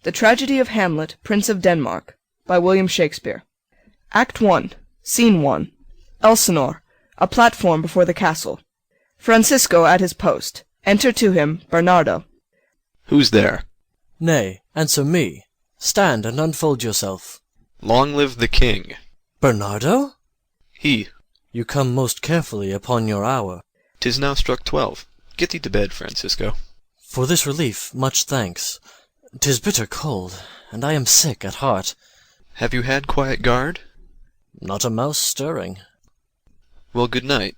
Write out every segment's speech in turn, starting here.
The Tragedy of Hamlet, Prince of Denmark, by William Shakespeare. Act 1, Scene 1. Elsinore, a platform before the castle. Francisco at his post. Enter to him Bernardo. Who's there? Nay, answer me. Stand and unfold yourself. Long live the king. Bernardo? He. You come most carefully upon your hour. 'Tis now struck 12. Get thee to bed, Francisco. For this relief much thanks. 'Tis bitter cold, and I am sick at heart. Have you had quiet guard? Not a mouse stirring. Well, good night.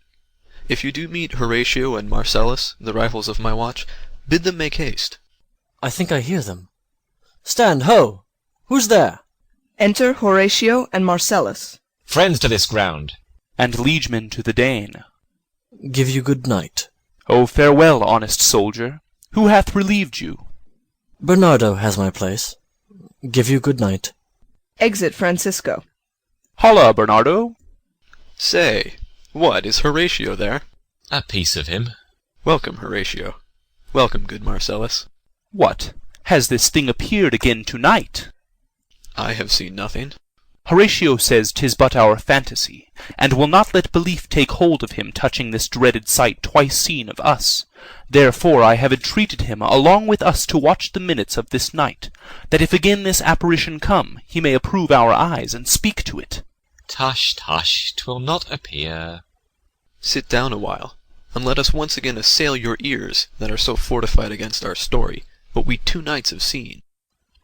If you do meet Horatio and Marcellus, the rivals of my watch, bid them make haste. I think I hear them. Stand, ho! Who's there? Enter Horatio and Marcellus. Friends to this ground. And liegemen to the Dane. Give you good night. O farewell, honest soldier. Who hath relieved you? Bernardo has my place. Give you good night. Exit Francisco. Holla, Bernardo. Say, what, is Horatio there? A piece of him. Welcome, Horatio. Welcome, good Marcellus. What, has this thing appeared again to-night? I have seen nothing. Horatio says 'tis but our fantasy, and will not let belief take hold of him touching this dreaded sight twice seen of us. Therefore I have entreated him along with us to watch the minutes of this night, that if again this apparition come, he may approve our eyes and speak to it. Tush, tush, 'twill not appear. Sit down a while, and let us once again assail your ears that are so fortified against our story, what we 2 nights have seen.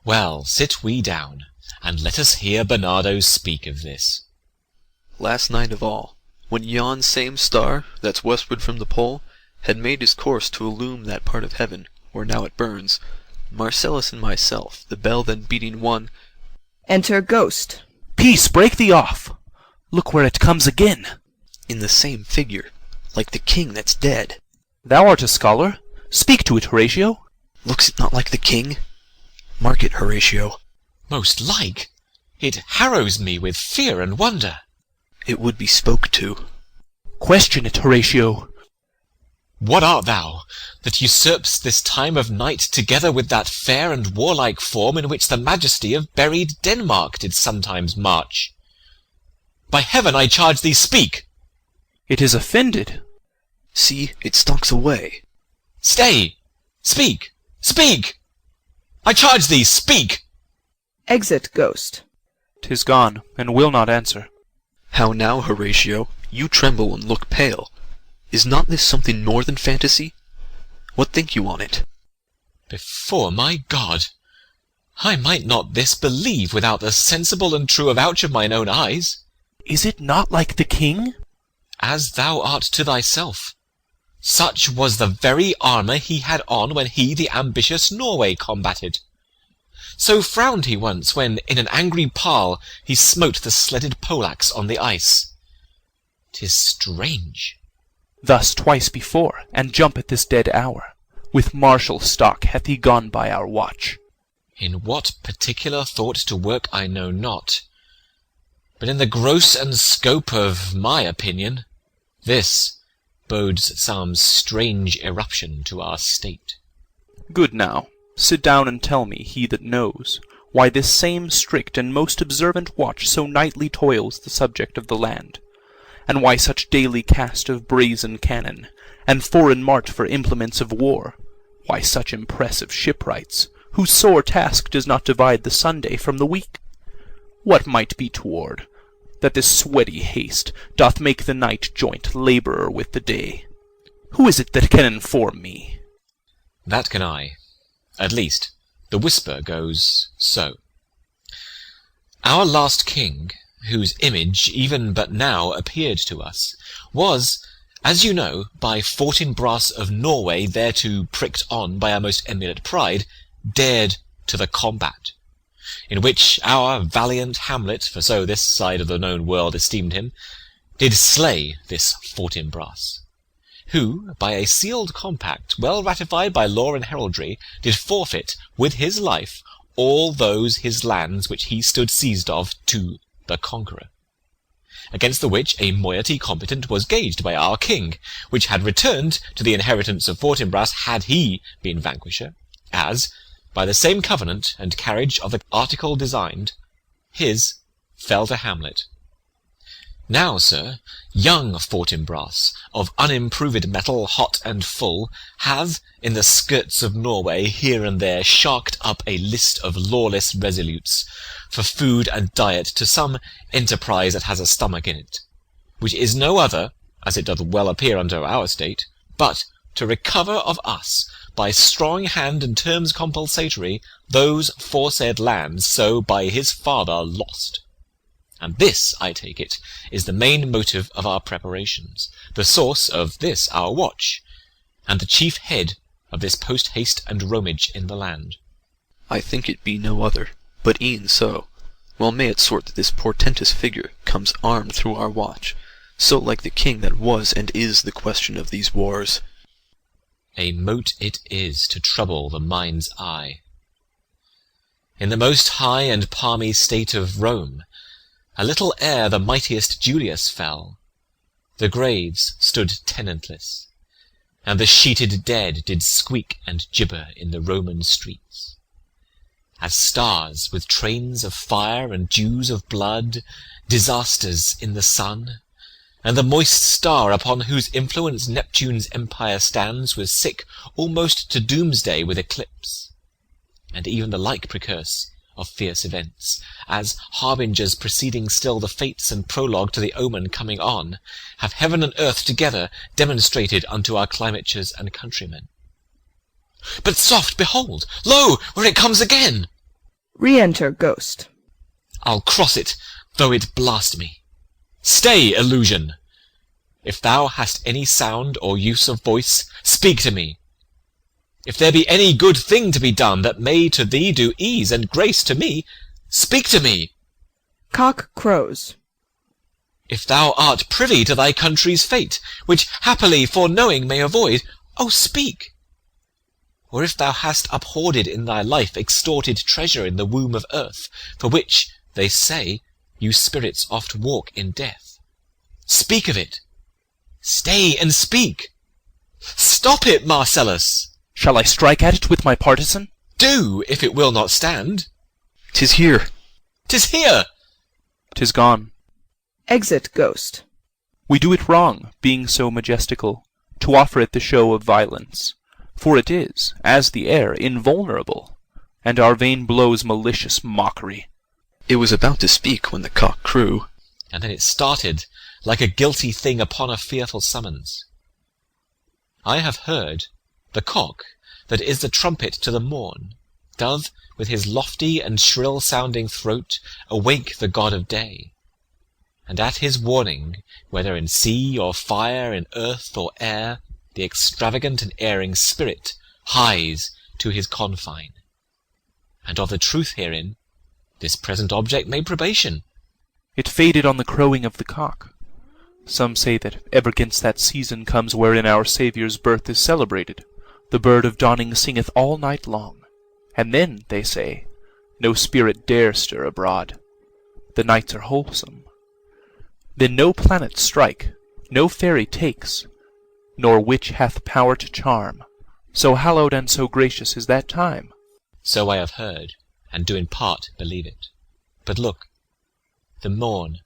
Well, sit we down, and let us hear Bernardo speak of this. Last night of all, when yon same star, that's westward from the pole, had made his course to illume that part of heaven where now it burns, Marcellus and myself, the bell then beating one— Enter Ghost. Peace, break thee off. Look where it comes again. in the same figure, like the king that's dead. Thou art a scholar. Speak to it, Horatio. Looks it not like the king? Mark it, Horatio. Most like. It harrows me with fear and wonder. It would be spoke to. Question it, Horatio. What art thou, that usurp'st this time of night together with that fair and warlike form in which the majesty of buried Denmark did sometimes march? By heaven, I charge thee, speak! It is offended. See, it stalks away. Stay! Speak! Speak! I charge thee, speak! Exit Ghost. 'Tis gone, and will not answer. How now, Horatio? You tremble and look pale. Is not this something more than fantasy? What think you on it? Before my God, I might not this believe without the sensible and true avouch of mine own eyes. Is it not like the king? As thou art to thyself. Such was the very armour he had on when he the ambitious Norway combated. So frowned he once, when in an angry parle he smote the sledded Polacs on the ice. 'Tis strange. Thus twice before, and jump at this dead hour. With martial stock hath he gone by our watch. In what particular thought to work I know not, but in the gross and scope of my opinion, this bodes some strange eruption to our state. Good now, sit down and tell me, he that knows, why this same strict and most observant watch so nightly toils the subject of the land, and why such daily cast of brazen cannon, and foreign mart for implements of war, why such impressive shipwrights, whose sore task does not divide the Sunday from the week? What might be toward, that this sweaty haste doth make the night joint labourer with the day? Who is it that can inform me? That can I. At least, the whisper goes so. Our last king, whose image even but now appeared to us, was, as you know, by Fortinbras of Norway thereto pricked on by our most emulate pride, dared to the combat, in which our valiant Hamlet, for so this side of the known world esteemed him, did slay this Fortinbras, who, by a sealed compact, well ratified by law and heraldry, did forfeit, with his life, all those his lands which he stood seized of to the conqueror. Against the which a moiety competent was gauged by our king, which had returned to the inheritance of Fortinbras had he been vanquisher, as, by the same covenant and carriage of the article designed, his fell to Hamlet. Now, sir, young Fortinbras, of unimproved metal, hot and full, have, in the skirts of Norway, here and there, sharked up a list of lawless resolutes, for food and diet to some enterprise that has a stomach in it, which is no other, as it doth well appear under our state, but to recover of us, by strong hand and terms compulsatory, those foresaid lands so by his father lost. And this, I take it, is the main motive of our preparations, the source of this our watch, and the chief head of this post-haste and roamage in the land. I think it be no other, but e'en so. Well may it sort that this portentous figure comes armed through our watch, so like the king that was and is the question of these wars. A mote it is to trouble the mind's eye. In the most high and palmy state of Rome, a little ere the mightiest Julius fell, the graves stood tenantless, and the sheeted dead did squeak and gibber in the Roman streets. As stars with trains of fire and dews of blood, disasters in the sun, and the moist star upon whose influence Neptune's empire stands was sick almost to doomsday with eclipse, and even the like precurse of fierce events, as harbingers preceding still the fates and prologue to the omen coming on, have heaven and earth together demonstrated unto our climatures and countrymen. But soft, behold! Lo, where it comes again! Re-enter Ghost. I'll cross it, though it blast me. Stay, illusion! If thou hast any sound or use of voice, speak to me. If there be any good thing to be done that may to thee do ease and grace to me, speak to me. Cock crows. If thou art privy to thy country's fate, which happily foreknowing may avoid, O speak. Or if thou hast uphoarded in thy life extorted treasure in the womb of earth, for which, they say, you spirits oft walk in death, speak of it. Stay and speak. Stop it, Marcellus. Shall I strike at it with my partisan? Do, if it will not stand. 'Tis here. 'Tis here. 'Tis gone. Exit Ghost. We do it wrong, being so majestical, to offer it the show of violence, for it is, as the air, invulnerable, and our vain blows malicious mockery. It was about to speak when the cock crew, And then it started, like a guilty thing upon a fearful summons. I have heard the cock, that is the trumpet to the morn, doth, with his lofty and shrill-sounding throat, awake the god of day. And at his warning, whether in sea or fire, in earth or air, the extravagant and erring spirit hies to his confine. And of the truth herein, this present object made probation. It faded on the crowing of the cock. Some say that ever 'gainst that season comes wherein our Saviour's birth is celebrated, the bird of dawning singeth all night long, and then, they say, no spirit dare stir abroad. The nights are wholesome. Then no planet strike, no fairy takes, nor witch hath power to charm, so hallowed and so gracious is that time. So I have heard, and do in part believe it. But look, the morn,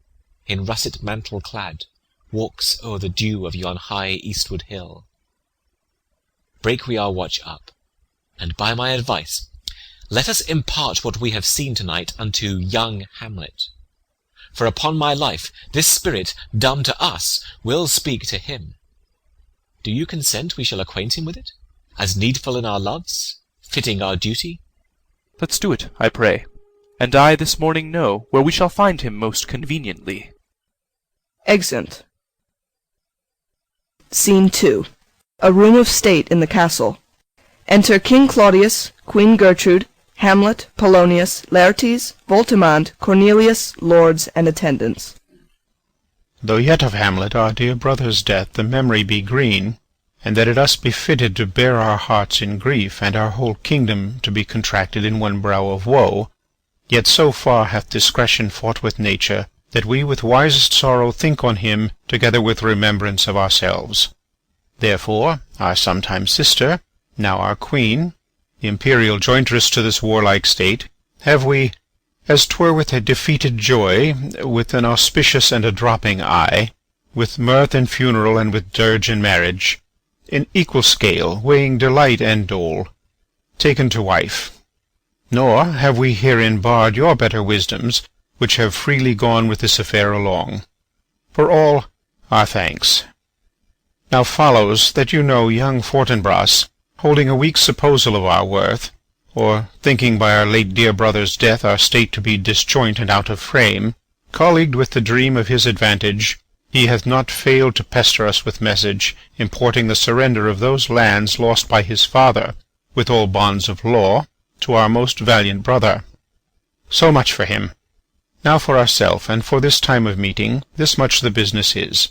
in russet mantle clad, walks o'er the dew of yon high eastward hill. Break we our watch up, and by my advice, let us impart what we have seen to-night unto young Hamlet. For upon my life, this spirit, dumb to us, will speak to him. Do you consent we shall acquaint him with it, as needful in our loves, fitting our duty? Let's do it, I pray, and I this morning know where we shall find him most conveniently. Exeunt. Scene 2. A room of state in the castle. Enter King Claudius, Queen Gertrude, Hamlet, Polonius, Laertes, Voltimand, Cornelius, lords, and attendants. Though yet of Hamlet our dear brother's death the memory be green, and that it us be fitted to bear our hearts in grief, and our whole kingdom to be contracted in one brow of woe, yet so far hath discretion fought with nature, that we with wisest sorrow think on him, together with remembrance of ourselves. Therefore our sometime sister, now our queen, imperial jointress to this warlike state, have we, as 'twere with a defeated joy, with an auspicious and a dropping eye, with mirth and funeral and with dirge and marriage, in equal scale, weighing delight and dole, taken to wife. Nor have we herein barred your better wisdoms, which have freely gone with this affair along. For all our thanks. Now follows that you know young Fortinbras, holding a weak supposal of our worth, or thinking by our late dear brother's death our state to be disjoint and out of frame, colleagued with the dream of his advantage, he hath not failed to pester us with message, importing the surrender of those lands lost by his father, with all bonds of law, to our most valiant brother. So much for him. Now for ourself, and for this time of meeting, this much the business is.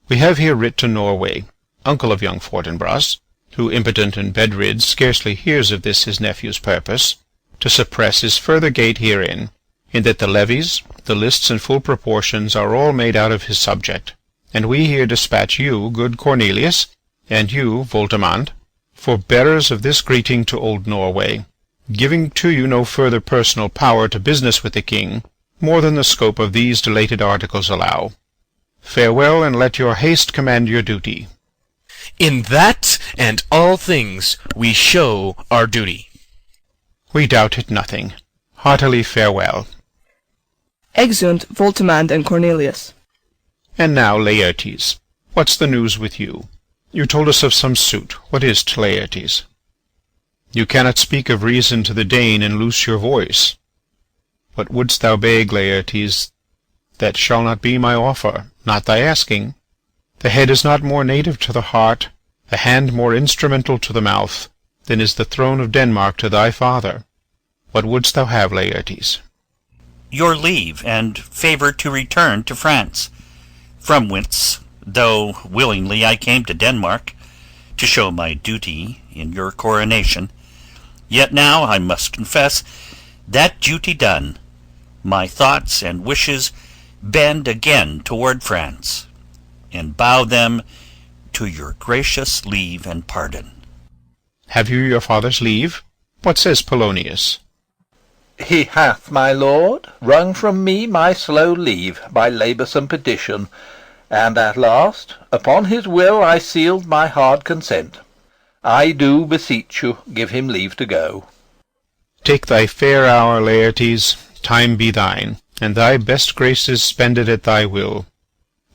We have here writ to Norway, uncle of young Fortinbras, who, impotent and bedrid, scarcely hears of this his nephew's purpose, to suppress his further gate herein, in that the levies, the lists and full proportions are all made out of his subject, and we here dispatch you, good Cornelius, and you, Voltimand, for bearers of this greeting to old Norway, giving to you no further personal power to business with the king, more than the scope of these delated articles allow. Farewell, and let your haste command your duty. In that and all things we show our duty. We doubt it nothing. Heartily farewell. Exeunt Voltimand and Cornelius. And now, Laertes, what's the news with you? You told us of some suit. What is't, Laertes? You cannot speak of reason to the Dane and loose your voice. What wouldst thou beg, Laertes? That shall not be my offer, not thy asking. The head is not more native to the heart, the hand more instrumental to the mouth, than is the throne of Denmark to thy father. What wouldst thou have, Laertes? Your leave and favour to return to France, from whence, though willingly I came to Denmark, to show my duty in your coronation, yet now I must confess, that duty done, my thoughts and wishes bend again toward France, and bow them to your gracious leave and pardon. Have you your father's leave? What says Polonius? He hath, my lord, wrung from me my slow leave by laboursome petition, and at last upon his will I sealed my hard consent. I do beseech you give him leave to go. Take thy fair hour, Laertes, time be thine, and thy best graces spended at thy will.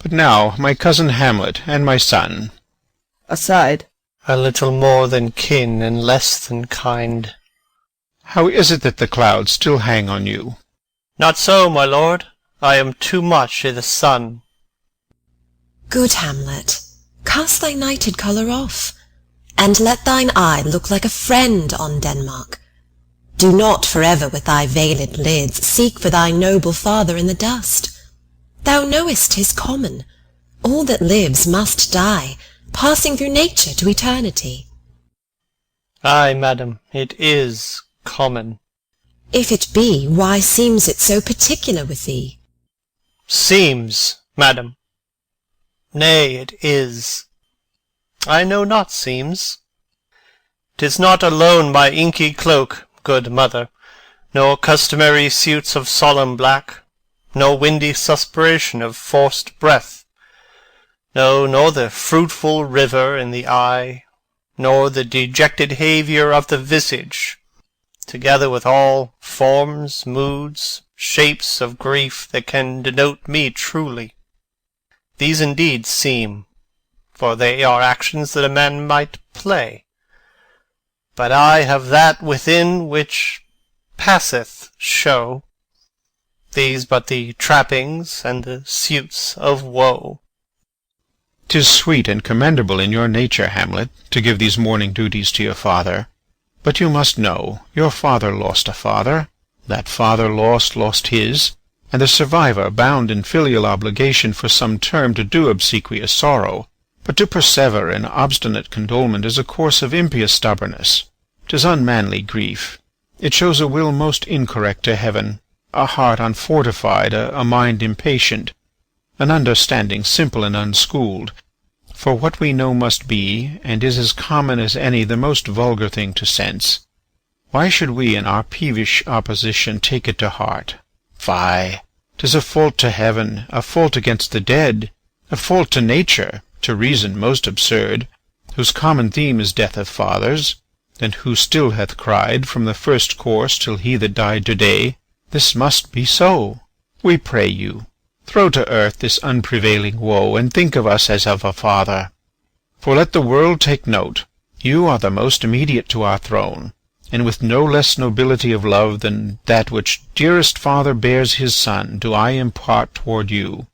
But now, my cousin Hamlet, and my son. Aside. A little more than kin, and less than kind. How is it that the clouds still hang on you? Not so, my lord. I am too much i' the sun. Good Hamlet, cast thy nighted colour off, and let thine eye look like a friend on Denmark. Do not for ever with thy veiled lids seek for thy noble father in the dust. Thou knowest 'tis common. All that lives must die, passing through nature to eternity. Ay, madam, it is common. If it be, why seems it so particular with thee? Seems, madam. Nay, it is. I know not seems. 'Tis not alone my inky cloak, good mother, nor customary suits of solemn black, nor windy suspiration of forced breath, no, nor the fruitful river in the eye, nor the dejected haviour of the visage, together with all forms, moods, shapes of grief that can denote me truly. These indeed seem, for they are actions that a man might play. But I have that within which passeth show, these but the trappings and the suits of woe. 'Tis sweet and commendable in your nature, Hamlet, to give these mourning duties to your father. But you must know, your father lost a father, that father lost his, and the survivor bound in filial obligation for some term to do obsequious sorrow. But to persever in obstinate condolement is a course of impious stubbornness. 'Tis unmanly grief. It shows a will most incorrect to heaven, a heart unfortified, a mind impatient, an understanding simple and unschooled. For what we know must be, and is as common as any, the most vulgar thing to sense, Why should we in our peevish opposition take it to heart? Fie! 'Tis a fault to heaven, a fault against the dead, a fault to nature, to reason most absurd, whose common theme is death of fathers, and who still hath cried from the first course till he that died to-day, this must be so. We pray you, throw to earth this unprevailing woe, and think of us as of a father. For let the world take note, you are the most immediate to our throne, and with no less nobility of love than that which dearest father bears his son do I impart toward you.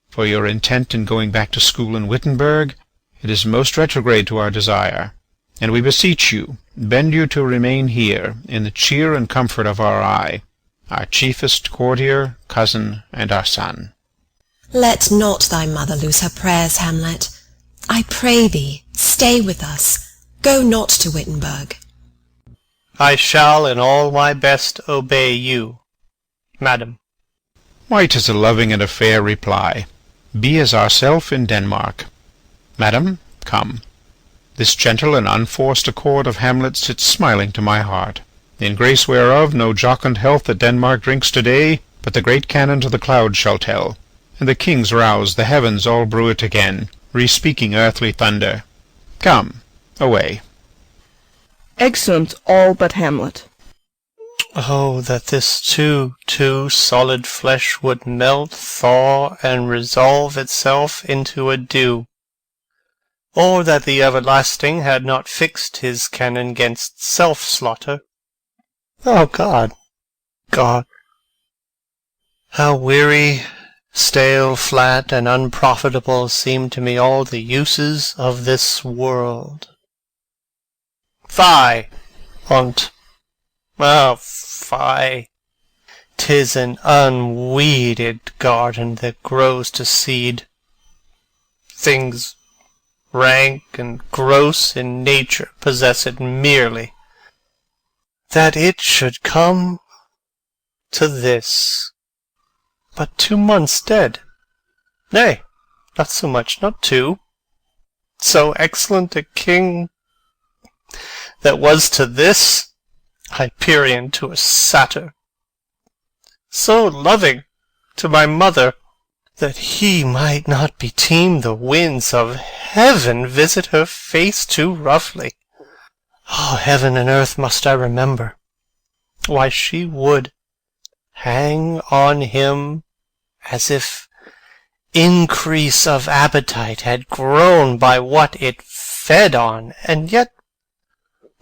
For your intent in going back to school in Wittenberg, it is most retrograde to our desire, and we beseech you, bend you to remain here, in the cheer and comfort of our eye, our chiefest courtier, cousin, and our son. Let not thy mother lose her prayers, Hamlet. I pray thee, stay with us. Go not to Wittenberg. I shall in all my best obey you, madam. Why, 'tis a loving and a fair reply. Be as ourself in Denmark. Madam, come. This gentle and unforced accord of Hamlet sits smiling to my heart, in grace whereof no jocund health that Denmark drinks to-day, but the great cannon to the clouds shall tell, and the kings rouse the heavens all brew it again, re-speaking earthly thunder. Come, away. Exeunt all but Hamlet. Oh, that this too solid flesh would melt, thaw, and resolve itself into a dew! Or that the everlasting had not fixed his cannon 'gainst self-slaughter! Oh, God, God! How weary, stale, flat, and unprofitable seem to me all the uses of this world! Fie on't! Oh, fie! 'Tis an unweeded garden that grows to seed. Things rank and gross in nature possess it merely. That it should come to this! But 2 months dead! Nay, not so much, not 2. So excellent a king that was to this Hyperion to a satyr, so loving to my mother that he might not beteem the winds of heaven visit her face too roughly. Oh, heaven and earth must I remember! Why, she would hang on him as if increase of appetite had grown by what it fed on, and yet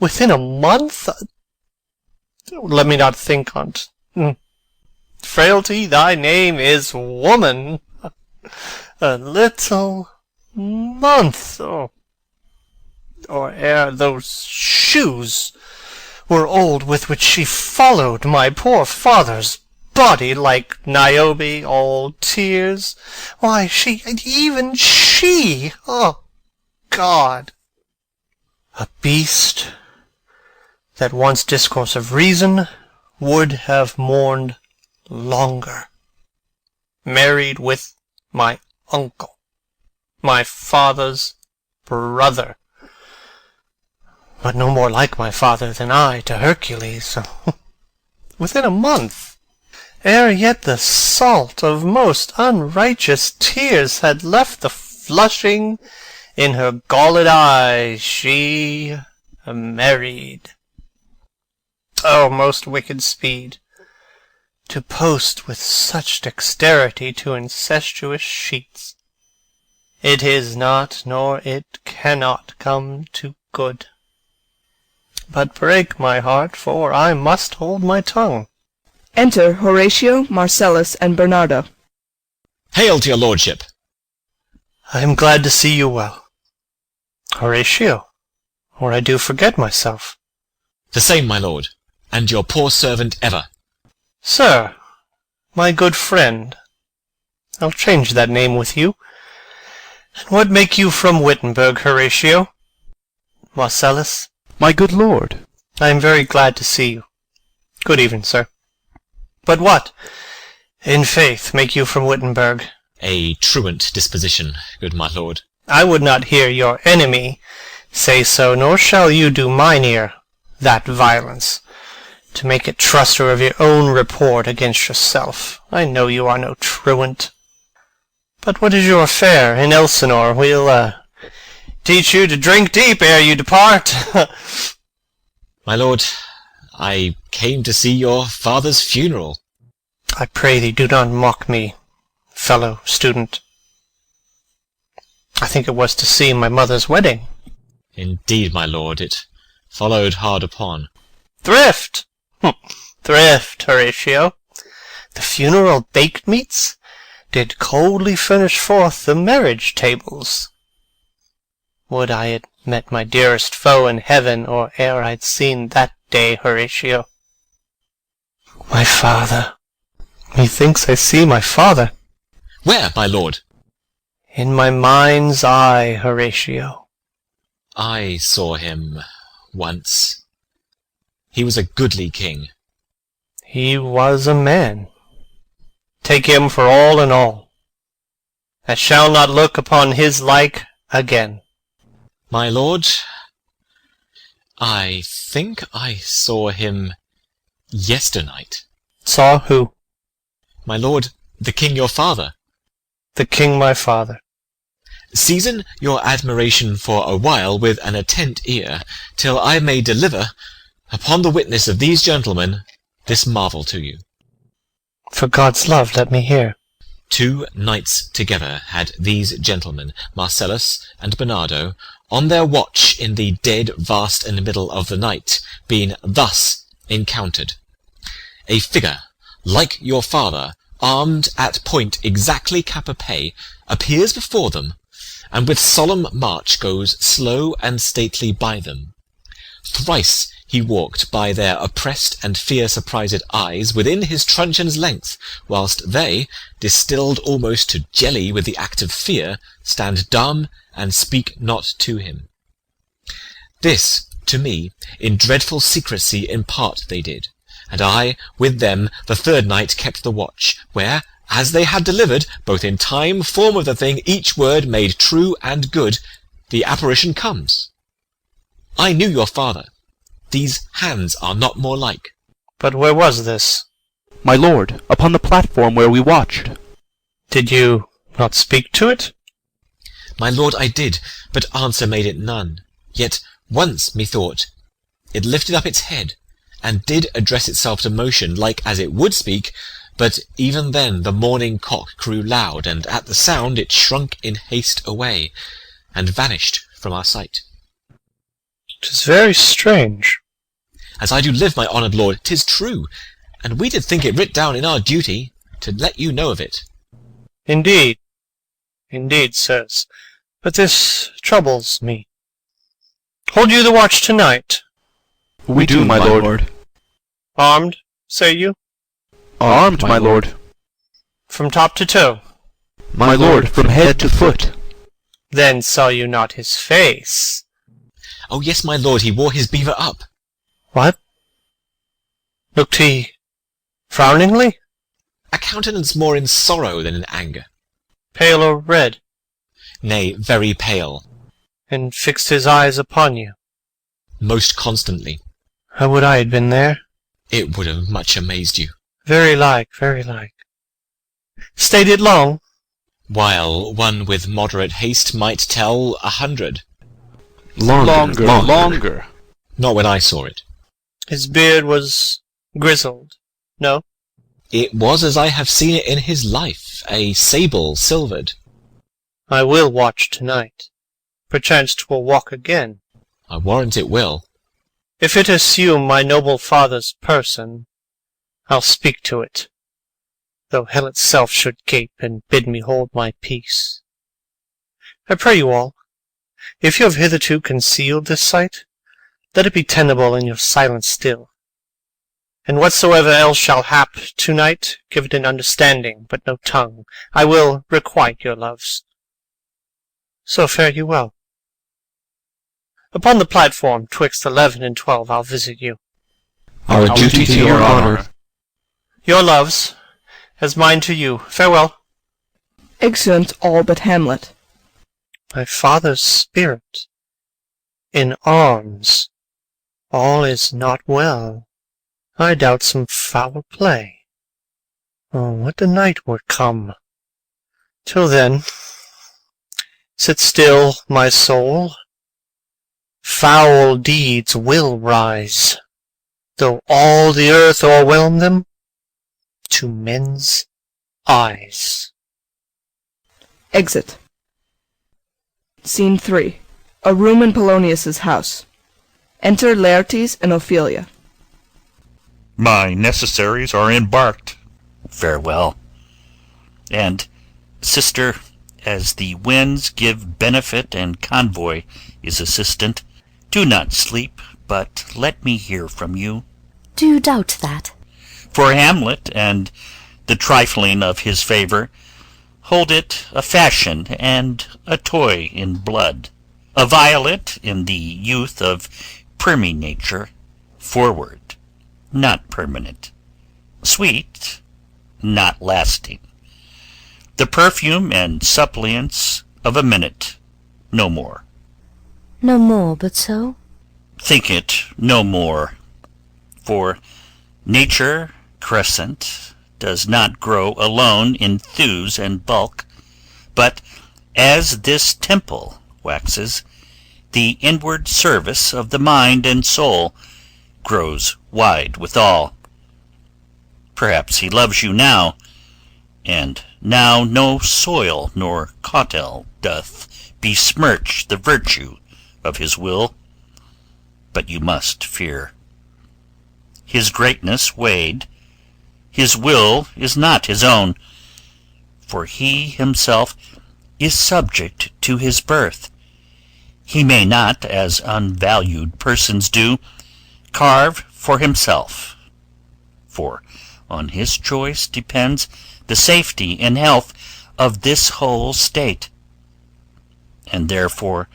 within a month. Let me not think on't. Frailty, thy name is woman. A little month, or ere those shoes were old with which she followed my poor father's body like Niobe, all tears. Why, she, even she, oh God! A beast that once discourse of reason would have mourned longer, married with my uncle, my father's brother, but no more like my father than I to Hercules. Within a month, ere yet the salt of most unrighteous tears had left the flushing in her galled eye, she married. Oh, most wicked speed, to post with such dexterity to incestuous sheets! It is not, nor it cannot come to good. But break my heart, for I must hold my tongue. Enter Horatio, Marcellus, and Bernardo. Hail to your lordship! I am glad to see you well. Horatio, or I do forget myself. The same, my lord, and your poor servant ever. Sir, my good friend, I'll change that name with you. And what make you from Wittenberg, Horatio? Marcellus? My good lord. I am very glad to see you. Good evening, sir. But what, in faith, make you from Wittenberg? A truant disposition, good my lord. I would not hear your enemy say so, nor shall you do mine ear that violence. to make it truster of your own report against yourself. I know you are no truant. But what is your affair in Elsinore? We'll teach you to drink deep ere you depart. My lord, I came to see your father's funeral. I pray thee do not mock me, fellow student. I think it was to see my mother's wedding. Indeed, my lord, it followed hard upon. Thrift! Thrift, Horatio. The funeral baked meats did coldly furnish forth the marriage tables. Would I had met my dearest foe in heaven, or ere I'd seen that day, Horatio. My father. Methinks I see my father. Where, my lord? In my mind's eye, Horatio. I saw him once. He was a goodly king. He was a man. Take him for all in all. I shall not look upon his like again. My lord, I think I saw him yesternight. Saw who? My lord, the king your father. The king my father. Season your admiration for a while with an attent ear, till I may deliver, upon the witness of these gentlemen, this marvel to you. For God's love, let me hear. 2 nights together had these gentlemen, Marcellus and Bernardo, on their watch in the dead vast and middle of the night, been thus encountered. A figure, like your father, armed at point exactly cap a pay, appears before them, and with solemn march goes slow and stately by them. Thrice he walked by their oppressed and fear-surprised eyes within his truncheon's length, whilst they, distilled almost to jelly with the act of fear, stand dumb and speak not to him. This, to me, in dreadful secrecy impart they did, and I, with them, the 3rd night kept the watch, where, as they had delivered, both in time, form of the thing, each word made true and good, the apparition comes. I knew your father. These hands are not more like. But where was this? My lord, upon the platform where we watched. Did you not speak to it? My lord, I did, but answer made it none. Yet once, methought, it lifted up its head, and did address itself to motion, like as it would speak, but even then the morning cock crew loud, and at the sound it shrunk in haste away, and vanished from our sight. 'Tis very strange. As I do live, my honoured lord, 'tis true, and we did think it writ down in our duty to let you know of it. Indeed, sirs, but this troubles me. Hold you the watch tonight? We do, my lord. Armed, say you? Armed, my lord. From top to toe? My lord, from head to foot. Then saw you not his face? Oh yes, my lord, he wore his beaver up. What? Looked he frowningly? A countenance more in sorrow than in anger. Pale or red? Nay, very pale. And fixed his eyes upon you? Most constantly. How would I had been there? It would have much amazed you. Very like, very like. Stayed it long? While one with moderate haste might tell 100. Longer. Not when I saw it. His beard was grizzled, no? It was as I have seen it in his life, a sable silvered. I will watch tonight. Perchance 'twill walk again. I warrant it will. If it assume my noble father's person, I'll speak to it, though hell itself should gape and bid me hold my peace. I pray you all, if you have hitherto concealed this sight, let it be tenable in your silence still. And whatsoever else shall hap to-night, give it an understanding, but no tongue. I will requite your loves. So fare you well. Upon the platform, 'twixt 11 and 12, I'll visit you. Our duty to your honour. Your loves, as mine to you. Farewell. Exeunt all but Hamlet. My father's spirit, in arms, all is not well. I doubt some foul play. Oh, would the night were come! Till then, sit still, my soul. Foul deeds will rise, though all the earth o'erwhelm them, to men's eyes. Exit. Scene 3. A room in Polonius's house. Enter Laertes and Ophelia. My necessaries are embarked. Farewell. And, sister, as the winds give benefit and convoy is assistant, do not sleep, but let me hear from you. Do you doubt that? For Hamlet and the trifling of his favour, hold it a fashion and a toy in blood, a violet in the youth of primy nature, forward, not permanent, sweet, not lasting, the perfume and suppliance of a minute, no more. No more but so? Think it no more, for nature crescent does not grow alone in thews and bulk, but as this temple waxes, the inward service of the mind and soul grows wide withal. Perhaps he loves you now, and now no soil nor cautel doth besmirch the virtue of his will, but you must fear. His greatness weighed, his will is not his own, for he himself is subject to his birth. He may not, as unvalued persons do, carve for himself, for on his choice depends the safety and health of this whole state, and therefore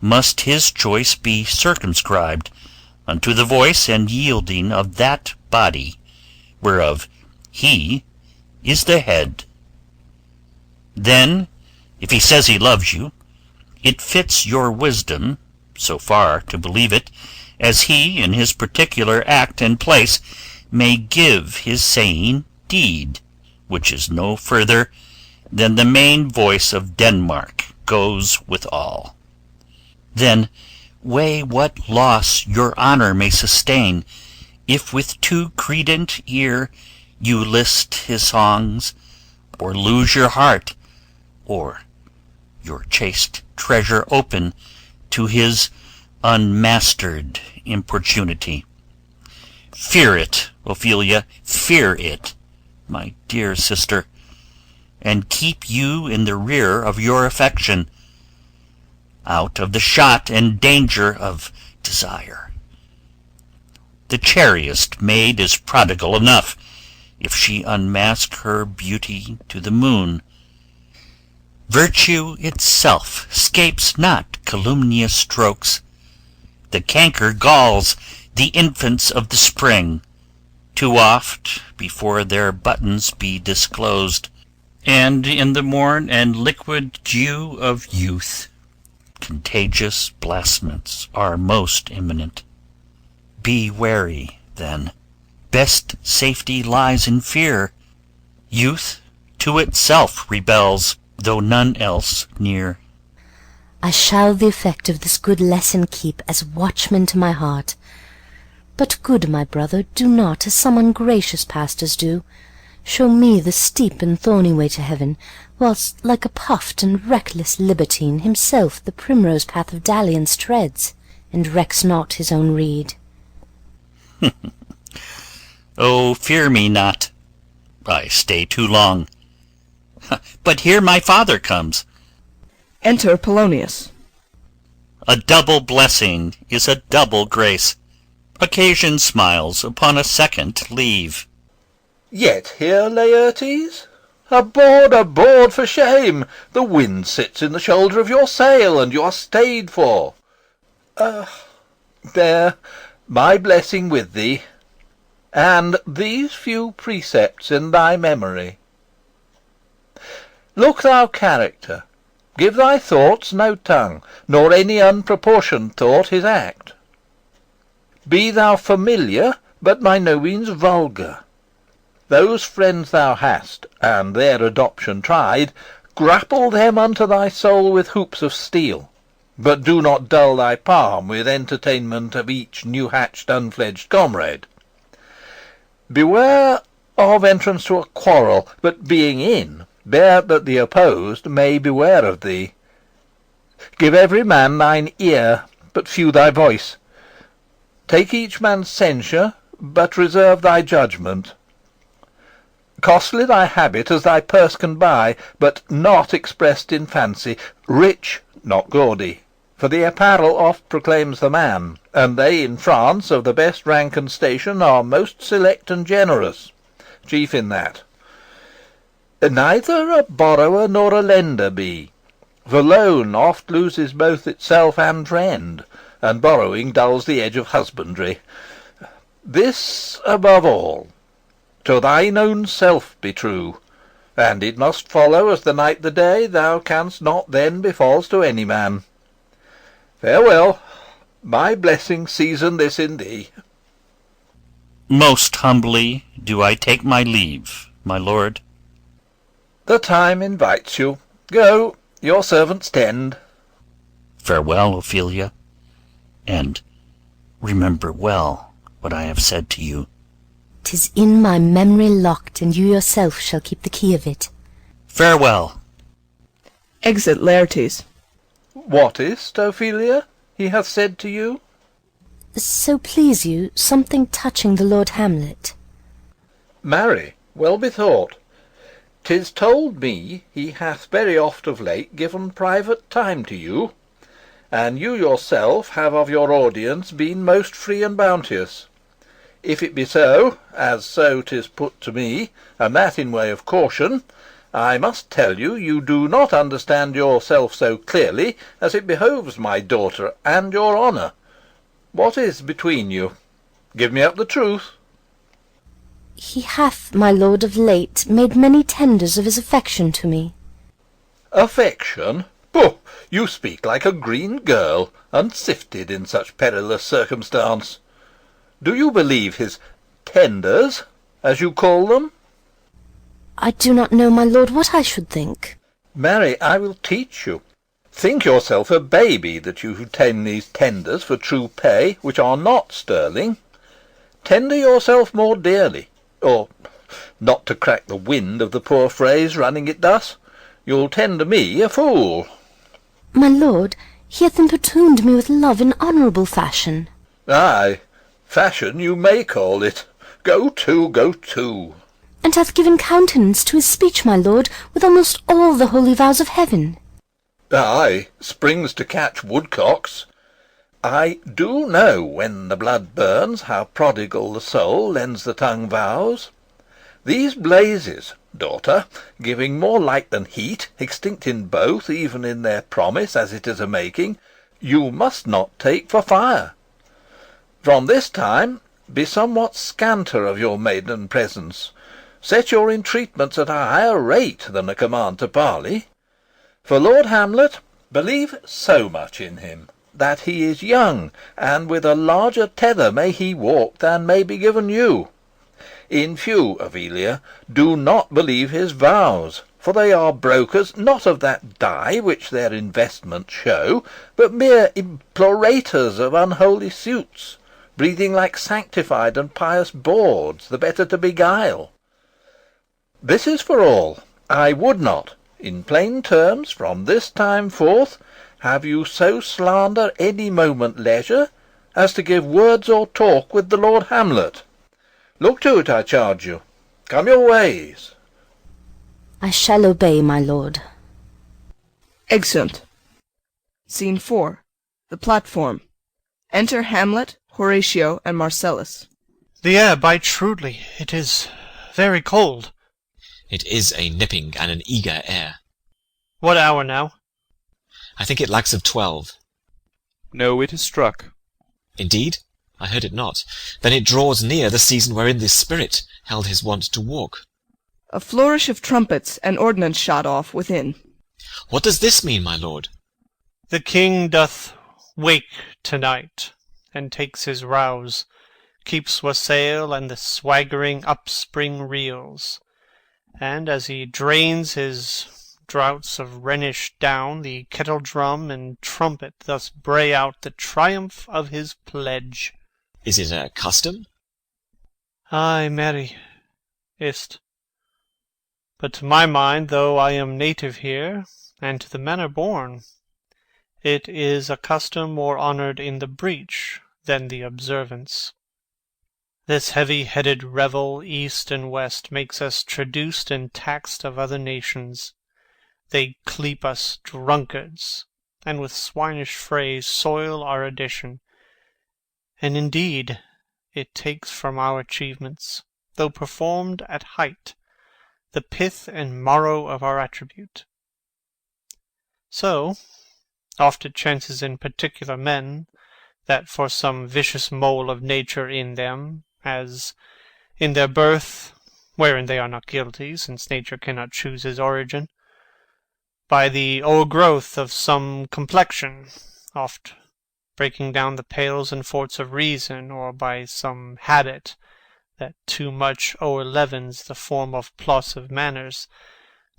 must his choice be circumscribed unto the voice and yielding of that body whereof he is the head. Then, if he says he loves you, it fits your wisdom so far to believe it, as he in his particular act and place may give his saying deed, which is no further than the main voice of Denmark goes with all. Then weigh what loss your honour may sustain, if with too credent ear you list his songs, or lose your heart, or your chaste treasure open to his unmastered importunity. Fear it, Ophelia, fear it, my dear sister, and keep you in the rear of your affection, out of the shot and danger of desire. The chariest maid is prodigal enough, if she unmask her beauty to the moon. Virtue itself scapes not calumnious strokes. The canker galls the infants of the spring, too oft before their buttons be disclosed, and in the morn and liquid dew of youth contagious blasphements are most imminent. Be wary, then. Best safety lies in fear. Youth to itself rebels, though none else near. I shall the effect of this good lesson keep as watchman to my heart. But, good my brother, do not, as some ungracious pastors do, show me the steep and thorny way to heaven, whilst, like a puffed and reckless libertine, himself the primrose path of dalliance treads, and recks not his own reed. Oh, fear me not. I stay too long. But here my father comes. Enter Polonius. A double blessing is a double grace. Occasion smiles upon a second leave. Yet here, Laertes? Aboard for shame! The wind sits in the shoulder of your sail, and you are stayed for. There, my blessing with thee, and these few precepts in thy memory. Look thou character, give thy thoughts no tongue, nor any unproportioned thought his act. Be thou familiar, but by no means vulgar. Those friends thou hast, and their adoption tried, grapple them unto thy soul with hoops of steel, but do not dull thy palm with entertainment of each new-hatched unfledged comrade. Beware of entrance to a quarrel, but being in, bear that the opposed may beware of thee. Give every man thine ear, but few thy voice. Take each man's censure, but reserve thy judgment. Costly thy habit as thy purse can buy, but not expressed in fancy. Rich, not gaudy, for the apparel oft proclaims the man, and they in France of the best rank and station are most select and generous, chief in that. Neither a borrower nor a lender be, for loan oft loses both itself and friend, and borrowing dulls the edge of husbandry. This above all, to thine own self be true, and it must follow as the night the day, thou canst not then be false to any man. Farewell. My blessing season this in thee. Most humbly do I take my leave, my lord. The time invites you. Go, your servants tend. Farewell, Ophelia, and remember well what I have said to you. 'Tis in my memory locked, and you yourself shall keep the key of it. Farewell. Exit Laertes. What is't, Ophelia, he hath said to you? So please you, something touching the Lord Hamlet. Marry, well bethought. 'Tis told me he hath very oft of late given private time to you, and you yourself have of your audience been most free and bounteous. If it be so, as so 'tis put to me, and that in way of caution, I must tell you, you do not understand yourself so clearly as it behoves my daughter and your honour. What is between you? Give me up the truth. He hath, my lord, of late made many tenders of his affection to me. Affection? Pooh! You speak like a green girl, unsifted in such perilous circumstance. Do you believe his tenders, as you call them? I do not know, my lord, what I should think. Marry, I will teach you. Think yourself a baby that you tend these tenders for true pay, which are not sterling. Tender yourself more dearly, or, not to crack the wind of the poor phrase running it thus, you'll tender me a fool. My lord, he hath importuned me with love in honourable fashion. Ay, fashion you may call it. Go to, go to. And hath given countenance to his speech, my lord, with almost all the holy vows of heaven. Ay, springs to catch woodcocks. I do know when the blood burns, how prodigal the soul lends the tongue vows. These blazes, daughter, giving more light than heat, extinct in both, even in their promise as it is a making, you must not take for fire. From this time be somewhat scanter of your maiden presence. Set your entreatments at a higher rate than a command to parley. For Lord Hamlet, believe so much in him, that he is young, and with a larger tether may he walk than may be given you. In few, Ophelia, do not believe his vows, for they are brokers not of that dye which their investments show, but mere implorators of unholy suits, breathing like sanctified and pious bawds, the better to beguile. This is for all. I would not, in plain terms, from this time forth, have you so slander any moment leisure as to give words or talk with the Lord Hamlet. Look to it, I charge you. Come your ways. I shall obey, my lord. Exeunt. Scene 4. The platform. Enter Hamlet, Horatio, and Marcellus. The air bites shrewdly. It is very cold. It is a nipping and an eager air. What hour now? I think it lacks of 12. No, it is struck. Indeed? I heard it not. Then it draws near the season wherein this spirit held his wont to walk. A flourish of trumpets and ordnance shot off within. What does this mean, my lord? The king doth wake to-night, and takes his rouse. keeps wassail, and the swaggering upspring reels. And as he drains his draughts of Rhenish down, the kettle drum and trumpet thus bray out the triumph of his pledge. Is it a custom? Ay, marry, is't. But to my mind, though I am native here, and to the manner born, it is a custom more honoured in the breach than the observance. This heavy-headed revel east and west makes us traduced and taxed of other nations. They clepe us drunkards, and with swinish phrase soil our addition. And indeed it takes from our achievements, though performed at height, the pith and marrow of our attribute. So oft it chances in particular men, that for some vicious mole of nature in them, as in their birth, wherein they are not guilty, since nature cannot choose his origin, by the o'ergrowth of some complexion, oft breaking down the pales and forts of reason, or by some habit that too much o'erleavens the form of plausive manners,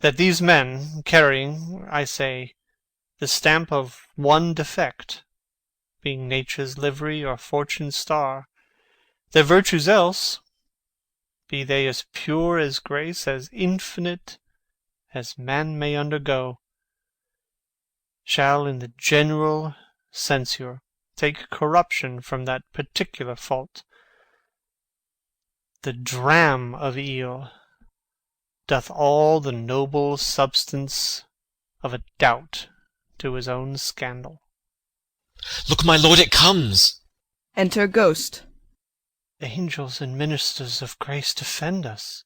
that these men, carrying, I say, the stamp of one defect, being nature's livery or fortune's star, their virtues else, be they as pure as grace, as infinite as man may undergo, shall in the general censure take corruption from that particular fault. The dram of eel doth all the noble substance of a doubt to his own scandal. Look, my lord, it comes! Enter Ghost. Angels and ministers of grace defend us.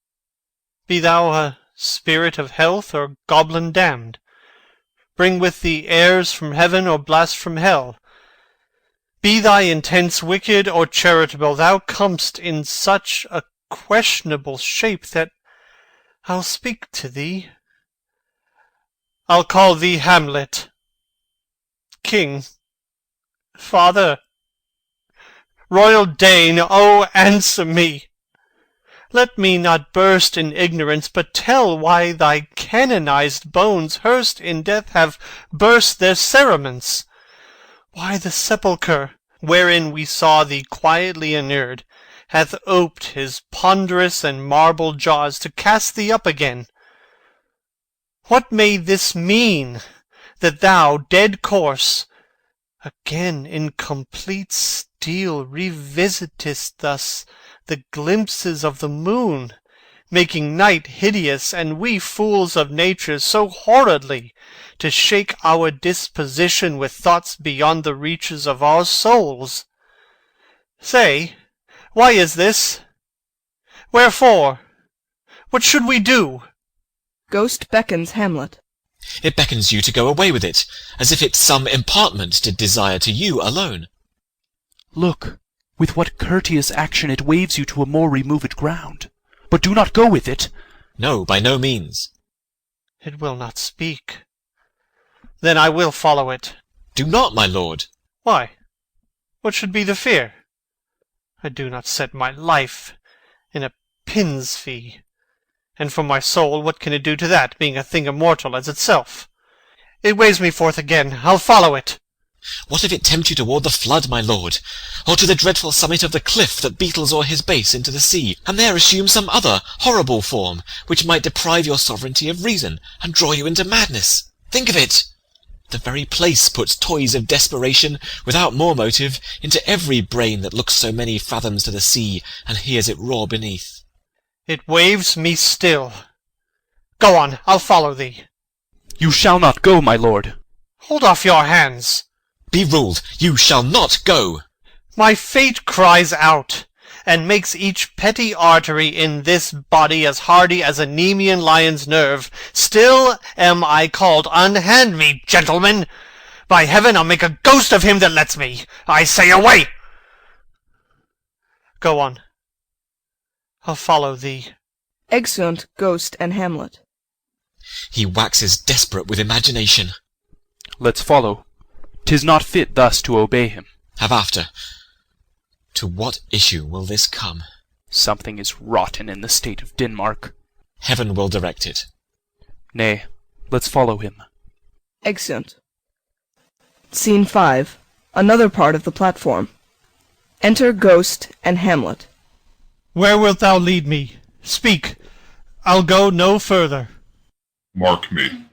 Be thou a spirit of health or goblin damned, bring with thee airs from heaven or blast from hell. Be thy intents wicked or charitable, thou comest in such a questionable shape that I'll speak to thee. I'll call thee Hamlet, King, Father, Royal Dane, oh, answer me! Let me not burst in ignorance, but tell why thy canonized bones, hearsed in death, have burst their cerements. Why the sepulchre, wherein we saw thee quietly inurned, hath oped his ponderous and marble jaws to cast thee up again. What may this mean, that thou, dead corse, again in complete steel revisitest thus the glimpses of the moon, making night hideous, and we fools of nature so horridly to shake our disposition with thoughts beyond the reaches of our souls? Say, why is this? Wherefore? What should we do? Ghost beckons Hamlet. It beckons you to go away with it, as if it some impartment did desire to you alone. Look, with what courteous action it waves you to a more removed ground. But do not go with it. No, by no means. It will not speak. Then I will follow it. Do not, my lord. Why? What should be the fear? I do not set my life in a pin's fee. And for my soul, what can it do to that, being a thing immortal as itself? It waves me forth again. I'll follow it. What if it tempt you toward the flood, my lord, or to the dreadful summit of the cliff that beetles o'er his base into the sea, and there assume some other horrible form, which might deprive your sovereignty of reason, and draw you into madness? Think of it! The very place puts toys of desperation, without more motive, into every brain that looks so many fathoms to the sea, and hears it roar beneath. It waves me still. Go on, I'll follow thee. You shall not go, my lord. Hold off your hands. Be ruled, you shall not go. My fate cries out, and makes each petty artery in this body as hardy as a Nemean lion's nerve. Still am I called. Unhand me, gentlemen. By heaven, I'll make a ghost of him that lets me. I say, away! Go on. I'll follow thee. Exeunt Ghost and Hamlet. He waxes desperate with imagination. Let's follow. 'Tis not fit thus to obey him. Have after. To what issue will this come? Something is rotten in the state of Denmark. Heaven will direct it. Nay, let's follow him. Exeunt. Scene 5. Another part of the platform. Enter Ghost and Hamlet. Where wilt thou lead me? Speak. I'll go no further. Mark me.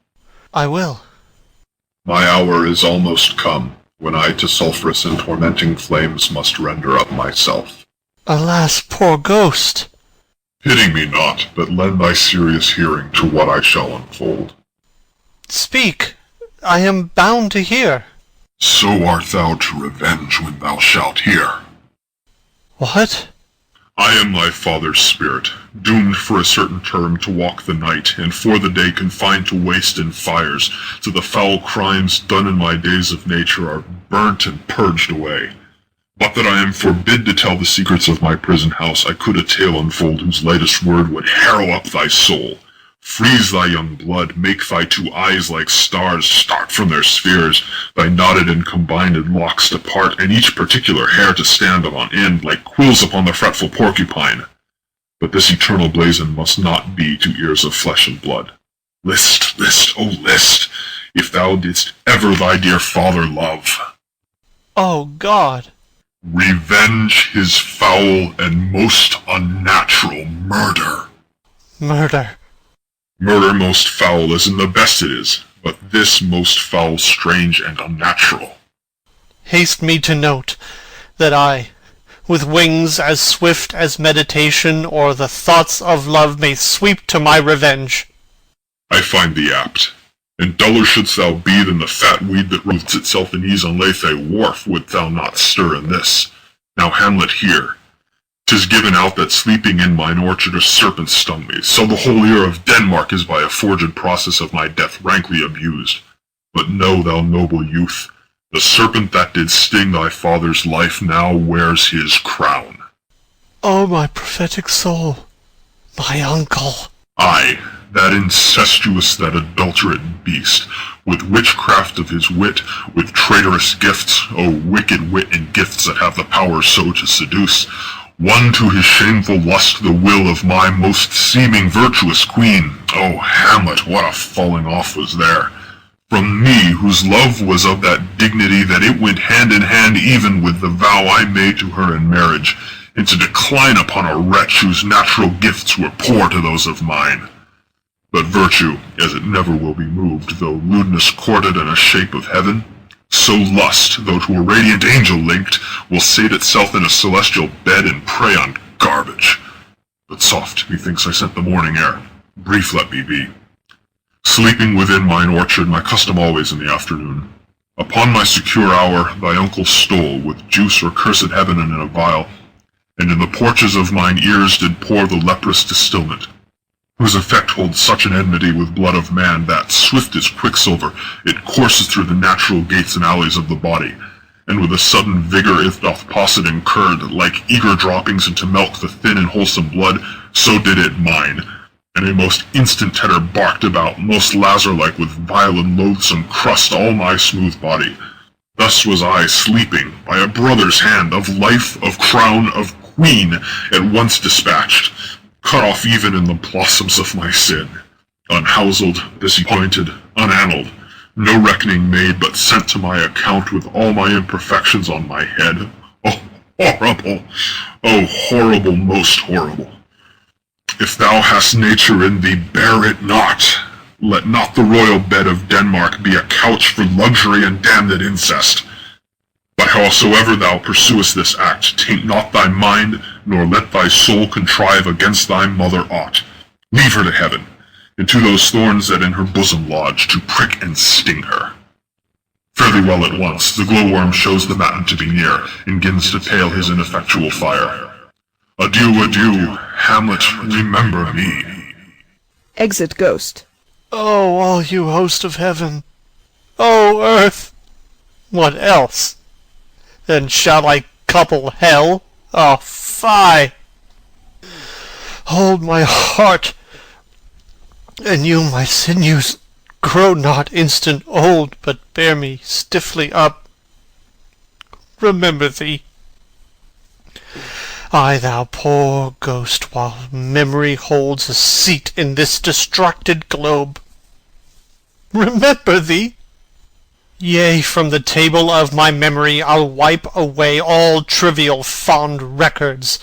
I will. My hour is almost come, when I to sulphurous and tormenting flames must render up myself. Alas, poor ghost! Pity me not, but lend thy serious hearing to what I shall unfold. Speak. I am bound to hear. So art thou to revenge when thou shalt hear. What? I am thy father's spirit, doomed for a certain term to walk the night, and for the day confined to waste and fires, till the foul crimes done in my days of nature are burnt and purged away. But that I am forbid to tell the secrets of my prison house, I could a tale unfold whose lightest word would harrow up thy soul, freeze thy young blood, make thy two eyes like stars start from their spheres, thy knotted and combined locks to part, and each particular hair to stand on end like quills upon the fretful porcupine. But this eternal blazon must not be to ears of flesh and blood. List, list, oh list, if thou didst ever thy dear father love. Oh, God! Revenge his foul and most unnatural murder. Murder. Murder most foul as in the best it is, but this most foul, strange, and unnatural. Haste me to note that I, with wings as swift as meditation or the thoughts of love, may sweep to my revenge. I find thee apt, and duller shouldst thou be than the fat weed that roots itself in ease on Lethe wharf, would thou not stir in this. Now, Hamlet, hear. 'Tis given out that sleeping in mine orchard a serpent stung me, so the whole ear of Denmark is by a forged process of my death rankly abused. But know, thou noble youth, the serpent that did sting thy father's life now wears his crown. Oh, my prophetic soul, my uncle. Aye, that incestuous, that adulterate beast, with witchcraft of his wit, with traitorous gifts, oh wicked wit and gifts that have the power so to seduce, won to his shameful lust the will of my most seeming virtuous queen. Oh, Hamlet, what a falling off was there! From me, whose love was of that dignity that it went hand in hand even with the vow I made to her in marriage, and to decline upon a wretch whose natural gifts were poor to those of mine. But virtue, as it never will be moved, though lewdness courted in a shape of heaven, so lust, though to a radiant angel linked, will sate itself in a celestial bed and prey on garbage. But soft, methinks I scent the morning air. Brief let me be. Sleeping within mine orchard, my custom always in the afternoon. Upon my secure hour thy uncle stole, with juice or cursed heaven in a vial, and in the porches of mine ears did pour the leprous distilment, whose effect holds such an enmity with blood of man that, swift as quicksilver, it courses through the natural gates and alleys of the body, and with a sudden vigor it doth posset and curd, like eager droppings into milk the thin and wholesome blood, so did it mine, and a most instant tetter barked about, most Lazar-like with vile and loathsome crust all my smooth body. Thus was I sleeping, by a brother's hand, of life, of crown, of queen, at once dispatched, cut off even in the blossoms of my sin, unhouselled, disappointed, unannaled, no reckoning made, but sent to my account with all my imperfections on my head. Oh, horrible! Oh, horrible, most horrible! If thou hast nature in thee, bear it not. Let not the royal bed of Denmark be a couch for luxury and damned incest. But howsoever thou pursuest this act, taint not thy mind, nor let thy soul contrive against thy mother aught. Leave her to heaven, and to those thorns that in her bosom lodge, to prick and sting her. Fare thee well at once, the glowworm shows the matin to be near, and gins to pale his ineffectual fire. Adieu, adieu, Hamlet, remember me. Exit Ghost. Oh, all you host of heaven! Oh, earth! What else? Then shall I couple hell? Oh, fie! Hold my heart, and you my sinews, grow not instant old, but bear me stiffly up. Remember thee. Ay, thou poor ghost, while memory holds a seat in this distracted globe, remember thee! Yea, from the table of my memory I'll wipe away all trivial fond records,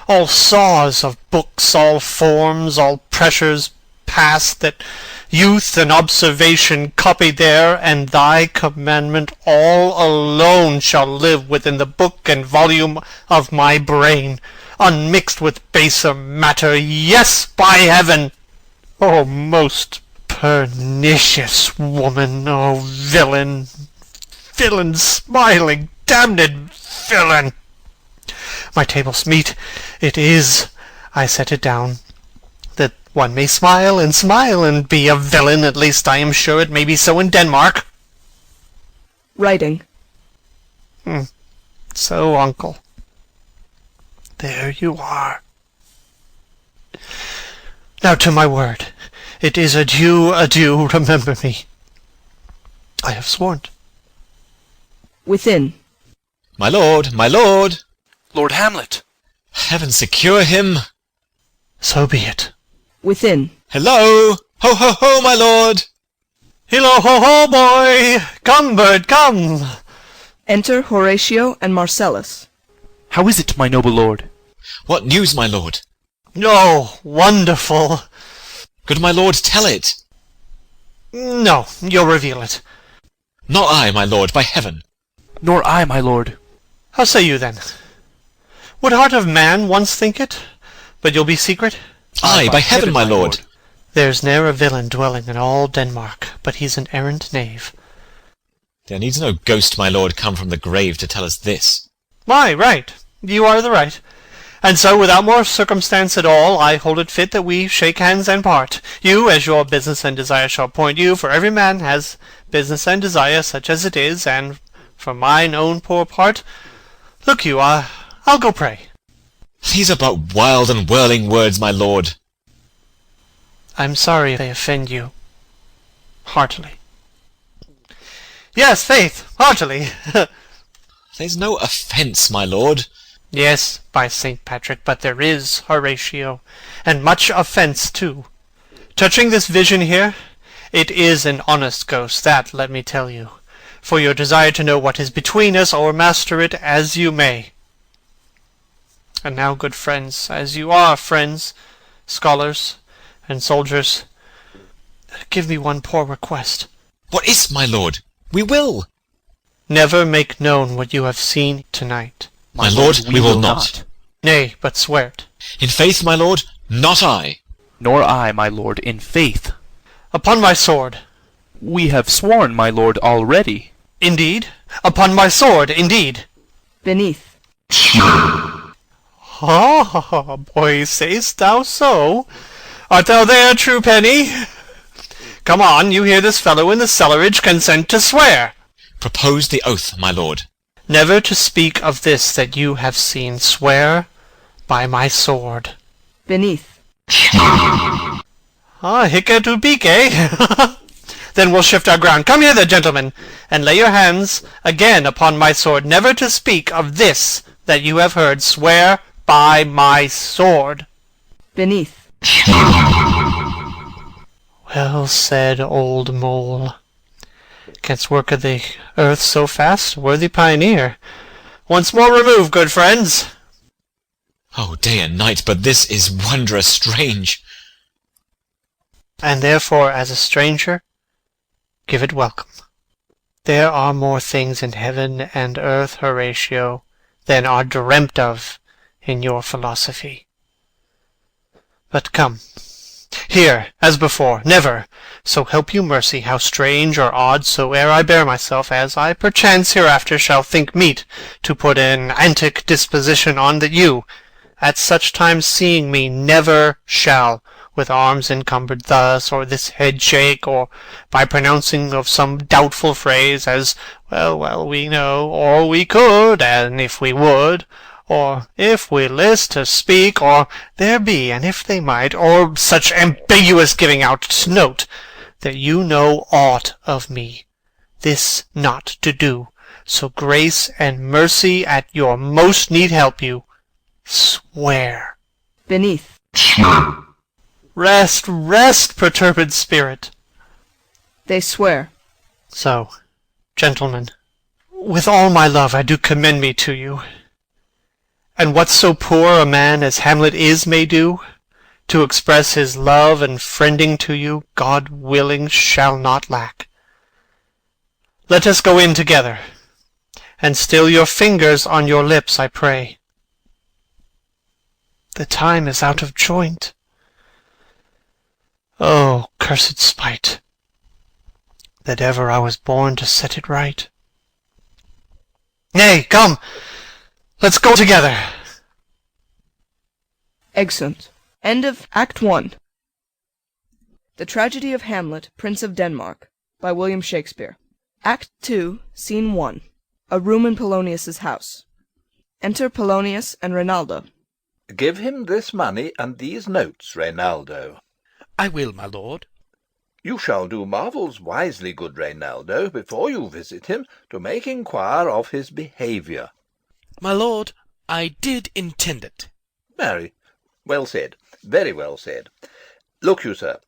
all saws of books, all forms, all pressures past that youth and observation copy there, and thy commandment all alone shall live within the book and volume of my brain, unmixed with baser matter. Yes, by heaven! O most pernicious woman! O villain, villain, smiling, damned villain! My table's meat it is, I set it down, that one may smile and be a villain. At least I am sure it may be so in Denmark. Writing. So, uncle, there you are. Now to my word. It is adieu, adieu, remember me. I have sworn. Within. My lord, my lord! Lord Hamlet! Heaven secure him! So be it. Within. Hello! Ho, ho, ho, my lord! Hillo, ho, ho, boy! Come, bird, come! Enter Horatio and Marcellus. How is it, my noble lord? What news, my lord? Oh, wonderful! Good my lord, tell it. No, you'll reveal it. Not I, my lord, by heaven. Nor I, my lord. How say you, then? Would heart of man once think it? But you'll be secret? Aye, by heaven, my lord. There's ne'er a villain dwelling in all Denmark, but he's an errant knave. There needs no ghost, my lord, come from the grave to tell us this. Why, right. You are the right. And so, without more circumstance at all, I hold it fit that we shake hands and part. You, as your business and desire shall point you, for every man has business and desire, such as it is, and for mine own poor part, look you, I'll go pray. These are but wild and whirling words, my lord. I'm sorry if they offend you. Heartily. Yes, faith, heartily. There's no offence, my lord. Yes, by St. Patrick, but there is, Horatio, and much offence too. Touching this vision here, it is an honest ghost, that let me tell you, for your desire to know what is between us, o'ermaster it as you may. And now, good friends, as you are friends, scholars, and soldiers, give me one poor request. What is't, my lord? We will. Never make known what you have seen tonight. My lord, we will not. Nay, but swear't. In faith, my lord, not I. Nor I, my lord, in faith. Upon my sword. We have sworn, my lord, already. Indeed? Upon my sword, indeed. Beneath. Ah, boy, say'st thou so? Art thou there, true penny? Come on, you hear this fellow in the cellarage consent to swear. Propose the oath, my lord. Never to speak of this that you have seen. Swear by my sword. Beneath. Ah, hic et ubique, eh? Then we'll shift our ground. Come hither, gentlemen, and lay your hands again upon my sword. Never to speak of this that you have heard. Swear by my sword. Beneath. Well said, old mole. Canst work of the earth so fast, worthy pioneer. Once more remove, good friends. Oh, day and night, but this is wondrous strange. And therefore, as a stranger, give it welcome. There are more things in heaven and earth, Horatio, than are dreamt of in your philosophy. But come, here, as before, never, so help you mercy, how strange or odd soe'er I bear myself, as I perchance hereafter shall think meet to put an antic disposition on, that you, at such times seeing me, never shall, with arms encumbered thus, or this head shake, or by pronouncing of some doubtful phrase, as well we know, or we could, and if we would, or if we list to speak, or there be, and if they might, or such ambiguous giving out to note, that you know aught of me, this not to do, so grace and mercy at your most need help you. Swear. Beneath. Swear. Rest, rest, perturbed spirit. They swear. So, gentlemen, with all my love I do commend me to you. And what so poor a man as Hamlet is may do, to express his love and friending to you, God willing, shall not lack. Let us go in together, and still your fingers on your lips, I pray. The time is out of joint. Oh, cursed spite, that ever I was born to set it right. Nay, come, let's go together. Exeunt. End of Act 1. The Tragedy of Hamlet, Prince of Denmark, by William Shakespeare. Act 2, Scene 1. A room in Polonius's house. Enter Polonius and Rinaldo. Give him this money and these notes, Reynaldo. I will, my lord. You shall do marvels wisely, good Reynaldo, before you visit him, to make inquire of his behaviour. My lord, I did intend it. Marry, well said, very well said. Look you, sir,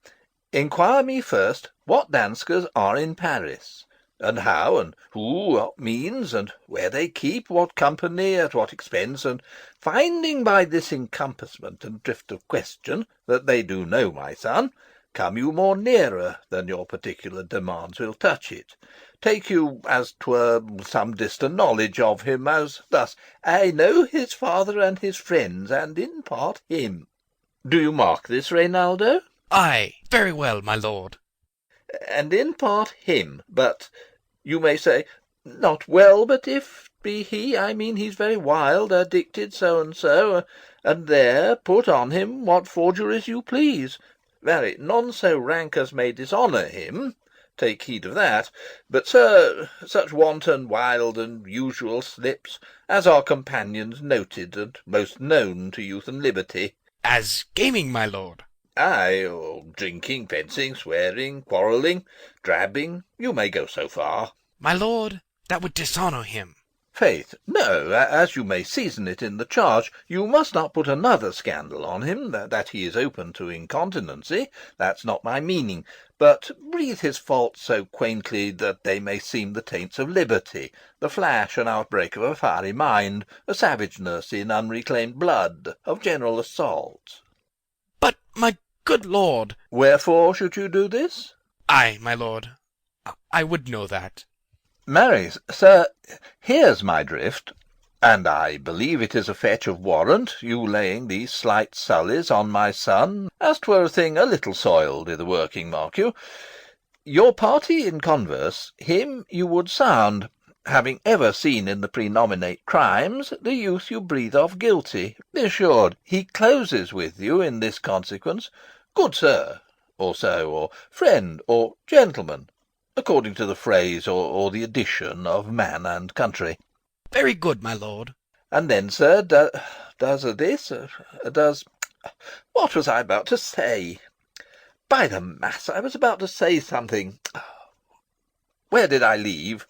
inquire me first what Danskers are in Paris, and how, and who, what means, and where they keep, what company, at what expense, and finding by this encompassment and drift of question that they do know my son, come you more nearer than your particular demands will touch it. Take you, as 'twere, some distant knowledge of him, as thus: I know his father and his friends, and in part him. Do you mark this, Reynaldo? Ay, very well, my lord. And in part him, but you may say, not well, but if be he, I mean he's very wild, addicted so and so, and there put on him what forgeries you please. Marry, none so rank as may dishonour him, take heed of that, but, sir, such wanton, wild, and usual slips, as are companions noted and most known to youth and liberty. As gaming, my lord. Ay, or drinking, fencing, swearing, quarrelling, drabbing, you may go so far. My lord, that would dishonour him. Faith, no, as you may season it in the charge, you must not put another scandal on him, that he is open to incontinency, that's not my meaning, but breathe his faults so quaintly that they may seem the taints of liberty, the flash and outbreak of a fiery mind, a savageness in unreclaimed blood, of general assault. But, my good lord... Wherefore should you do this? Ay, my lord, I would know that. Marry, sir, here's my drift, and I believe it is a fetch of warrant, you laying these slight sullies on my son, as 'twere a thing a little soiled i' the working, mark you. Your party in converse, him you would sound, having ever seen in the prenominate crimes the youth you breathe of guilty. Be assured, he closes with you in this consequence, good sir, or so, or friend, or gentleman, according to the phrase or the addition of man and country. Very good, my lord. And then, sir, what was I about to say? By the mass, I was about to say something. Where did I leave?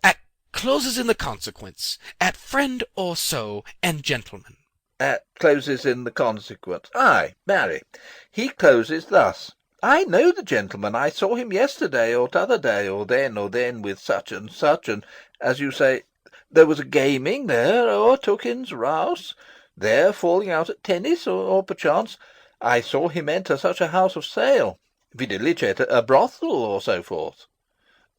At closes in the consequence, at friend or so, and gentleman. At closes in the consequence. Ay, marry, he closes thus: I know the gentleman. I saw him yesterday, or t'other day, or then with such, and, as you say, there was a gaming there, or Tookin's rouse, there falling out at tennis, or perchance, I saw him enter such a house of sale, videlicet a brothel, or so forth.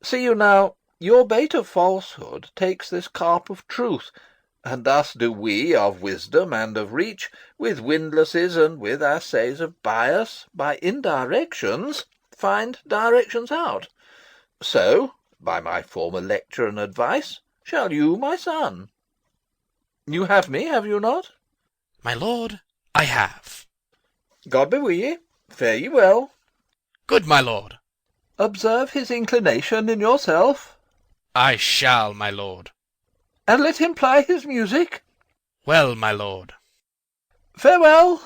See you now, your bait of falsehood takes this carp of truth, and thus do we of wisdom and of reach, with windlasses and with assays of bias, by indirections, find directions out. So, by my former lecture and advice, shall you, my son. You have me, have you not? My lord, I have. God be with ye. Fare ye well. Good, my lord. Observe his inclination in yourself. I shall, my lord. And let him ply his music. Well, my lord. Farewell.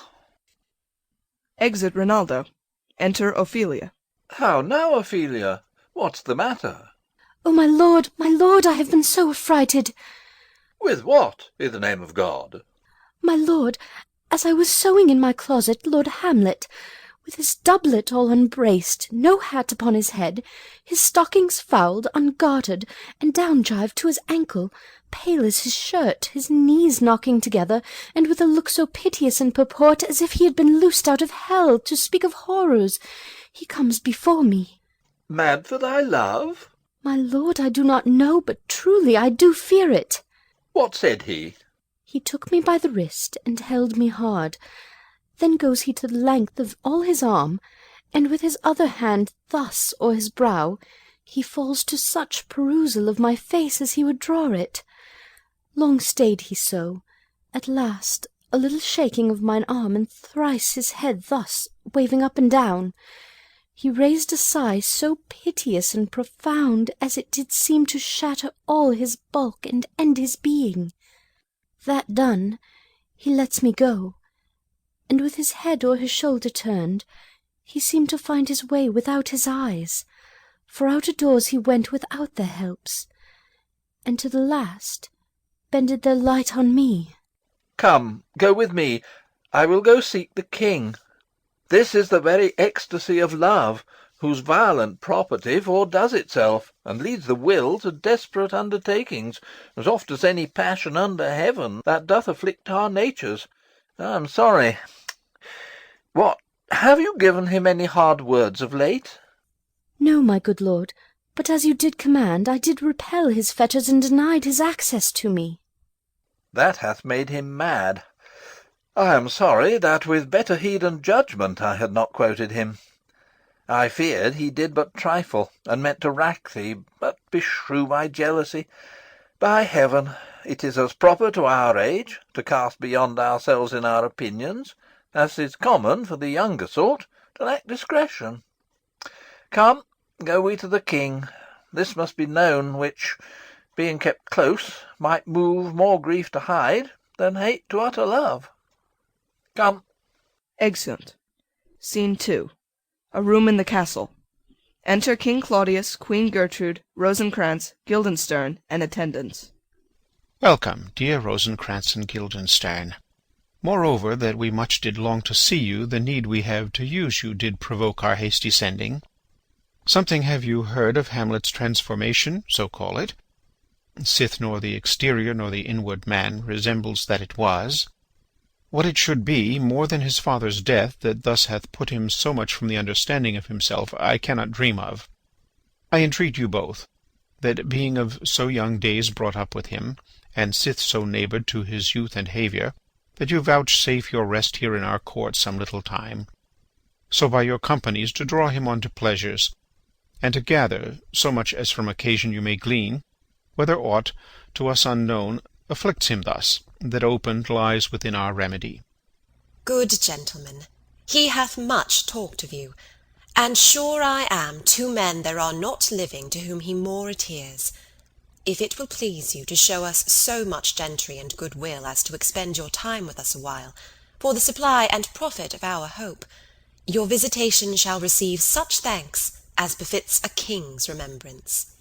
Exit Rinaldo. Enter Ophelia. How now, Ophelia? What's the matter? Oh, my lord, I have been so affrighted. With what, in the name of God? My lord, as I was sewing in my closet, Lord Hamlet, with his doublet all unbraced, no hat upon his head, his stockings fouled, ungartered, and down-jived to his ankle, pale as his shirt, his knees knocking together, and with a look so piteous in purport as if he had been loosed out of hell, to speak of horrors, he comes before me. Mad for thy love? My lord, I do not know, but truly I do fear it. What said he? He took me by the wrist, and held me hard. Then goes he to the length of all his arm, and with his other hand thus o'er his brow, he falls to such perusal of my face as he would draw it. Long stayed he so. At last, a little shaking of mine arm, and thrice his head thus, waving up and down, he raised a sigh so piteous and profound as it did seem to shatter all his bulk and end his being. That done, he lets me go, and with his head o'er his shoulder turned, he seemed to find his way without his eyes, for out of doors he went without their helps, and to the last bended their light on me. Come, go with me. I will go seek the king. This is the very ecstasy of love, whose violent property foredoes itself, and leads the will to desperate undertakings, as oft as any passion under heaven that doth afflict our natures. I am sorry. What, have you given him any hard words of late? No, my good lord, but as you did command, I did repel his fetters and denied his access to me. That hath made him mad. I am sorry that with better heed and judgment I had not quoted him. I feared he did but trifle, and meant to rack thee, but beshrew my jealousy. By heaven, it is as proper to our age to cast beyond ourselves in our opinions, as is common for the younger sort to lack discretion. Come, go we to the king. This must be known, which, being kept close, might move more grief to hide than hate to utter love. Come. Exeunt. Scene 2. A room in the castle. Enter King Claudius, Queen Gertrude, Rosencrantz, Guildenstern, and attendants. Welcome, dear Rosencrantz and Guildenstern. Moreover, that we much did long to see you, the need we have to use you did provoke our hasty sending. Something have you heard of Hamlet's transformation, so call it? Sith nor the exterior nor the inward man resembles that it was. What it should be, more than his father's death, that thus hath put him so much from the understanding of himself, I cannot dream of. I entreat you both, that being of so young days brought up with him, and sith so neighboured to his youth and haviour, that you vouchsafe your rest here in our court some little time, so by your companies to draw him on to pleasures, and to gather, so much as from occasion you may glean, whether aught, to us unknown, afflicts him thus, that opened lies within our remedy. Good gentlemen, he hath much talked of you, and sure I am 2 men there are not living to whom he more adheres. If it will please you to show us so much gentry and good will as to expend your time with us a while, for the supply and profit of our hope, your visitation shall receive such thanks as befits a king's remembrance.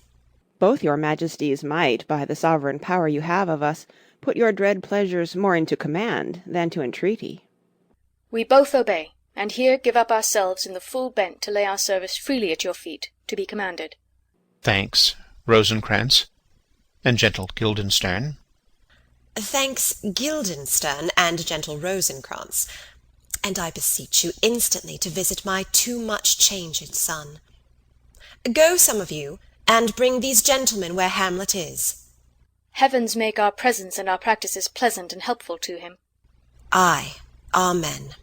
Both your majesties might, by the sovereign power you have of us, put your dread pleasures more into command than to entreaty. We both obey, and here give up ourselves in the full bent to lay our service freely at your feet, to be commanded. Thanks, Rosencrantz, and gentle Guildenstern. Thanks, Guildenstern and gentle Rosencrantz, and I beseech you instantly to visit my too much changed son. Go, some of you, and bring these gentlemen where Hamlet is. Heavens make our presence and our practices pleasant and helpful to him. Aye, amen.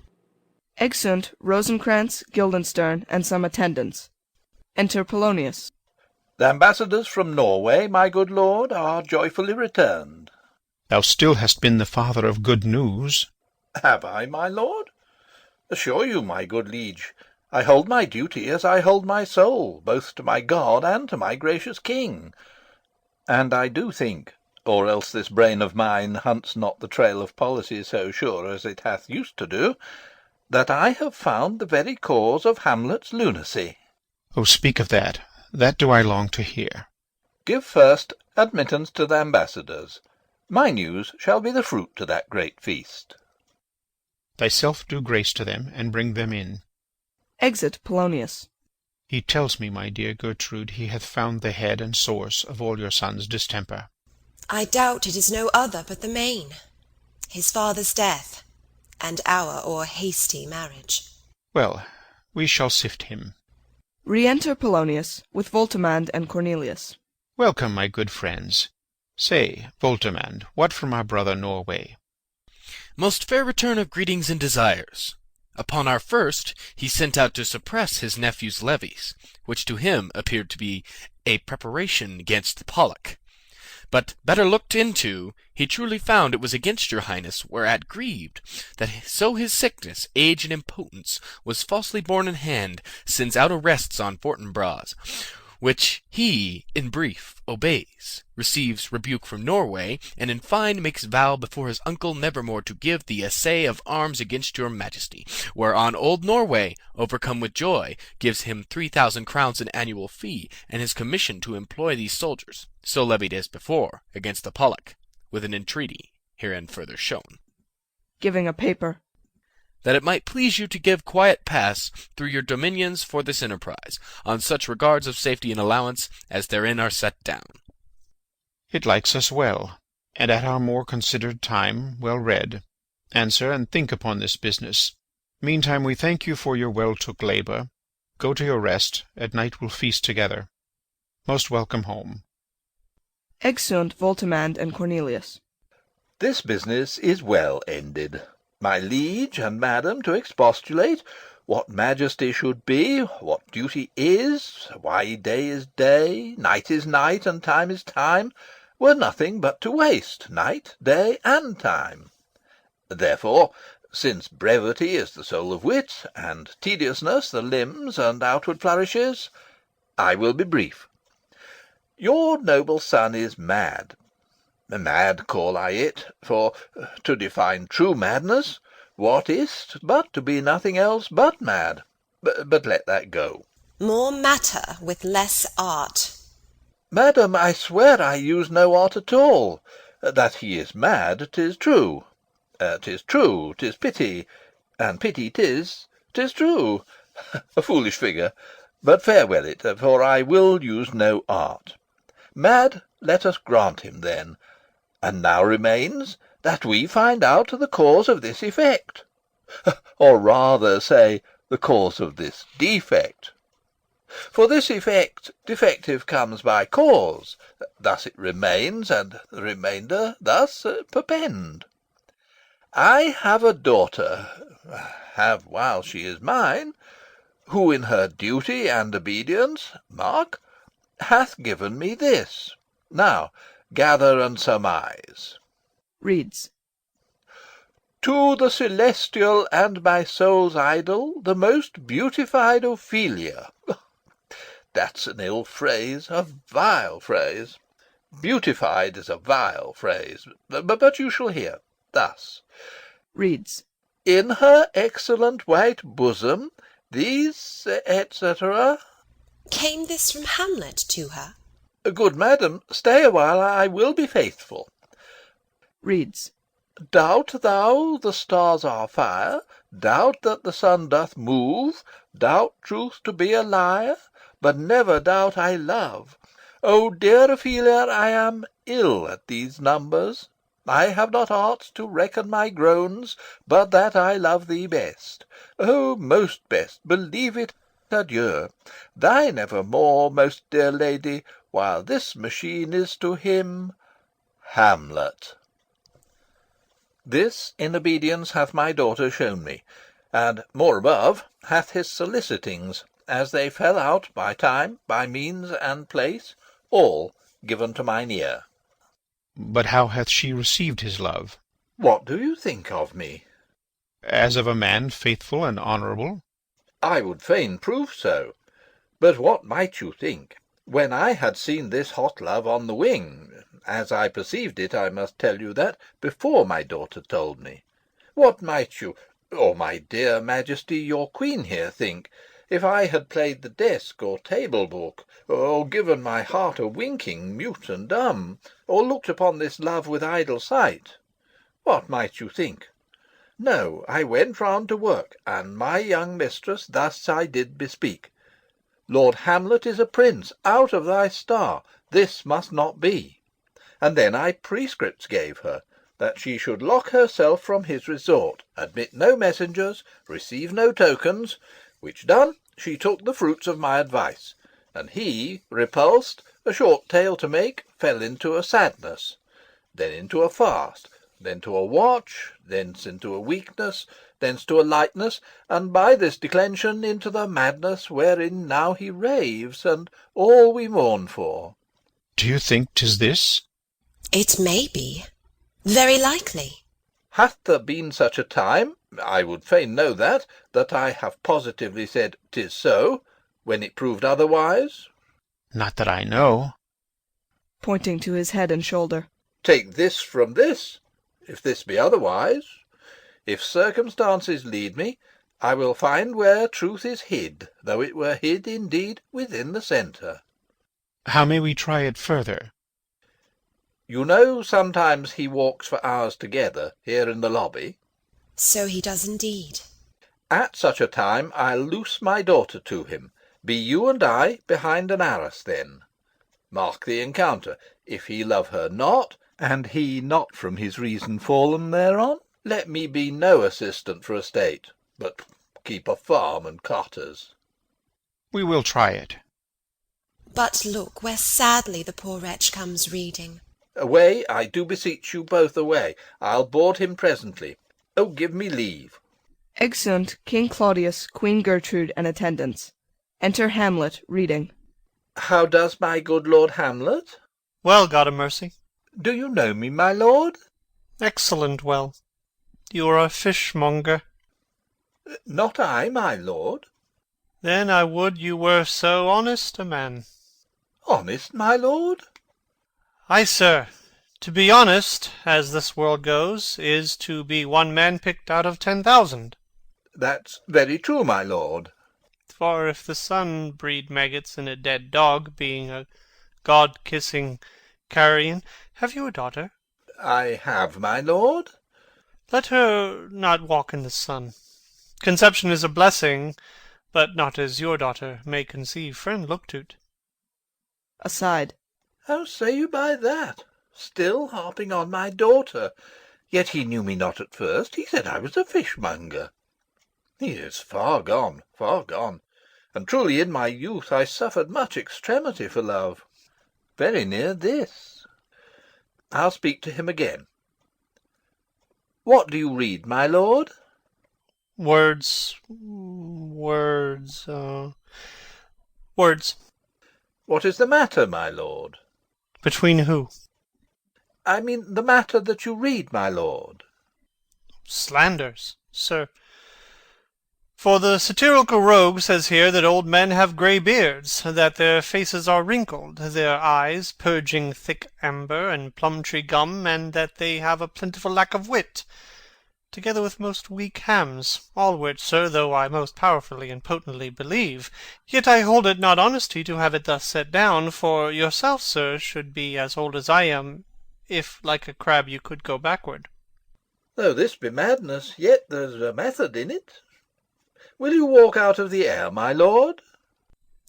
Exeunt Rosencrantz, Guildenstern, and some attendants. Enter Polonius. The ambassadors from Norway, my good lord, are joyfully returned. Thou still hast been the father of good news. Have I, my lord? Assure you, my good liege, I hold my duty as I hold my soul, both to my God and to my gracious king. And I do think, or else this brain of mine hunts not the trail of policy so sure as it hath used to do, that I have found the very cause of Hamlet's lunacy. Oh, speak of that. That do I long to hear. Give first admittance to the ambassadors. My news shall be the fruit to that great feast. Thyself do grace to them, and bring them in. Exit Polonius. He tells me, my dear Gertrude, he hath found the head and source of all your son's distemper. I doubt it is no other but the main, his father's death, and our o'er hasty marriage. Well, we shall sift him. Re-enter Polonius, with Voltimand and Cornelius. Welcome, my good friends. Say, Voltimand, what from our brother Norway? Most fair return of greetings and desires. Upon our first, he sent out to suppress his nephew's levies, which to him appeared to be a preparation against the Pollock. But better looked into, he truly found it was against your highness, whereat grieved, that so his sickness, age, and impotence was falsely borne in hand, sends out arrests on Fortinbras, which he, in brief, obeys, receives rebuke from Norway, and in fine makes vow before his uncle nevermore to give the essay of arms against your majesty, whereon old Norway, overcome with joy, gives him 3,000 crowns in annual fee, and his commission to employ these soldiers, so levied as before, against the Pollock, with an entreaty herein further shown. Giving a paper. That it might please you to give quiet pass through your dominions for this enterprise, on such regards of safety and allowance as therein are set down. It likes us well, and at our more considered time well read. Answer and think upon this business. Meantime we thank you for your well-took labour. Go to your rest, at night we'll feast together. Most welcome home. Exeunt Voltimand and Cornelius. This business is well ended. My liege and madam to expostulate, what majesty should be, what duty is, why day is day, night is night, and time is time, were nothing but to waste night, day, and time. Therefore, since brevity is the soul of wit, and tediousness the limbs and outward flourishes, I will be brief. Your noble son is mad. Mad call I it, for, to define true madness, what is't but to be nothing else but mad? But let that go. More matter with less art. Madam, I swear I use no art at all. That he is mad, 'tis true. 'Tis true, 'tis pity, and pity 'tis true. A foolish figure, but farewell it, for I will use no art. Mad, let us grant him then. And now remains that we find out the cause of this effect, or rather say the cause of this defect. For this effect defective comes by cause, thus it remains, and the remainder thus perpend. I have a daughter, have while she is mine, who in her duty and obedience, mark, hath given me this. Now gather and surmise. Reads. To the celestial and my soul's idol, the most beautified Ophelia. That's an ill phrase, a vile phrase. Beautified is a vile phrase, but you shall hear. Thus. Reads. In her excellent white bosom, these, etc. Came this from Hamlet to her? Good madam, stay a while, I will be faithful. Reads. Doubt thou the stars are fire? Doubt that the sun doth move? Doubt truth to be a liar? But never doubt I love. O dear Ophelia, I am ill at these numbers. I have not art to reckon my groans, but that I love thee best. O most best, believe it, adieu. Thine evermore, most dear lady, while this machine is to him Hamlet. This in obedience hath my daughter shown me, and, more above, hath his solicitings, as they fell out by time, by means, and place, all given to mine ear. But how hath she received his love? What do you think of me? As of a man faithful and honourable? I would fain prove so. But what might you think, when I had seen this hot love on the wing, as I perceived it, I must tell you that, before my daughter told me, what might you, or my dear Majesty, your queen here, think, If I had played the desk or table book, or given my heart a winking, mute and dumb, or looked upon this love with idle sight, what might you think? No, I went round to work, and my young mistress thus I did bespeak: Lord Hamlet is a prince, out of thy star, this must not be. And then I prescripts gave her, that she should lock herself from his resort, admit no messengers, receive no tokens, which done, she took the fruits of my advice, and he, repulsed, a short tale to make, fell into a sadness, then into a fast, then to a watch, thence into a weakness, thence to a lightness, and by this declension into the madness wherein now he raves, and all we mourn for. Do you think 'tis this? It may be. Very likely. Hath there been such a time, I would fain know that I have positively said 'tis so, when it proved otherwise? Not that I know. Pointing to his head and shoulder. Take this from this, if this be otherwise. If circumstances lead me, I will find where truth is hid, though it were hid, indeed, within the centre. How may we try it further? You know sometimes he walks for hours together, here in the lobby? So he does indeed. At such a time I'll loose my daughter to him. Be you and I behind an arras then. Mark the encounter. If he love her not, and he not from his reason fallen thereon, let me be no assistant for a state, but keep a farm and cotters. We will try it. But look, where sadly the poor wretch comes reading. Away, I do beseech you both away. I'll board him presently. Oh, give me leave. Exeunt King Claudius, Queen Gertrude, and attendants. Enter Hamlet, reading. How does my good Lord Hamlet? Well, God a mercy. Do you know me, my lord? Excellent well. You are a fishmonger. Not I, my lord. Then I would you were so honest a man. Honest, my lord? Ay, sir. To be honest, as this world goes, is to be one man picked out of 10,000. That's very true, my lord. For if the sun breed maggots in a dead dog, being a god-kissing carrion, have you a daughter? I have, my lord. Let her not walk in the sun. Conception is a blessing, but not as your daughter may conceive. Friend, look to't. Aside. How say you by that? Still harping on my daughter. Yet he knew me not at first. He said I was a fishmonger. He is far gone, far gone. And truly in my youth I suffered much extremity for love. Very near this. I'll speak to him again. What do you read, my lord? Words. What is the matter, my lord? Between who? I mean the matter that you read, my lord. Slanders, sir. For the satirical rogue says here that old men have grey beards, that their faces are wrinkled, their eyes purging thick amber and plum-tree gum, and that they have a plentiful lack of wit, together with most weak hams, all which, sir, though I most powerfully and potently believe, yet I hold it not honesty to have it thus set down, for yourself, sir, should be as old as I am, if like a crab you could go backward. Though this be madness, yet there's a method in it. Will you walk out of the air, my lord?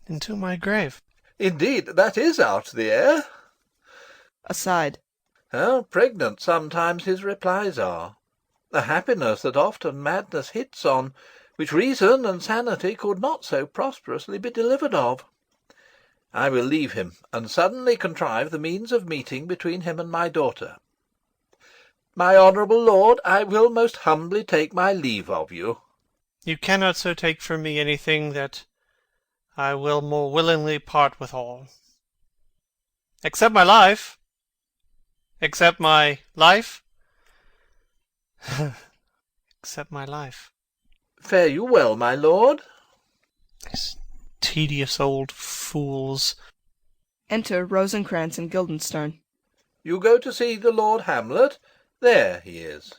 Into my grave. Indeed, that is out the air. Aside. How pregnant sometimes his replies are. A happiness that often madness hits on, which reason and sanity could not so prosperously be delivered of. I will leave him, and suddenly contrive the means of meeting between him and my daughter. My honourable lord, I will most humbly take my leave of you. You cannot so take from me anything that I will more willingly part withal. Except my life. Except my life. Except my life. Fare you well, my lord. These tedious old fools. Enter Rosencrantz and Guildenstern. You go to see the Lord Hamlet? There he is.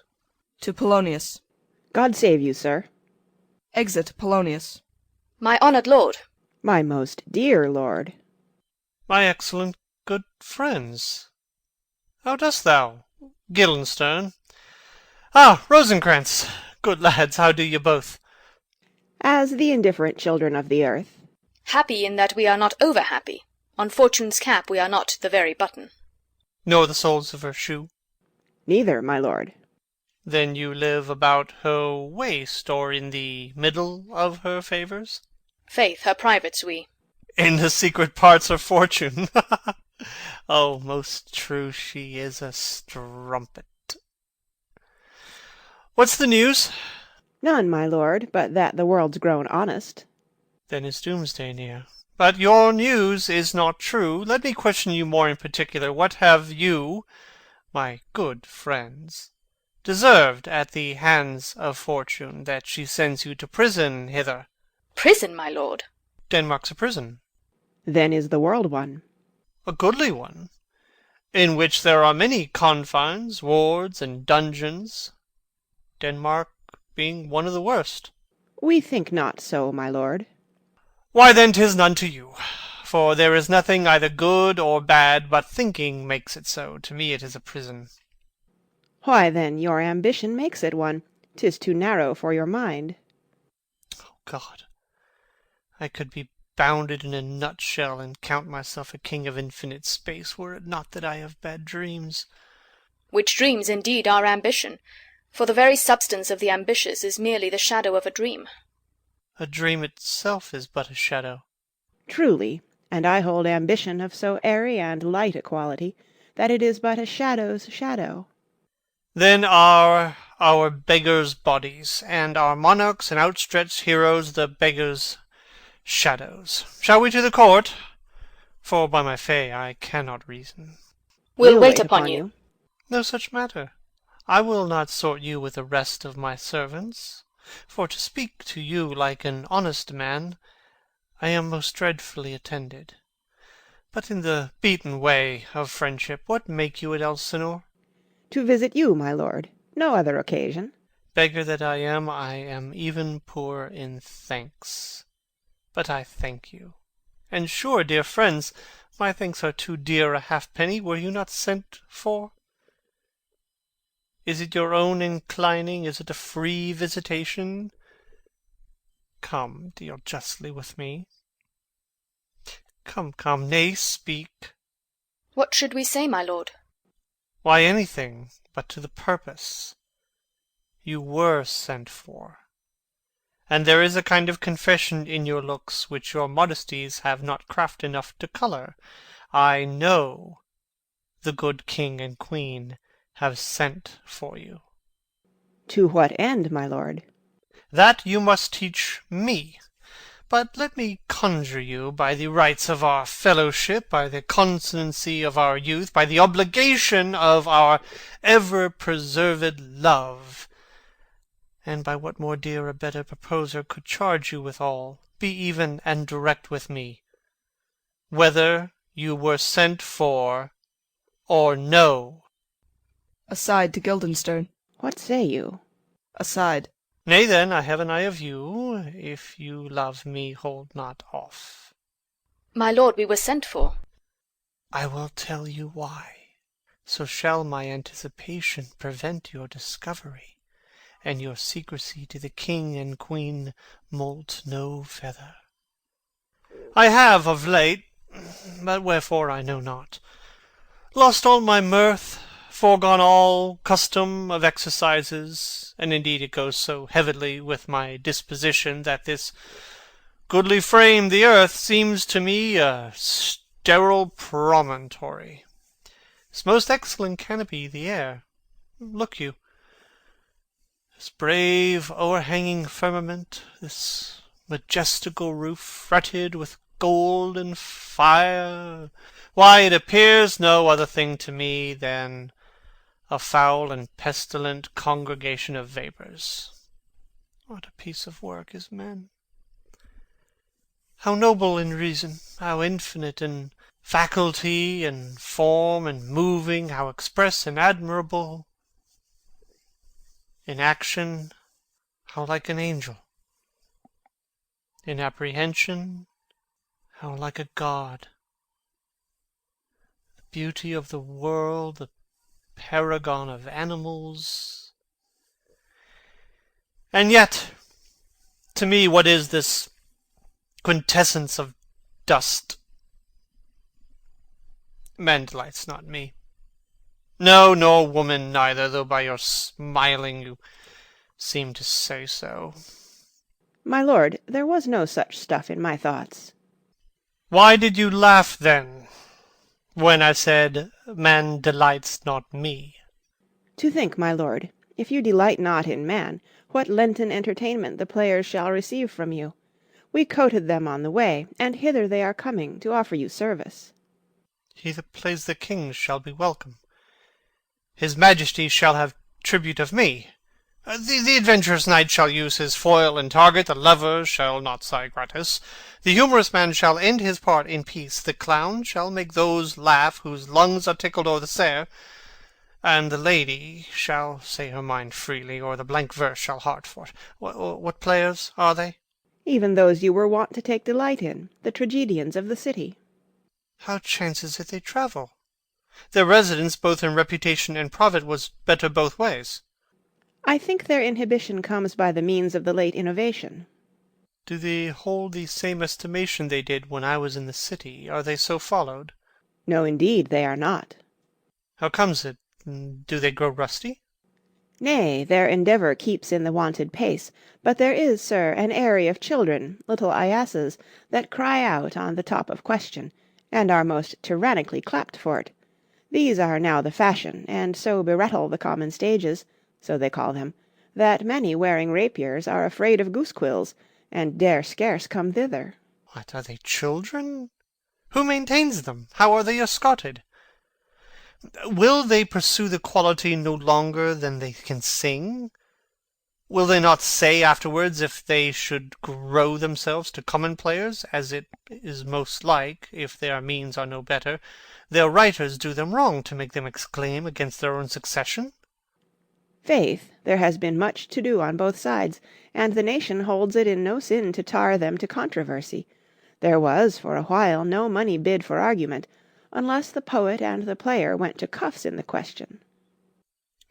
To Polonius. God save you, sir. Exit Polonius. My honoured lord. My most dear lord. My excellent good friends. How dost thou, Guildenstern? Ah, Rosencrantz! Good lads, how do ye both? As the indifferent children of the earth. Happy in that we are not over-happy. On Fortune's cap we are not the very button. Nor the soles of her shoe? Neither, my lord. Then you live about her waist, or in the middle of her favours? Faith, her privates we. In the secret parts of Fortune. Oh, most true, she is a strumpet. What's the news? None, my lord, but that the world's grown honest. Then is doomsday near. But your news is not true. Let me question you more in particular. What have you, my good friends, deserved at the hands of Fortune, that she sends you to prison hither? Prison, my lord? Denmark's a prison. Then is the world one. A goodly one, in which there are many confines, wards, and dungeons, Denmark being one of the worst. We think not so, my lord. Why then 'tis none to you, for there is nothing either good or bad, but thinking makes it so. To me it is a prison. Why then your ambition makes it one. 'Tis too narrow for your mind. Oh God, I could be bounded in a nutshell, and count myself a king of infinite space, were it not that I have bad dreams. Which dreams indeed are ambition, for the very substance of the ambitious is merely the shadow of a dream. A dream itself is but a shadow. Truly, and I hold ambition of so airy and light a quality, that it is but a shadow's shadow. Then are our beggars' bodies, and our monarchs and outstretched heroes the beggars' shadows. Shall we to the court? For by my fay I cannot reason. We'll wait upon you. No such matter. I will not sort you with the rest of my servants. For to speak to you like an honest man, I am most dreadfully attended. But in the beaten way of friendship, what make you at Elsinore? To visit you, my lord. No other occasion. Beggar that I am even poor in thanks. But I thank you. And sure, dear friends, my thanks are too dear a halfpenny. Were you not sent for? Is it your own inclining? Is it a free visitation? Come, deal justly with me. Come, nay, speak. What should we say, my lord? Why, anything but to the purpose. You were sent for, and there is a kind of confession in your looks which your modesties have not craft enough to colour. I know the good king and queen have sent for you. To what end, my lord? That you must teach me. But let me conjure you, by the rights of our fellowship, by the constancy of our youth, by the obligation of our ever-preserved love, and by what more dear a better proposer could charge you withal, be even and direct with me, whether you were sent for or no. Aside to Guildenstern. What say you? Aside. Nay then, I have an eye of you. If you love me, hold not off. My lord, we were sent for. I will tell you why. So shall my anticipation prevent your discovery, and your secrecy to the king and queen moult no feather. I have of late, but wherefore I know not, lost all my mirth, foregone all custom of exercises, and indeed it goes so heavily with my disposition that this goodly frame, the earth, seems to me a sterile promontory. This most excellent canopy, the air, look you, this brave o'erhanging firmament, this majestical roof fretted with gold and fire, why, it appears no other thing to me than a foul and pestilent congregation of vapours. What a piece of work is man! How noble in reason, how infinite in faculty and form and moving, how express and admirable in action, how like an angel! In apprehension, how like a god. The beauty of the world, the paragon of animals. And yet, to me, what is this quintessence of dust? Man delights not me. No, nor woman neither, though by your smiling you seem to say so. My lord, there was no such stuff in my thoughts. Why did you laugh, then, when I said, man delights not me? To think, my lord, if you delight not in man, what Lenten entertainment the players shall receive from you. We coted them on the way, and hither they are coming to offer you service. He that plays the king shall be welcome. His majesty shall have tribute of me. The adventurous knight shall use his foil and target, the lover shall not sigh gratis. The humorous man shall end his part in peace, the clown shall make those laugh whose lungs are tickled o'er the sere, and the lady shall say her mind freely, or the blank verse shall heart for't. What players are they? Even those you were wont to take delight in, the tragedians of the city. How chances it they travel? Their residence, both in reputation and profit, was better both ways. I think their inhibition comes by the means of the late innovation. Do they hold the same estimation they did when I was in the city? Are they so followed? No, indeed, they are not. How comes it? Do they grow rusty? Nay, their endeavour keeps in the wonted pace, but there is, sir, an aery of children, little Iasses, that cry out on the top of question, and are most tyrannically clapped for't. These are now the fashion, and so berettle the common stages, so they call them, that many wearing rapiers are afraid of goose-quills, and dare scarce come thither. What, are they children? Who maintains them? How are they escorted? Will they pursue the quality no longer than they can sing? Will they not say afterwards, if they should grow themselves to common players, as it is most like, if their means are no better, their writers do them wrong to make them exclaim against their own succession? Faith, there has been much to do on both sides, and the nation holds it in no sin to tar them to controversy. There was, for a while, no money bid for argument, unless the poet and the player went to cuffs in the question.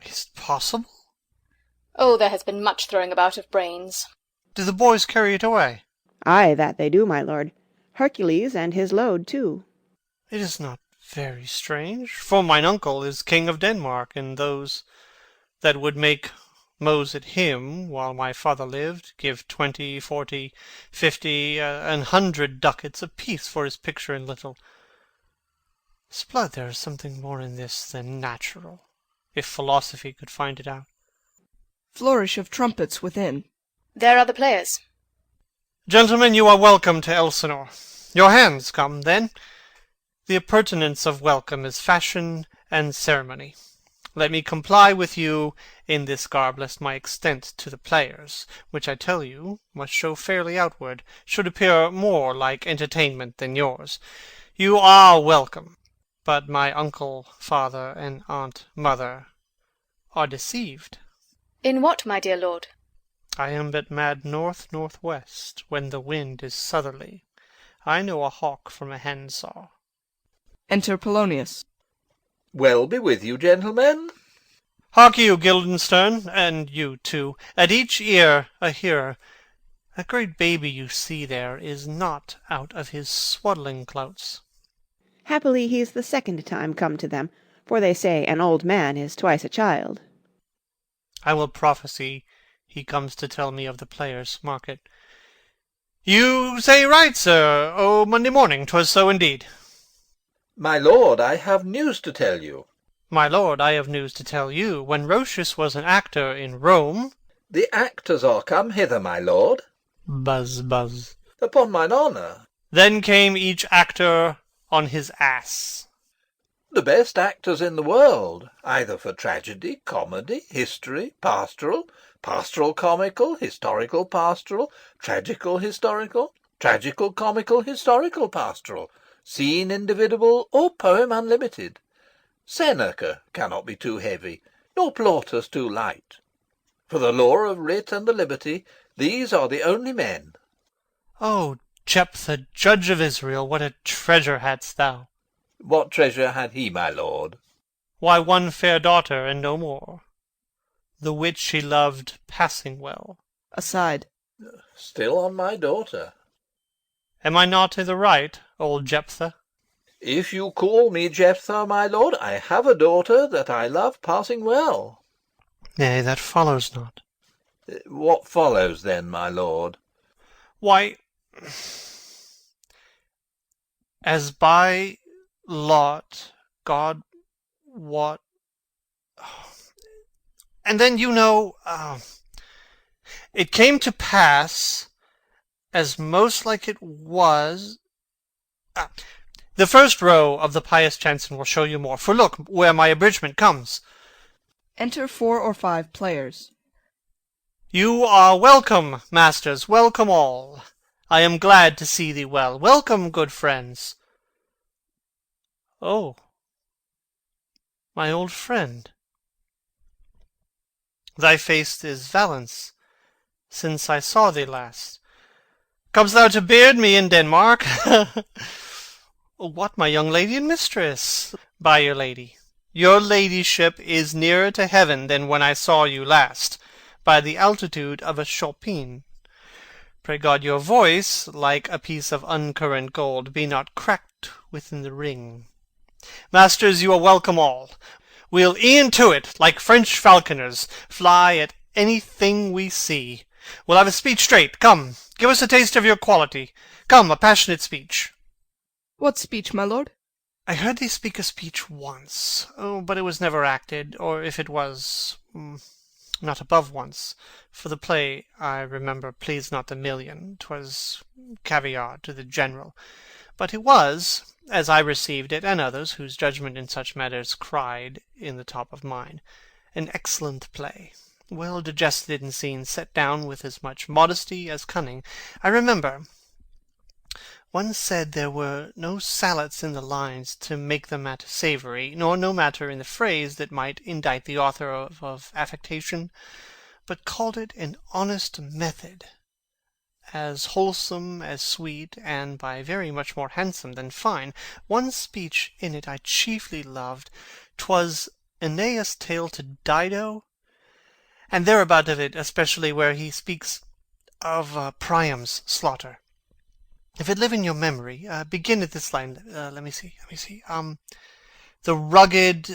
Is it possible? Oh, there has been much throwing about of brains. Do the boys carry it away? Ay, that they do, my lord. Hercules and his load too. It is not very strange, for mine uncle is king of Denmark, and those that would make mows at him while my father lived give 20, 40, 50, 100 ducats apiece for his picture in little. 'Sblood, there is something more in this than natural, if philosophy could find it out. Flourish of trumpets within. There are the players. Gentlemen, you are welcome to Elsinore. Your hands come, then. The appurtenance of welcome is fashion and ceremony. Let me comply with you in this garb, lest my extent to the players, which I tell you must show fairly outward, should appear more like entertainment than yours. You are welcome, but my uncle, father, and aunt, mother, are deceived. In what, my dear lord? I am but mad north-northwest, when the wind is southerly. I know a hawk from a handsaw. Enter Polonius. Well be with you, gentlemen. Hark you, Guildenstern, and you too, at each ear a hearer. That great baby you see there is not out of his swaddling clouts. Happily he's the second time come to them, for they say an old man is twice a child. I will prophesy he comes to tell me of the players' market. You say right, sir. Oh, Monday morning, 'twas so indeed. My lord, I have news to tell you. My lord, I have news to tell you. When Roscius was an actor in Rome... The actors are come hither, my lord. Buzz, buzz. Upon mine honour. Then came each actor on his ass. The best actors in the world, either for tragedy, comedy, history, pastoral, pastoral comical, historical pastoral, tragical historical, tragical comical, historical pastoral, scene individual, or poem unlimited. Seneca cannot be too heavy, nor Plautus too light. For the law of writ and the liberty, these are the only men. O Jephthah, judge of Israel, what a treasure hadst thou! What treasure had he, my lord? Why, one fair daughter, and no more, the which he loved passing well. Aside. Still on my daughter. Am I not i' the right, old Jephthah? If you call me Jephthah, my lord, I have a daughter that I love passing well. Nay, that follows not. What follows then, my lord? Why, as by lot God wot, and then you know, it came to pass, as most like it was. The first row of the pious chanson will show you more, for look where my abridgment comes. Enter 4 or 5 players. You are welcome, masters, welcome all. I am glad to see thee well. Welcome, good friends. Oh, my old friend, thy face is Valence, since I saw thee last. Comest thou to beard me in Denmark? What, my young lady and mistress? By your lady, your ladyship is nearer to heaven than when I saw you last, by the altitude of a chopin. Pray God your voice, like a piece of uncurrent gold, be not cracked within the ring. Masters, you are welcome all. We'll e'en to it, like French falconers, fly at anything we see. We'll have a speech straight. Come, give us a taste of your quality. Come, a passionate speech. What speech, my lord? I heard thee speak a speech once, but it was never acted, or if it was, not above once. For the play, I remember, pleased not the million. 'Twas caviar to the general. But it was, as I received it, and others whose judgment in such matters cried in the top of mine, an excellent play, well digested in scenes, set down with as much modesty as cunning. I remember one said there were no saliets in the lines to make the matter savoury, nor no matter in the phrase that might indict the author of affectation, but called it an honest method, as wholesome as sweet, and by very much more handsome than fine. One speech in it I chiefly loved. 'Twas Aeneas' tale to Dido, and thereabout of it, especially where he speaks of Priam's slaughter. If it live in your memory, begin at this line. Let me see. The rugged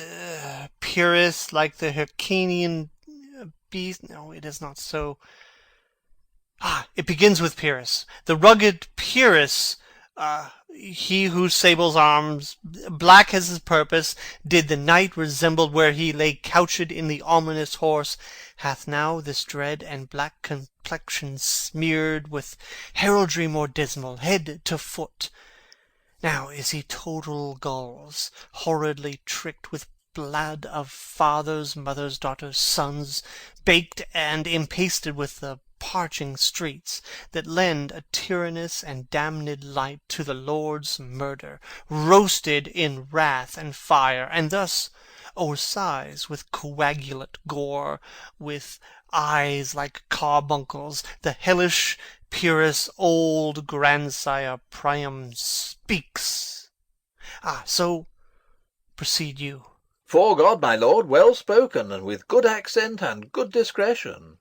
Pyrrhus, like the Hyrcanian beast. No, it is not so. It begins with Pyrrhus. The rugged Pyrrhus, he whose sable's arms, black as his purpose, did the night resemble where he lay couched in the ominous horse, hath now this dread and black complexion smeared with heraldry more dismal, head to foot. Now is he total gulls, horridly tricked with blood of fathers, mothers, daughters, sons, baked and impasted with the parching streets, that lend a tyrannous and damned light to the Lord's murder, roasted in wrath and fire, and thus o'ersighs with coagulate gore, with eyes like carbuncles, the hellish Pyrrhus, old grandsire Priam, speaks. So proceed you. 'Fore God, my lord, well spoken, and with good accent and good discretion.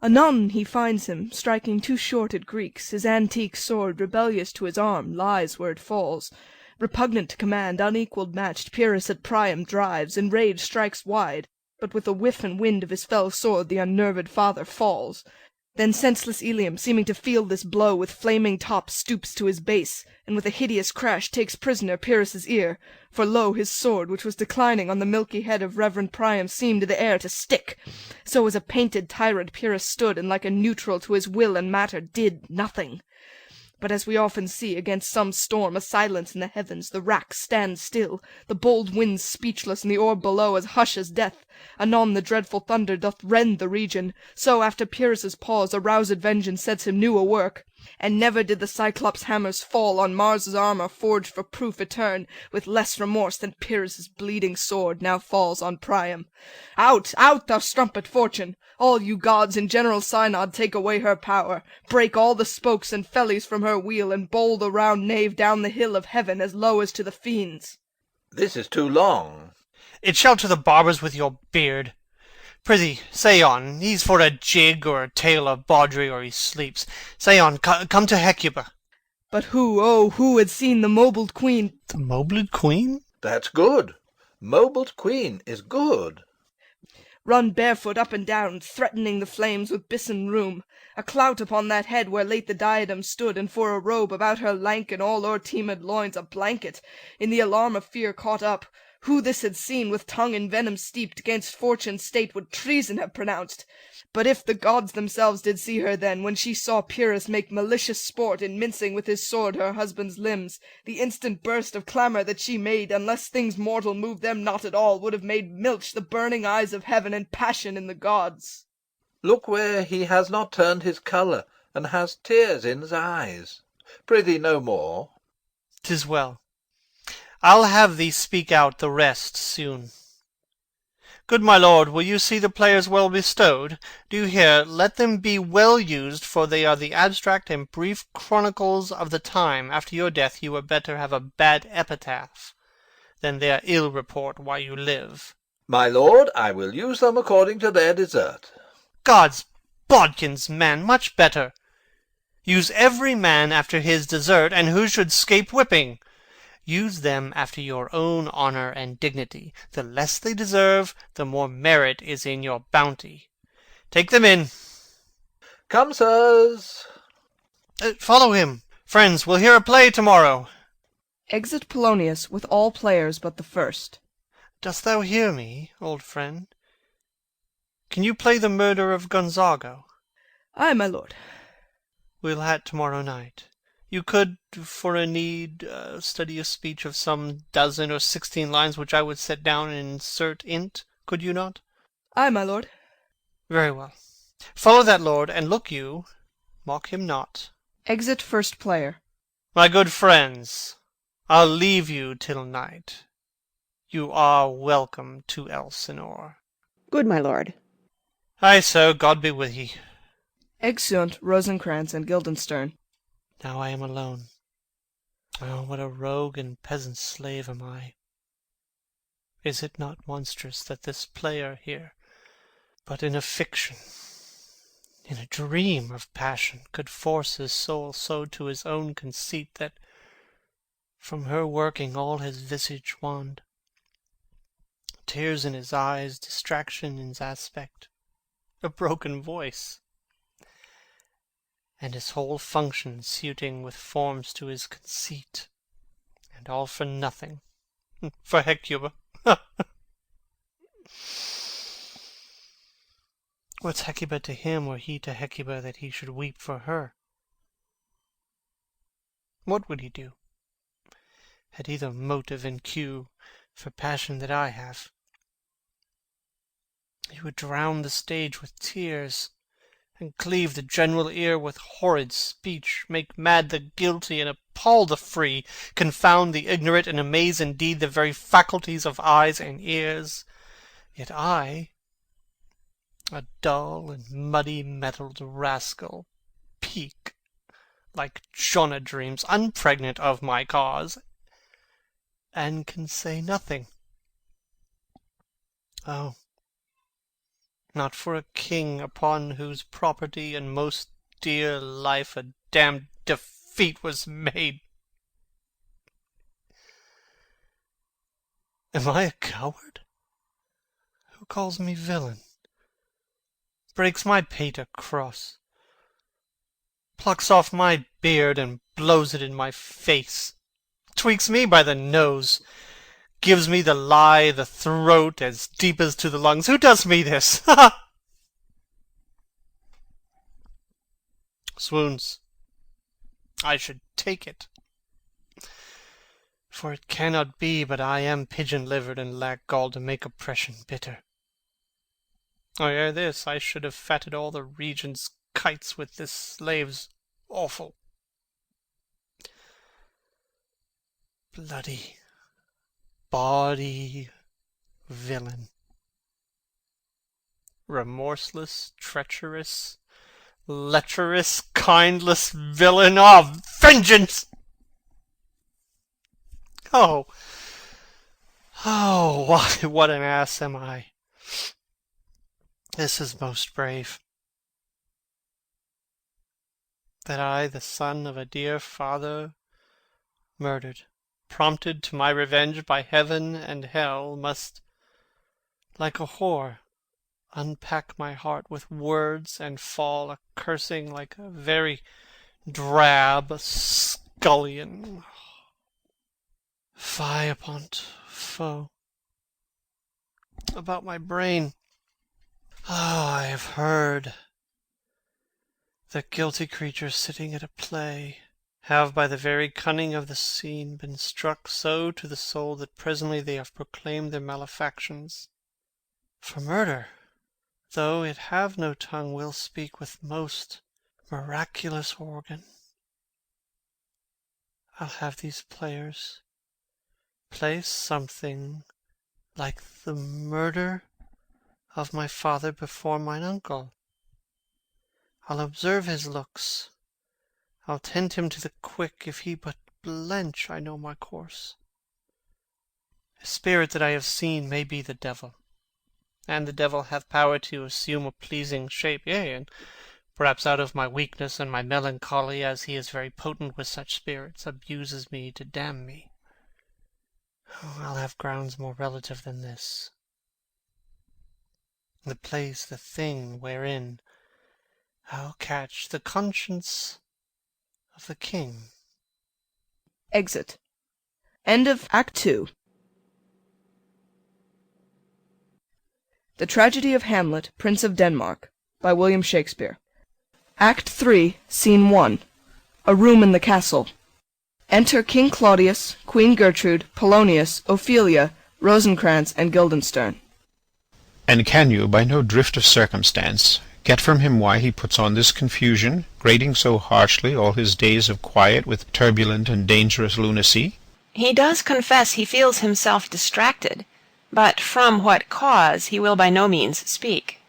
Anon he finds him, striking 2 short at Greeks, his antique sword, rebellious to his arm, lies where it falls. Repugnant to command, unequalled matched, Pyrrhus at Priam drives, in rage strikes wide, but with a whiff and wind of his fell sword the unnerved father falls. Then senseless Ilium, seeming to feel this blow, with flaming top stoops to his base, and with a hideous crash takes prisoner Pyrrhus' ear. For lo, his sword, which was declining on the milky head of reverend Priam, seemed i' the air to stick. So as a painted tyrant Pyrrhus stood, and like a neutral to his will and matter did nothing. But as we often see, against some storm, a silence in the heavens, the rack stands still, the bold winds speechless, and the orb below as hush as death. Anon the dreadful thunder doth rend the region. So after Pyrrhus' pause, aroused vengeance sets him new a work. And never did the Cyclops' hammers fall on Mars' armour forged for proof eterne with less remorse than Pyrrhus' bleeding sword now falls on Priam. Out, out, thou strumpet Fortune! All you gods in general synod take away her power, break all the spokes and fellies from her wheel, and bowl the round nave down the hill of heaven as low as to the fiends. This is too long. It shall to the barbers with your beard. Prithee, say on. He's for a jig or a tale of bawdry, or he sleeps. Say on, come to Hecuba. But who, oh, who had seen the mobled queen? The mobled queen? That's good. Mobled queen is good. Run barefoot up and down, threatening the flames with bison rheum, a clout upon that head where late the diadem stood, and for a robe about her lank and all o'erteemed loins a blanket, in the alarm of fear caught up. Who this had seen, with tongue in venom steeped, 'gainst Fortune's state would treason have pronounced. But if the gods themselves did see her then, when she saw Pyrrhus make malicious sport in mincing with his sword her husband's limbs, the instant burst of clamour that she made, unless things mortal moved them not at all, would have made milch the burning eyes of heaven, and passion in the gods. Look where he has not turned his colour, and has tears in's eyes. Prithee no more. 'Tis well. I'll have thee speak out the rest soon. Good my lord, will you see the players well bestowed? Do you hear? Let them be well used, for they are the abstract and brief chronicles of the time. After your death you were better have a bad epitaph than their ill report while you live. My lord, I will use them according to their desert. God's bodkins, man, much better. Use every man after his desert, and who should scape whipping. Use them after your own honour and dignity. The less they deserve, the more merit is in your bounty. Take them in. Come, sirs. Follow him. Friends, we'll hear a play tomorrow. Exit Polonius with all players but the first. Dost thou hear me, old friend? Can you play the murder of Gonzago? Ay, my lord. We'll ha't tomorrow night. You could, for a need, study a speech of some 12 or 16 lines, which I would set down and insert in't, could you not? Ay, my lord. Very well. Follow that lord, and look you, mock him not. Exit first player. My good friends, I'll leave you till night. You are welcome to Elsinore. Good my lord. Ay so, God be with ye. Exeunt Rosencrantz and Guildenstern. Now I am alone. Oh, what a rogue and peasant slave am I! Is it not monstrous that this player here, but in a fiction, in a dream of passion, could force his soul so to his own conceit that from her working all his visage wand, tears in his eyes, distraction in his aspect, a broken voice, and his whole function suiting with forms to his conceit, and all for nothing, for Hecuba. What's Hecuba to him, or he to Hecuba, that he should weep for her? What would he do? Had he the motive and cue for passion that I have? He would drown the stage with tears, and cleave the general ear with horrid speech, make mad the guilty and appall the free, confound the ignorant, and amaze indeed the very faculties of eyes and ears. Yet I, a dull and muddy-mettled rascal, peak, like Jonah dreams, unpregnant of my cause, and can say nothing. Oh, not for a king upon whose property and most dear life a damned defeat was made. Am I a coward? Who calls me villain? Breaks my pate across, plucks off my beard and blows it in my face, tweaks me by the nose, gives me the lie, the throat as deep as to the lungs. Who does me this? Ha! Swoons. I should take it. For it cannot be but I am pigeon-livered and lack gall to make oppression bitter. Or ere this I should have fatted all the region's kites with this slave's awful, bloody, bawdy villain. Remorseless, treacherous, lecherous, kindless villain of vengeance! Oh, what an ass am I! This is most brave. That I, the son of a dear father, murdered, prompted to my revenge by heaven and hell, must, like a whore, unpack my heart with words and fall a-cursing like a very drab scullion. Fie upon't foe. About my brain. I have heard that guilty creatures sitting at a play have by the very cunning of the scene been struck so to the soul that presently they have proclaimed their malefactions. For murder, though it have no tongue, will speak with most miraculous organ. I'll have these players place something like the murder of my father before mine uncle. I'll observe his looks. I'll tend him to the quick. If he but blench, I know my course. A spirit that I have seen may be the devil, and the devil hath power to assume a pleasing shape, yea, and perhaps out of my weakness and my melancholy, as he is very potent with such spirits, abuses me to damn me. I'll have grounds more relative than this. The place, the thing wherein I'll catch the conscience of the king. Exit. End of Act 2. The Tragedy of Hamlet, Prince of Denmark, by William Shakespeare. Act 3, Scene 1. A room in the castle. Enter King Claudius, Queen Gertrude, Polonius, Ophelia, Rosencrantz, and Guildenstern. And can you, by no drift of circumstance, get from him why he puts on this confusion, grating so harshly all his days of quiet with turbulent and dangerous lunacy? He does confess he feels himself distracted, but from what cause he will by no means speak.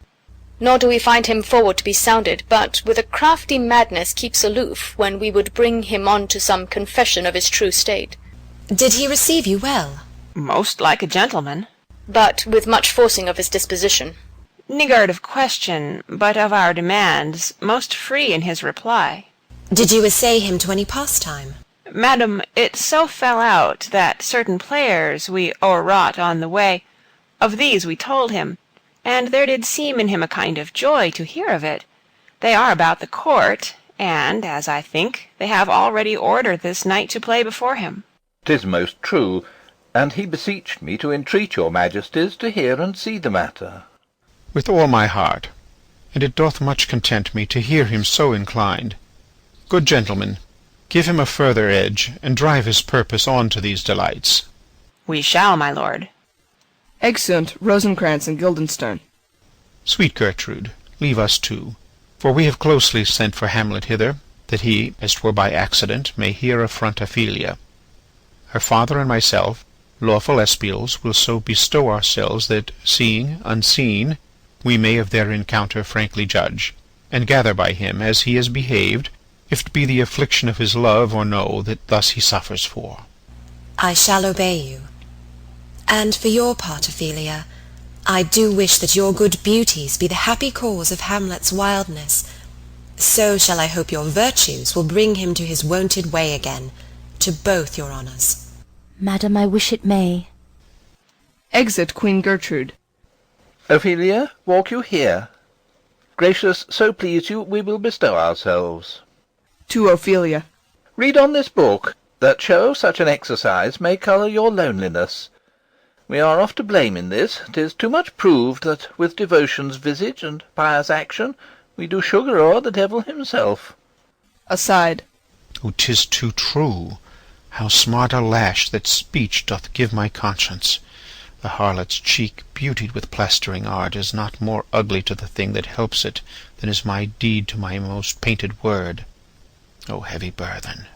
Nor do we find him forward to be sounded, but with a crafty madness keeps aloof, when we would bring him on to some confession of his true state. Did he receive you well? Most like a gentleman. But with much forcing of his disposition. Niggard of question, but of our demands, most free in his reply. Did you essay him to any pastime? Madam, it so fell out that certain players we o'erwrought on the way, of these we told him, and there did seem in him a kind of joy to hear of it. They are about the court, and, as I think, they have already ordered this night to play before him. 'Tis most true, and he beseeched me to entreat your majesties to hear and see the matter. With all my heart, and it doth much content me to hear him so inclined. Good gentlemen, give him a further edge, and drive his purpose on to these delights. We shall, my lord. Exeunt Rosencrantz and Guildenstern. Sweet Gertrude, leave us too, for we have closely sent for Hamlet hither, that he, as 'twere by accident, may here affront Ophelia. Her father and myself, lawful espials, will so bestow ourselves that, seeing, unseen, we may of their encounter frankly judge, and gather by him as he has behaved, if it be the affliction of his love or no that thus he suffers for. I shall obey you. And for your part, Ophelia, I do wish that your good beauties be the happy cause of Hamlet's wildness. So shall I hope your virtues will bring him to his wonted way again, to both your honours. Madam, I wish it may. Exit Queen Gertrude. Ophelia, walk you here. Gracious, so please you, we will bestow ourselves. To Ophelia. Read on this book, that show such an exercise may colour your loneliness. We are oft to blame in this. 'Tis too much proved that with devotion's visage and pious action we do sugar o'er the devil himself. Aside. Oh, 'tis too true. How smart a lash that speech doth give my conscience. The harlot's cheek, beautied with plastering art, is not more ugly to the thing that helps it than is my deed to my most painted word. O heavy burthen!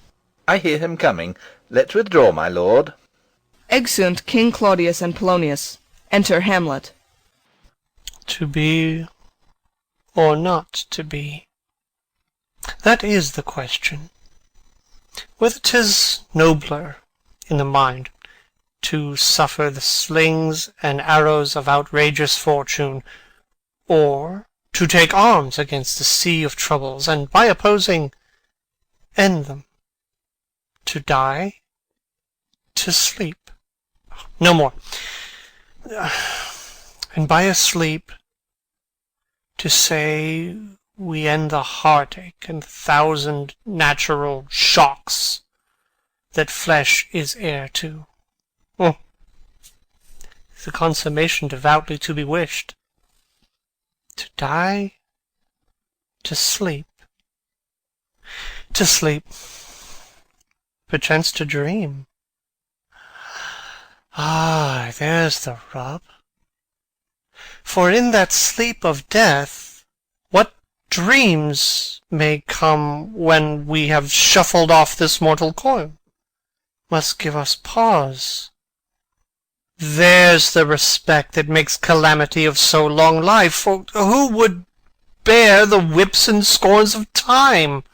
I hear him coming. Let's withdraw, my lord. Exeunt King Claudius and Polonius. Enter Hamlet. To be or not to be? That is the question. Whether 'tis nobler in the mind to suffer the slings and arrows of outrageous fortune, or to take arms against the sea of troubles, and by opposing end them, to die, to sleep, no more, and by a sleep to say we end the heartache and 1,000 natural shocks that flesh is heir to. Oh, the consummation devoutly to be wished. To die, to sleep, perchance to dream. Ah, there's the rub. For in that sleep of death, what dreams may come when we have shuffled off this mortal coil, must give us pause. There's the respect that makes calamity of so long life, for who would bear the whips and scorns of time,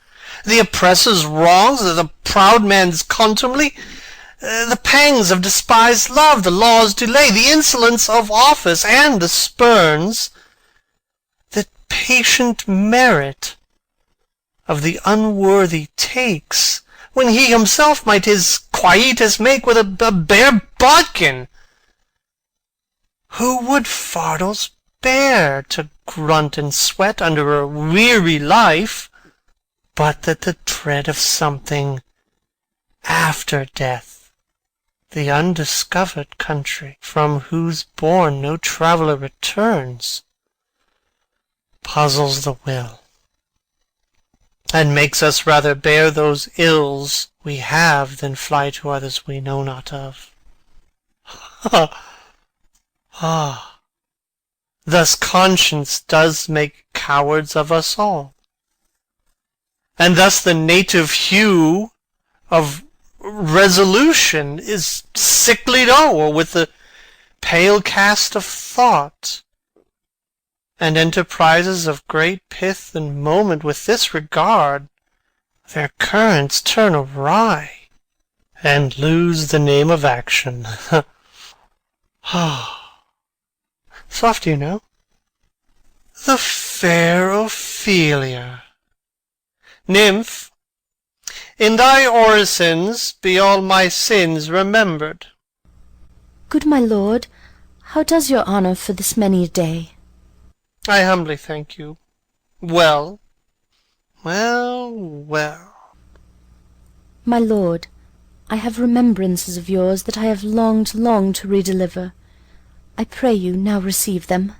the oppressor's wrongs, the proud man's contumely, the pangs of despised love, the law's delay, the insolence of office, and the spurns that patient merit of the unworthy takes, when he himself might his quietus make with a bare bodkin? Who would fardels bear to grunt and sweat under a weary life, but that the dread of something after death, the undiscovered country, from whose bourne no traveller returns, puzzles the will, and makes us rather bear those ills we have than fly to others we know not of. Ah, thus conscience does make cowards of us all, and thus the native hue of resolution is sicklied o'er with the pale cast of thought, and enterprises of great pith and moment with this regard, their currents turn awry, and lose the name of action. Soft, you know. The fair Ophelia. Nymph, in thy orisons be all my sins remembered. Good my lord, how does your honour for this many a day? I humbly thank you. Well, well, well. My lord, I have remembrances of yours that I have longed to redeliver. I pray you now receive them.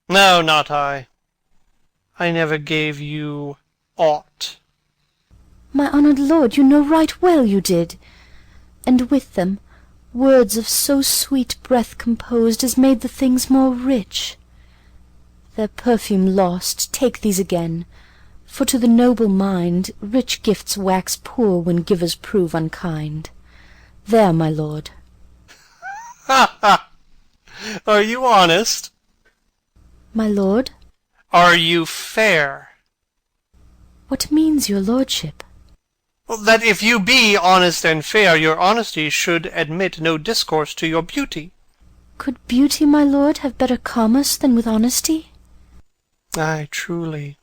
No, not I. I never gave you aught. My honoured lord, you know right well you did, and with them words of so sweet breath composed as made the things more rich. Their perfume lost, take these again, for to the noble mind rich gifts wax poor when givers prove unkind. There, my lord. Ha ha! Are you honest? My lord? Are you fair? What means your lordship? Well, that if you be honest and fair, your honesty should admit no discourse to your beauty. Could beauty, my lord, have better commerce than with honesty? Ay, truly.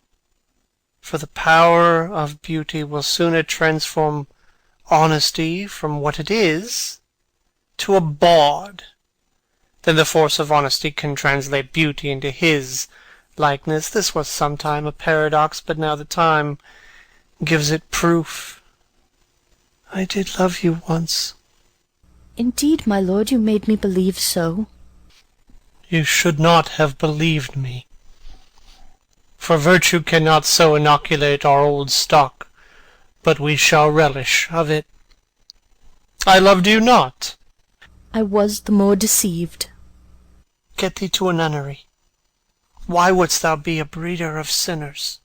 For the power of beauty will sooner transform honesty from what it is to a bawd, than the force of honesty can translate beauty into his likeness. This was sometime a paradox, but now the time gives it proof. I did love you once. Indeed, my lord, you made me believe so. You should not have believed me, for virtue cannot so inoculate our old stock, but we shall relish of it. I loved you not. I was the more deceived. Get thee to a nunnery. Why wouldst thou be a breeder of sinners?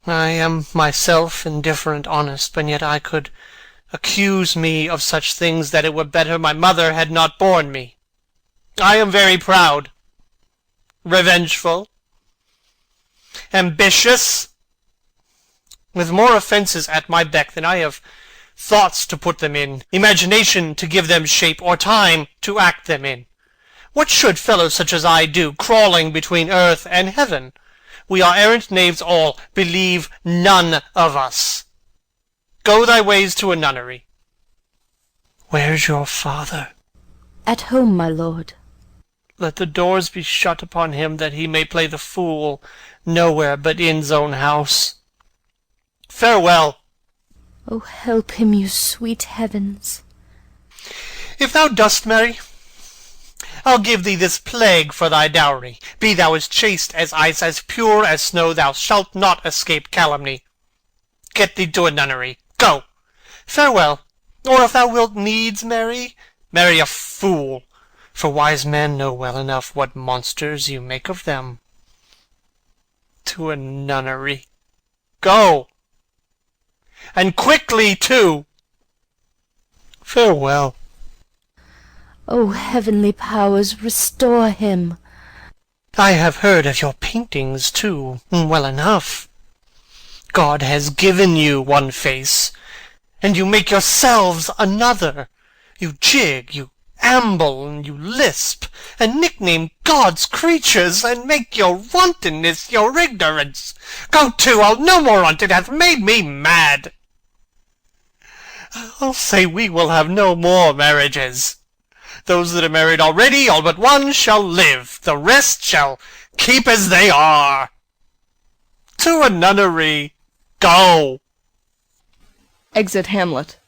I am myself indifferent honest, but yet I could accuse me of such things that it were better my mother had not borne me. I am very proud, revengeful, ambitious, with more offences at my beck than I have thoughts to put them in, imagination to give them shape, or time to act them in. What should fellows such as I do, crawling between earth and heaven? We are errant knaves all, believe none of us. Go thy ways to a nunnery. Where's your father? At home, my lord. Let the doors be shut upon him, that he may play the fool nowhere but in's own house. Farewell. Oh, help him, you sweet heavens. If thou dost marry, I'll give thee this plague for thy dowry. Be thou as chaste as ice, as pure as snow, thou shalt not escape calumny. Get thee to a nunnery. Go. Farewell. Or if thou wilt needs marry, marry a fool, for wise men know well enough what monsters you make of them. To a nunnery. Go. And quickly too. Farewell. O heavenly powers, restore him. I have heard of your paintings too, well enough. God has given you one face, and you make yourselves another. You jig, you amble, and you lisp, and nickname God's creatures, and make your wantonness your ignorance. Go to, I'll no more on't, it hath made me mad. I'll say we will have no more marriages. Those that are married already, all but one, shall live. The rest shall keep as they are. To a nunnery. Go. Exit Hamlet.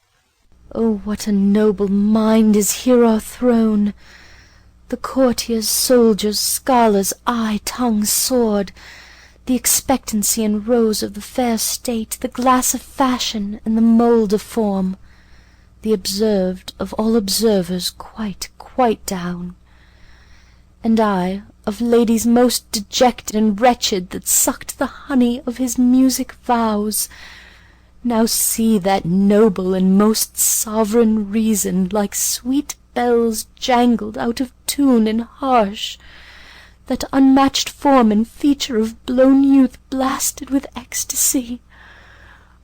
Oh, what a noble mind is here o'erthrown! The courtiers, soldiers, scholars, eye, tongue, sword, the expectancy and rose of the fair state, the glass of fashion, and the mould of form, the observed of all observers, quite down. And I, of ladies most dejected and wretched, that sucked the honey of his music vows, now see that noble and most sovereign reason, like sweet bells jangled out of tune and harsh, that unmatched form and feature of blown youth blasted with ecstasy.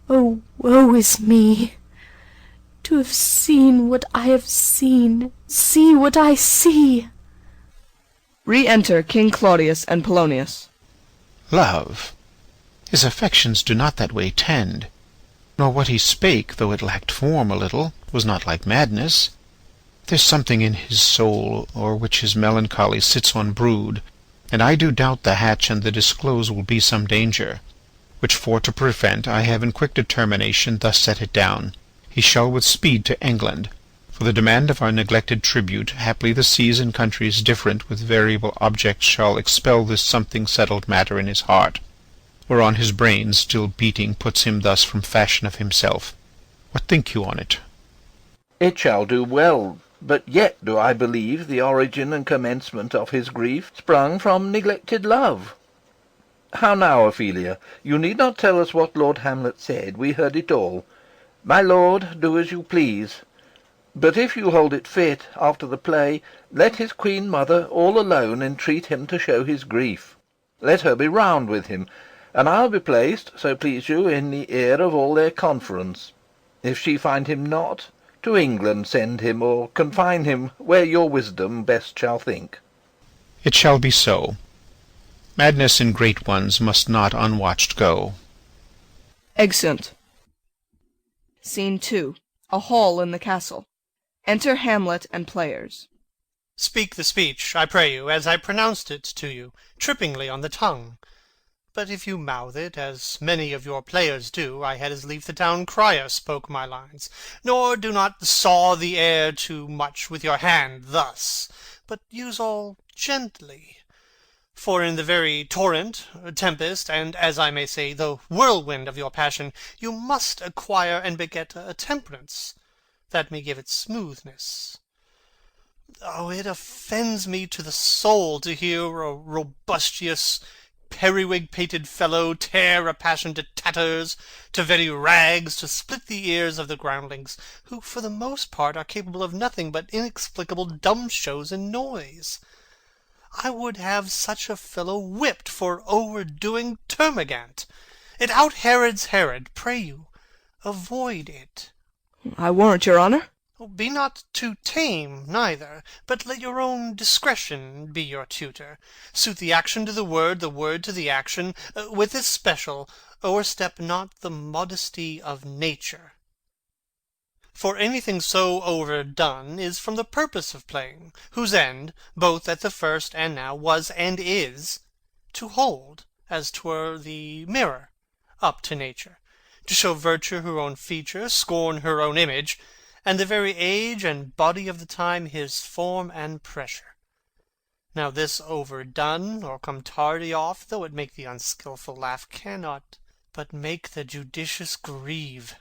Oh, woe is me! To have seen what I have seen, see what I see. Re-enter King Claudius and Polonius. Love, his affections do not that way tend, nor what he spake, though it lacked form a little, was not like madness. There's something in his soul, o'er which his melancholy sits on brood, and I do doubt the hatch and the disclose will be some danger, which for to prevent I have in quick determination thus set it down. He shall with speed to England, for the demand of our neglected tribute, haply the seas and countries different with variable objects shall expel this something settled matter in his heart, whereon his brain still beating puts him thus from fashion of himself. What think you on it? It shall do well, but yet do I believe the origin and commencement of his grief sprung from neglected love. How now, Ophelia, you need not tell us what Lord Hamlet said, we heard it all. My lord, do as you please. But if you hold it fit, after the play, let his queen mother all alone entreat him to show his grief. Let her be round with him, and I'll be placed, so please you, in the ear of all their conference. If she find him not, to England send him, or confine him where your wisdom best shall think. It shall be so. Madness in great ones must not unwatched go. Exeunt. Scene 2. A hall in the castle. Enter Hamlet and players. Speak the speech, I pray you, as I pronounced it to you, trippingly on the tongue. But if you mouth it, as many of your players do, I had as lief the town crier spoke my lines. Nor do not saw the air too much with your hand thus, but use all gently. For in the very torrent, tempest, and, as I may say, the whirlwind of your passion, you must acquire and beget a temperance, that may give it smoothness. Oh, it offends me to the soul to hear a robustious, periwig-pated fellow tear a passion to tatters, to very rags, to split the ears of the groundlings, who for the most part are capable of nothing but inexplicable dumb shows and noise. I would have such a fellow whipped for overdoing Termagant. It out-Herods Herod. Pray you, avoid it. I warrant your honour. Be not too tame, neither, but let your own discretion be your tutor. Suit the action to the word to the action, with this special, o'erstep not the modesty of nature. For anything so overdone is from the purpose of playing, whose end, both at the first and now, was and is, to hold, as 'twere the mirror, up to nature, to show virtue her own feature, scorn her own image, and the very age and body of the time his form and pressure. Now this overdone, or come tardy off, though it make the unskilful laugh, cannot but make the judicious grieve.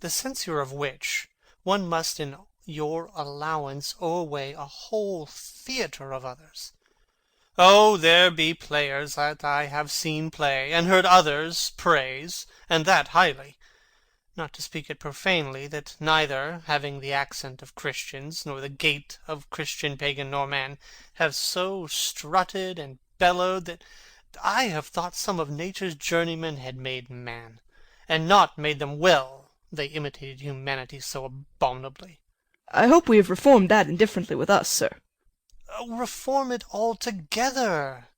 The censure of which, one must in your allowance o'erweigh a whole theatre of others. Oh, there be players that I have seen play, and heard others praise, and that highly, not to speak it profanely, that neither, having the accent of Christians, nor the gait of Christian pagan nor man, have so strutted and bellowed that I have thought some of nature's journeymen had made man, and not made them well, they imitated humanity so abominably. I hope we have reformed that indifferently with us, sir. Reform it altogether,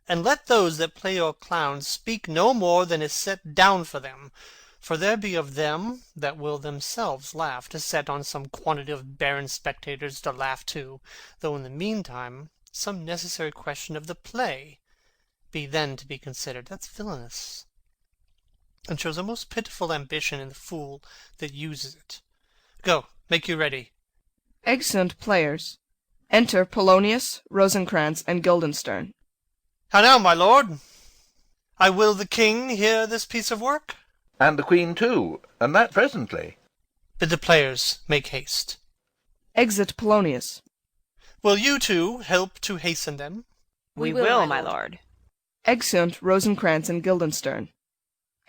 and let those that play your clowns speak no more than is set down for them, for there be of them that will themselves laugh to set on some quantity of barren spectators to laugh too, though in the meantime some necessary question of the play be then to be considered. That's villainous, and shows a most pitiful ambition in the fool that uses it. Go, make you ready. Excellent players. Enter Polonius, Rosencrantz, and Guildenstern. How now, my lord? I will the king hear this piece of work? And the queen too, and that presently. Bid the players make haste. Exit Polonius. Will you two help to hasten them? We will, my lord. Exeunt Rosencrantz and Guildenstern.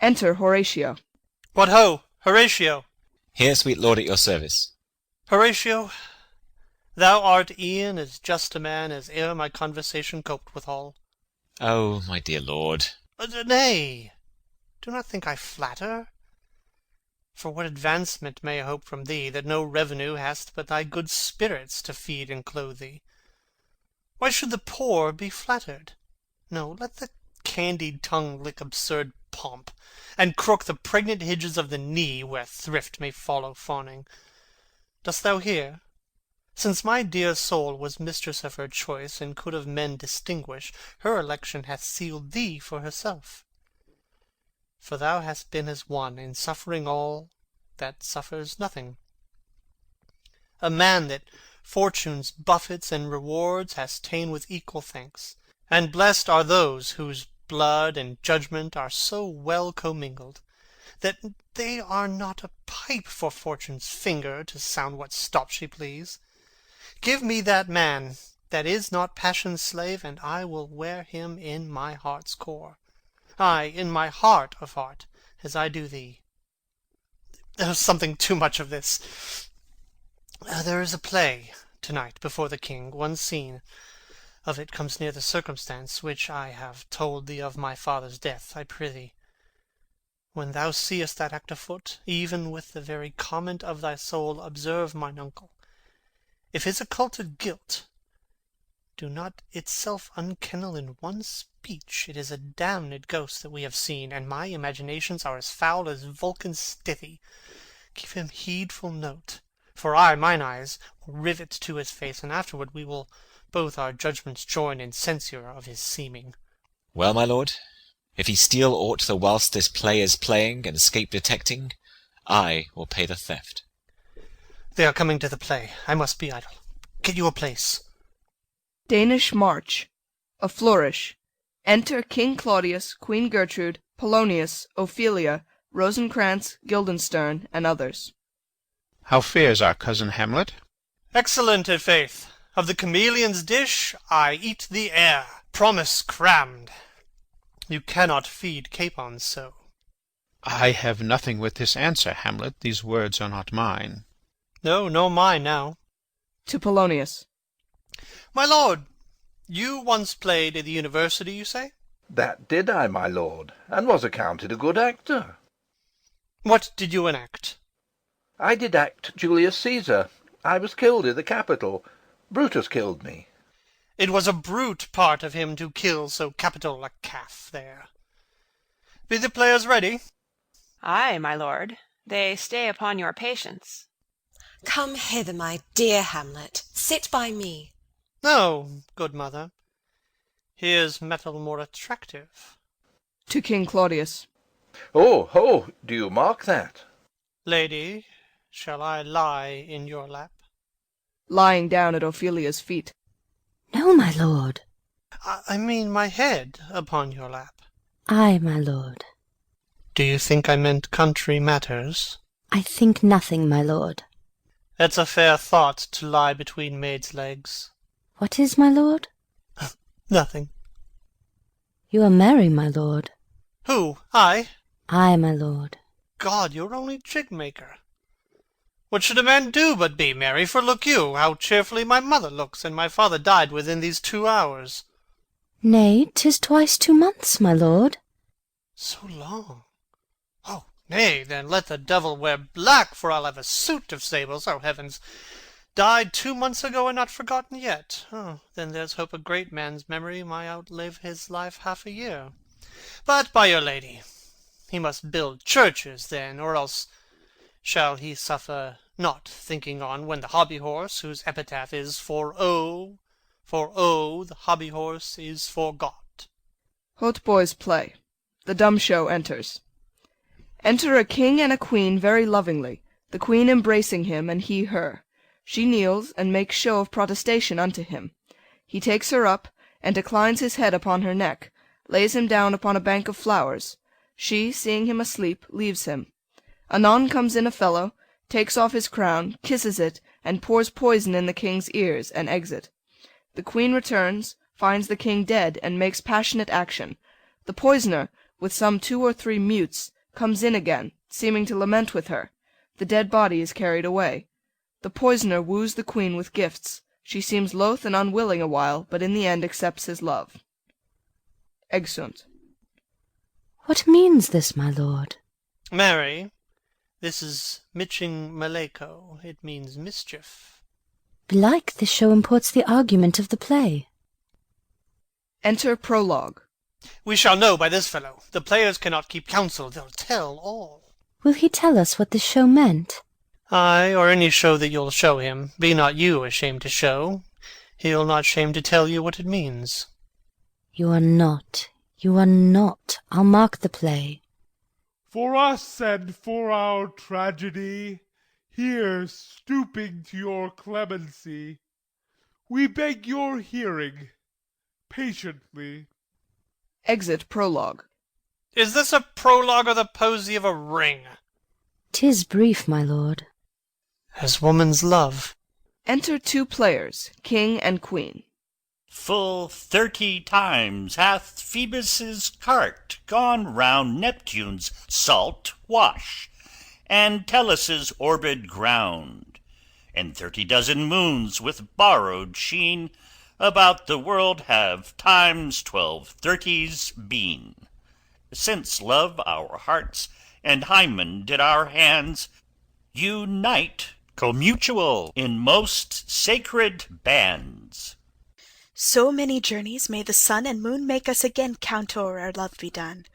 Enter Horatio. What ho, Horatio! Here, sweet lord, at your service. Horatio, thou art e'en as just a man as e'er my conversation coped withal. Oh, my dear lord. Nay, do not think I flatter. For what advancement may I hope from thee, that no revenue hast but thy good spirits to feed and clothe thee? Why should the poor be flattered? No, let the candied tongue lick absurd pomp, and crook the pregnant hinges of the knee, where thrift may follow fawning. Dost thou hear? Since my dear soul was mistress of her choice, and could of men distinguish, her election hath sealed thee for herself. For thou hast been as one, in suffering all, that suffers nothing. A man that fortune's buffets and rewards hast ta'en with equal thanks, and blessed are those whose blood and judgment are so well commingled, that they are not a pipe for fortune's finger to sound what stop she please. Give me that man that is not passion's slave, and I will wear him in my heart's core, ay, in my heart of heart, as I do thee. There's something too much of this. There is a play to-night before the king. One scene of it comes near the circumstance which I have told thee of my father's death. I prithee, when thou seest that act afoot, even with the very comment of thy soul, observe mine uncle. If his occulted guilt do not itself unkennel in one speech, it is a damned ghost that we have seen, and my imaginations are as foul as Vulcan's stithy. Give him heedful note, for I, mine eyes, will rivet to his face, and afterward we will both our judgments join in censure of his seeming. Well, my lord, if he steal aught the whilst this play is playing, and escape detecting, I will pay the theft. They are coming to the play. I must be idle. Get you a place. Danish March. A flourish. Enter King Claudius, Queen Gertrude, Polonius, Ophelia, Rosencrantz, Guildenstern, and others. How fares our cousin Hamlet? Excellent, i' faith. Of the chameleon's dish I eat the air. Promise crammed. You cannot feed capons so. I have nothing with this answer, Hamlet. These words are not mine. No, nor mine now. To Polonius. My lord, you once played at the university, you say? That did I, my lord, and was accounted a good actor. What did you enact? I did act Julius Caesar. I was killed in the Capitol. Brutus killed me. It was a brute part of him to kill so capital a calf there. Be the players ready? Ay, my lord. They stay upon your patience. Come hither, my dear Hamlet. Sit by me. No, good mother. Here's metal more attractive. To King Claudius. Oh, do you mark that? Lady, shall I lie in your lap? Lying down at Ophelia's feet. No, my lord. I mean my head upon your lap. Ay, my lord. Do you think I meant country matters? I think nothing, my lord. It's a fair thought to lie between maids' legs. What is, my lord? Nothing. You are merry, my lord. Who? I? Ay, my lord. God, you're only jig-maker. What should a man do but be merry? For look you, how cheerfully my mother looks, and my father died within these 2 hours. Nay, 'tis twice 2 months, my lord. So long. Oh, nay, then let the devil wear black, for I'll have a suit of sables. Oh, heavens! Died 2 months ago and not forgotten yet. Oh, then there's hope a great man's memory might outlive his life half a year. But, by your lady, he must build churches then, or else shall he suffer not thinking on when the hobby-horse, whose epitaph is for oh, the hobby-horse is forgot. Hautboys play. The dumb show enters. Enter a king and a queen very lovingly, the queen embracing him, and he her. She kneels, and makes show of protestation unto him. He takes her up, and declines his head upon her neck, lays him down upon a bank of flowers. She, seeing him asleep, leaves him. Anon comes in a fellow, takes off his crown, kisses it, and pours poison in the king's ears, and exit. The queen returns, finds the king dead, and makes passionate action. The poisoner, with some 2 or 3 mutes, comes in again, seeming to lament with her. The dead body is carried away. The poisoner woos the queen with gifts. She seems loath and unwilling a while, but in the end accepts his love. Exeunt. What means this, my lord? Mary, this is Mitching Maleko. It means mischief. Belike this show imports the argument of the play. Enter Prologue. We shall know by this fellow. The players cannot keep counsel. They'll tell all. Will he tell us what this show meant? Ay, or any show that you'll show him. Be not you ashamed to show. He'll not shame to tell you what it means. You are not. You are not. I'll mark the play. For us and for our tragedy, here stooping to your clemency, we beg your hearing patiently. Exit Prologue. Is this a prologue or the posy of a ring? 'Tis brief, my lord. As woman's love. Enter 2 players, king and queen. Full 30 times hath Phoebus's cart gone round Neptune's salt wash, and Tellus' orbed ground, and 30 dozen moons with borrowed sheen about the world have times 12 30s been, since love our hearts and Hymen did our hands unite commutual in most sacred bands. So many journeys may the sun and moon make us again count o'er our love be done.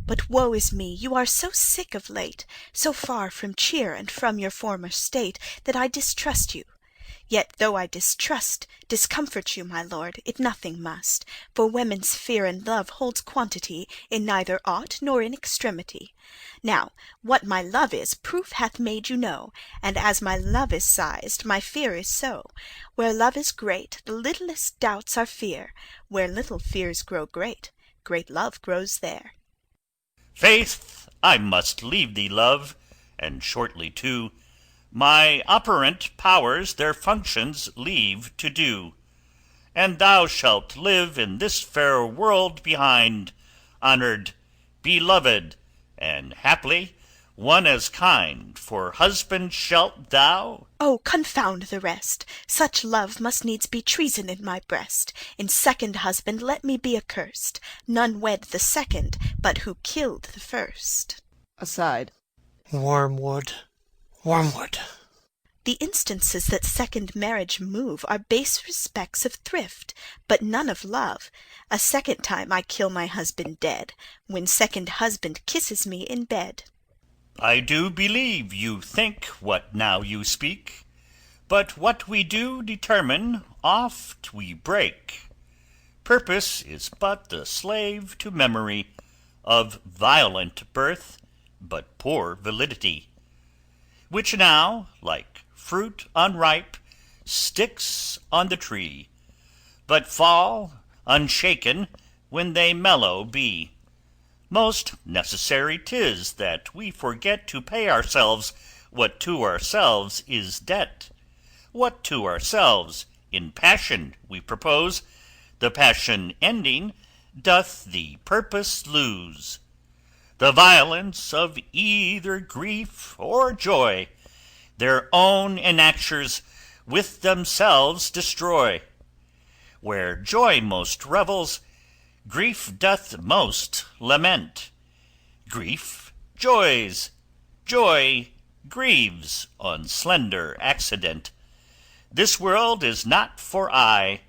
But woe is me, you are so sick of late, so far from cheer and from your former state, that I distrust you. Yet though I discomfort you, my lord, it nothing must, for women's fear and love holds quantity in neither aught nor in extremity. Now, what my love is, proof hath made you know, and as my love is sized, my fear is so. Where love is great, the littlest doubts are fear; where little fears grow great, great love grows there. Faith, I must leave thee, love, and shortly too. My operant powers their functions leave to do, and thou shalt live in this fair world behind honoured, beloved, and haply one as kind for husband shalt thou? Oh, confound the rest! Such love must needs be treason in my breast. In second husband let me be accursed. None wed the second, but who killed the first. Aside. Wormwood, wormwood. The instances that second marriage move are base respects of thrift, but none of love. A second time I kill my husband dead, when second husband kisses me in bed. I do believe you think what now you speak, but what we do determine oft we break. Purpose is but the slave to memory, of violent birth, but poor validity, which now, like fruit unripe, sticks on the tree, but fall unshaken when they mellow be. Most necessary 'tis that we forget to pay ourselves what to ourselves is debt. What to ourselves in passion we propose, the passion ending doth the purpose lose. The violence of either grief or joy their own enactures with themselves destroy. Where joy most revels, grief doth most lament. Grief joys, joy grieves on slender accident. This world is not for aye,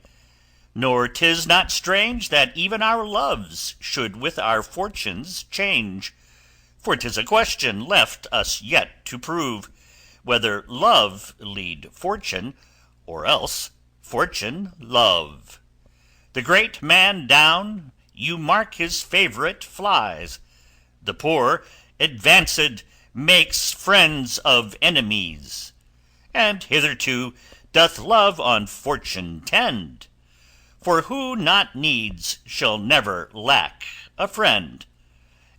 nor 'tis not strange that even our loves should with our fortunes change. For 'tis a question left us yet to prove, whether love lead fortune, or else fortune love. The great man down, you mark his favourite flies. The poor, advanced, makes friends of enemies. And hitherto doth love on fortune tend. For who not needs shall never lack a friend.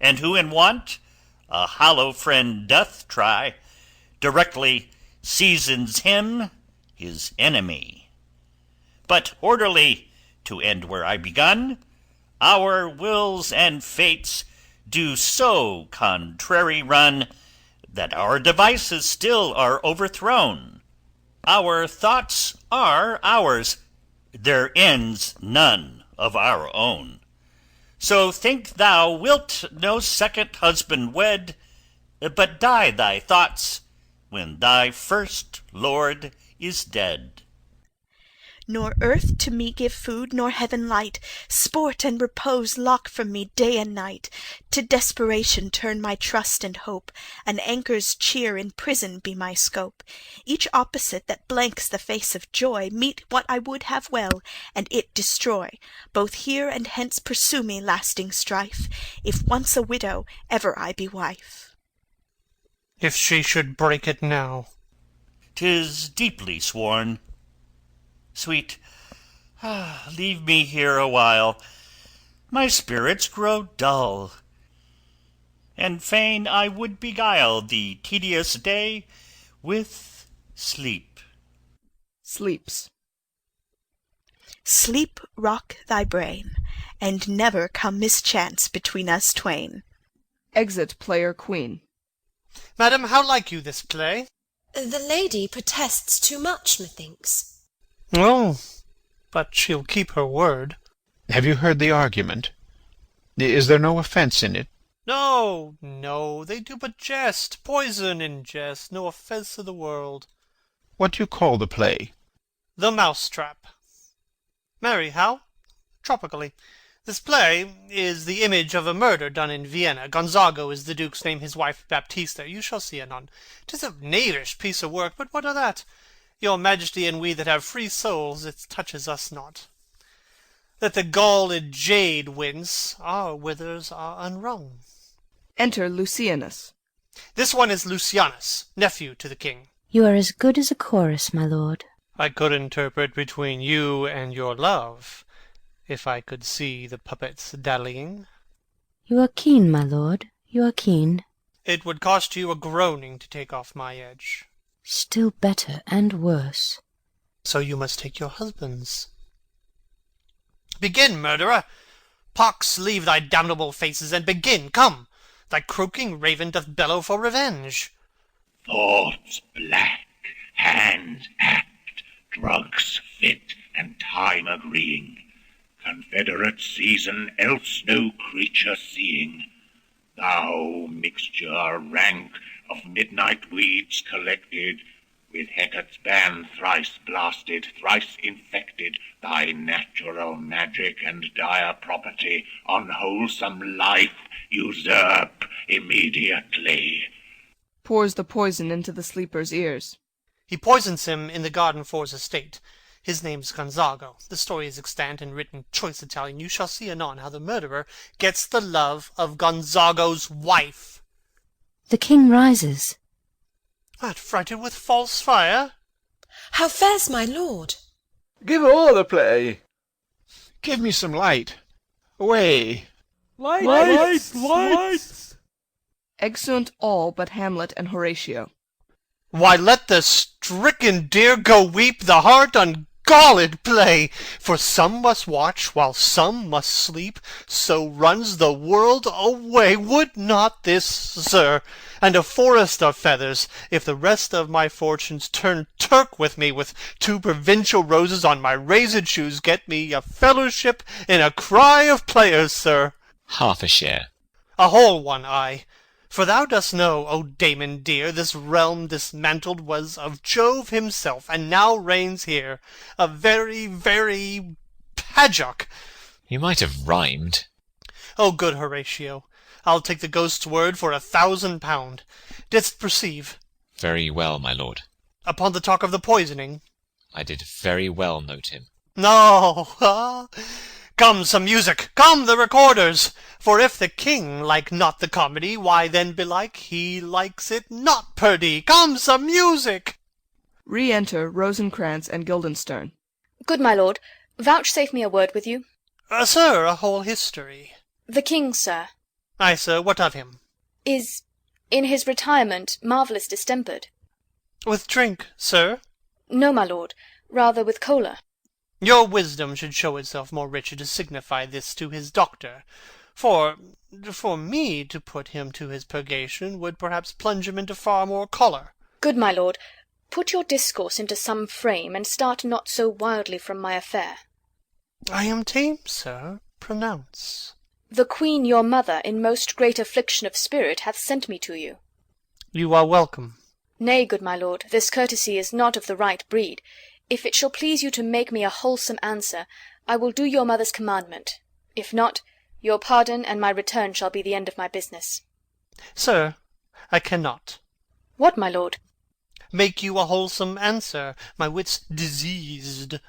And who in want a hollow friend doth try, directly seasons him his enemy. But orderly, to end where I begun, our wills and fates do so contrary run, that our devices still are overthrown. Our thoughts are ours, their ends none of our own. So think thou wilt no second husband wed, but die thy thoughts when thy first lord is dead. Nor earth to me give food, nor heaven light, sport and repose lock from me day and night. To desperation turn my trust and hope, an anchor's cheer in prison be my scope. Each opposite that blanks the face of joy, meet what I would have well, and it destroy. Both here and hence pursue me lasting strife, if once a widow, ever I be wife. If she should break it now. 'Tis deeply sworn. Sweet, leave me here a while, my spirits grow dull, and fain I would beguile the tedious day with sleep. Sleeps. Sleep rock thy brain, and never come mischance between us twain. Exit player queen. Madam, how like you this play? The lady protests too much, methinks. Oh, but she'll keep her word. Have you heard the argument? Is there no offence in it? No, no, they do but jest, poison in jest, no offence to the world. What do you call the play? The Mousetrap. Marry, how? Tropically. This play is the image of a murder done in Vienna. Gonzago is the Duke's name, his wife Baptista. You shall see anon. 'Tis a knavish piece of work, but what of that? Your Majesty and we that have free souls, it touches us not. Let the galled jade wince, our withers are unwrung. Enter Lucianus. This one is Lucianus, nephew to the king. You are as good as a chorus, my lord. I could interpret between you and your love, if I could see the puppets dallying. You are keen, my lord, you are keen. It would cost you a groaning to take off my edge. Still better and worse. So you must take your husband's. Begin, murderer! Pox, leave thy damnable faces, and begin. Come, thy croaking raven doth bellow for revenge. Thoughts black, hands act, drugs fit, and time agreeing, confederate season else no creature seeing. Thou mixture rank of midnight weeds collected, with Hecate's ban thrice blasted, thrice infected, thy natural magic and dire property, unwholesome life, usurp immediately. Pours the poison into the sleeper's ears. He poisons him in the garden for his estate. His name's Gonzago. The story is extant and written choice Italian. You shall see anon how the murderer gets the love of Gonzago's wife. The king rises. Art frighted with false fire? How fares my lord? Give all the play. Give me some light. Away. Lights! Exeunt all but Hamlet and Horatio. Why, let the stricken deer go weep, the heart ungalled play. For some must watch, while some must sleep, so runs the world away. Would not this, sir, and a forest of feathers, if the rest of my fortunes turn Turk with me, with 2 provincial roses on my razed shoes, get me a fellowship in a cry of players, sir? Half a share. A whole one, I. For thou dost know, O Damon dear, this realm dismantled was of Jove himself, and now reigns here a very, very Pajock. You might have rhymed. O good Horatio, I'll take the ghost's word for £1,000. Didst perceive? Very well, my lord. Upon the talk of the poisoning? I did very well note him. No, Come, some music! Come, the recorders! For if the king like not the comedy, why then belike he likes it not, perdie. Come, some music! Re-enter Rosencrantz and Guildenstern. Good my lord, vouchsafe me a word with you. Sir, a whole history. The king, sir, Ay, sir, what of him? is, in his retirement, marvellous distempered. With drink, sir? No, my lord, rather with choler. Your wisdom should show itself more richer to signify this to his doctor. For me to put him to his purgation would perhaps plunge him into far more choler. Good my lord, put your discourse into some frame, and start not so wildly from my affair. I am tame, sir. Pronounce. The queen your mother, in most great affliction of spirit, hath sent me to you. You are welcome. Nay, good my lord, this courtesy is not of the right breed. If it shall please you to make me a wholesome answer, I will do your mother's commandment. If not, your pardon and my return shall be the end of my business. Sir, I cannot. What, my lord? Make you a wholesome answer, my wit's diseased.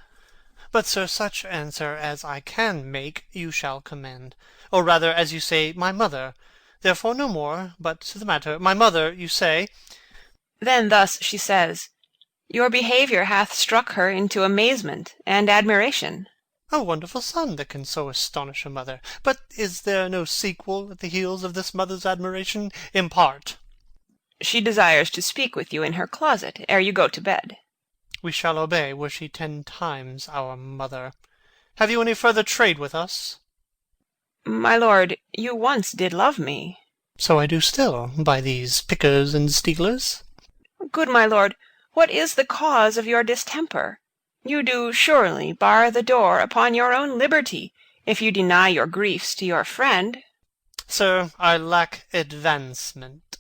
But, sir, such answer as I can make you shall commend, or rather, as you say, my mother. Therefore no more, but to the matter. My mother, you say. Then thus she says, your behaviour hath struck her into amazement and admiration. A wonderful son that can so astonish a mother. But is there no sequel at the heels of this mother's admiration? Impart. She desires to speak with you in her closet ere you go to bed. We shall obey, were she 10 times our mother. Have you any further trade with us? My lord, you once did love me. So I do still, by these pickers and stealers. Good my lord, what is the cause of your distemper? You do surely bar the door upon your own liberty, if you deny your griefs to your friend. Sir, I lack advancement.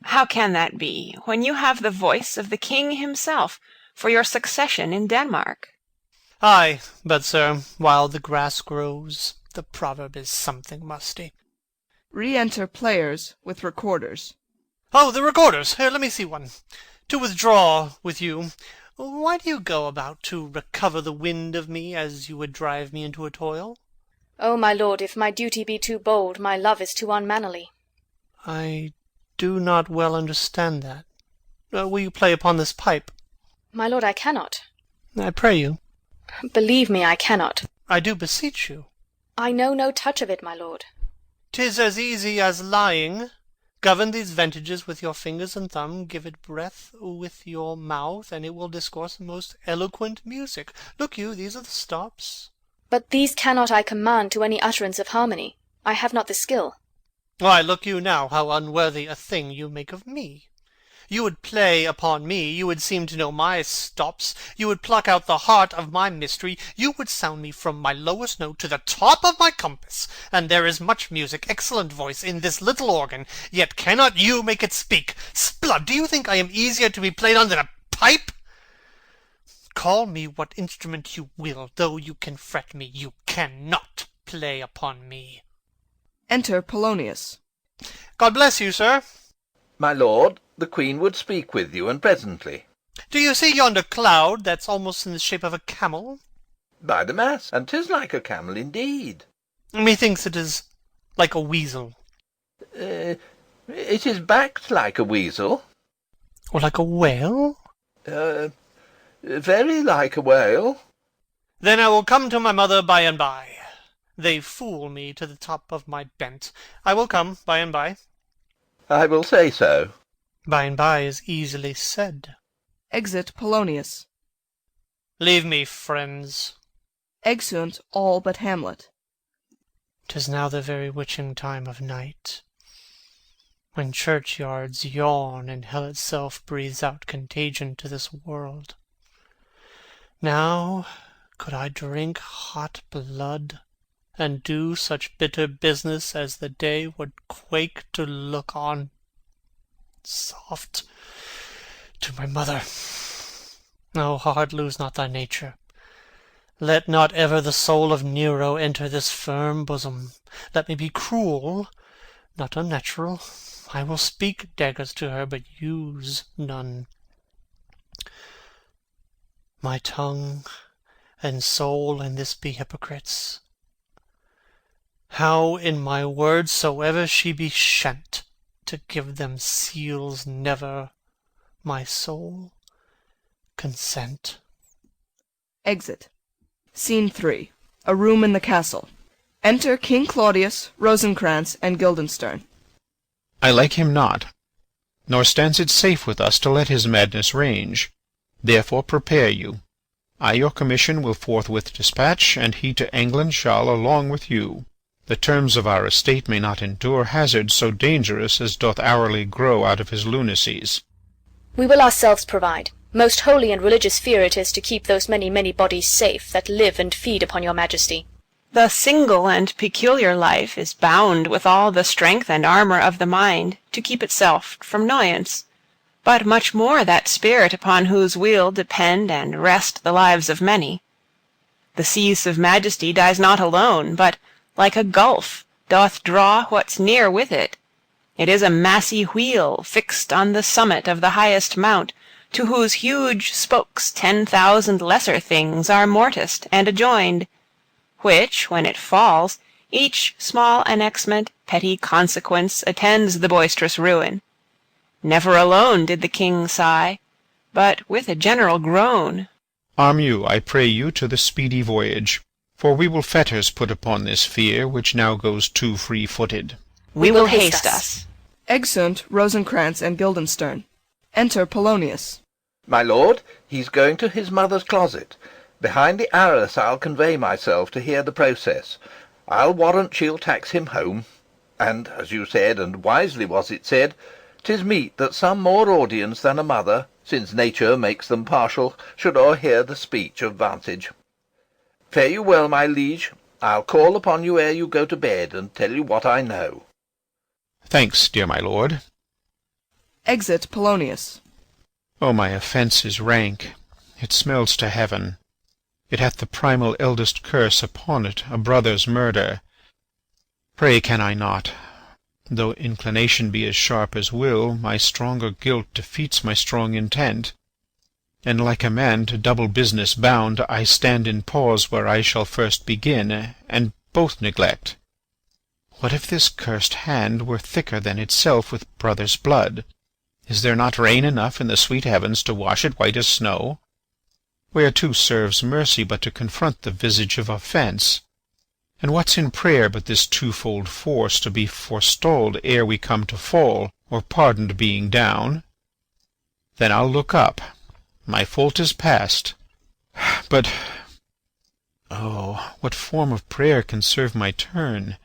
How can that be, when you have the voice of the king himself for your succession in Denmark? Ay, but, sir, while the grass grows, the proverb is something musty. Re-enter players with recorders. Oh, the recorders! Here, let me see one. To withdraw with you, why do you go about to recover the wind of me, as you would drive me into a toil? O my lord, if my duty be too bold, my love is too unmannerly. I do not well understand that. Will you play upon this pipe? My lord, I cannot. I pray you. Believe me, I cannot. I do beseech you. I know no touch of it, my lord. 'Tis as easy as lying. Govern these ventages with your fingers and thumb, give it breath with your mouth, and it will discourse most eloquent music. Look you, these are the stops. But these cannot I command to any utterance of harmony. I have not the skill. Why, look you now how unworthy a thing you make of me. You would play upon me, you would seem to know my stops, you would pluck out the heart of my mystery, you would sound me from my lowest note to the top of my compass, and there is much music, excellent voice, in this little organ, yet cannot you make it speak. Sblood, do you think I am easier to be played on than a pipe? Call me what instrument you will, though you can fret me, you cannot play upon me. Enter Polonius. God bless you, sir. My lord, the Queen would speak with you, and presently. Do you see yonder cloud that's almost in the shape of a camel? By the mass, and 'tis like a camel indeed. Methinks it is like a weasel. It is backed like a weasel. Or like a whale? Very like a whale. Then I will come to my mother by and by. They fool me to the top of my bent. I will come by and by. I will say so. By and by is easily said. Exit Polonius. Leave me, friends. Exeunt all but Hamlet. 'Tis now the very witching time of night, when churchyards yawn and hell itself breathes out contagion to this world. Now could I drink hot blood, and do such bitter business as the day would quake to look on. Soft to my mother. O heart, lose not thy nature. Let not ever the soul of Nero enter this firm bosom. Let me be cruel, not unnatural. I will speak daggers to her, but use none. My tongue and soul in this be hypocrites. How in my words soever she be shent, to give them seals never, my soul, consent. Exit. Scene 3. A room in the castle. Enter King Claudius, Rosencrantz, and Guildenstern. I like him not, nor stands it safe with us to let his madness range. Therefore prepare you. I your commission will forthwith dispatch, and he to England shall along with you. The terms of our estate may not endure hazards so dangerous as doth hourly grow out of his lunacies. We will ourselves provide. Most holy and religious fear it is to keep those many bodies safe that live and feed upon your majesty. The single and peculiar life is bound with all the strength and armour of the mind to keep itself from noyance, but much more that spirit upon whose weal depend and rest the lives of many. The cease of majesty dies not alone, but, like a gulf, doth draw what's near with it. It is a massy wheel fixed on the summit of the highest mount, to whose huge spokes 10,000 lesser things are morticed and adjoined, which, when it falls, each small annexment, petty consequence, attends the boisterous ruin. Never alone did the king sigh, but with a general groan. Arm you, I pray you, to the speedy voyage, for we will fetters put upon this fear, which now goes too free-footed. We will haste us. Exeunt Rosencrantz and Guildenstern. Enter Polonius. My lord, he's going to his mother's closet. Behind the arras I'll convey myself to hear the process. I'll warrant she'll tax him home. And, as you said, and wisely was it said, 'tis meet that some more audience than a mother, since nature makes them partial, should o'erhear the speech of vantage. Fare you well, my liege. I'll call upon you ere you go to bed, and tell you what I know. Thanks, dear my lord. Exit Polonius. O my offence is rank. It smells to heaven. It hath the primal eldest curse upon it, a brother's murder. Pray can I not, though inclination be as sharp as will, my stronger guilt defeats my strong intent, and like a man to double business bound, I stand in pause where I shall first begin, and both neglect. What if this cursed hand were thicker than itself with brother's blood? Is there not rain enough in the sweet heavens to wash it white as snow? Whereto serves mercy but to confront the visage of offence? And what's in prayer but this twofold force to be forestalled ere we come to fall, or pardoned being down? Then I'll look up. My fault is past, but Oh, what form of prayer can serve my turn?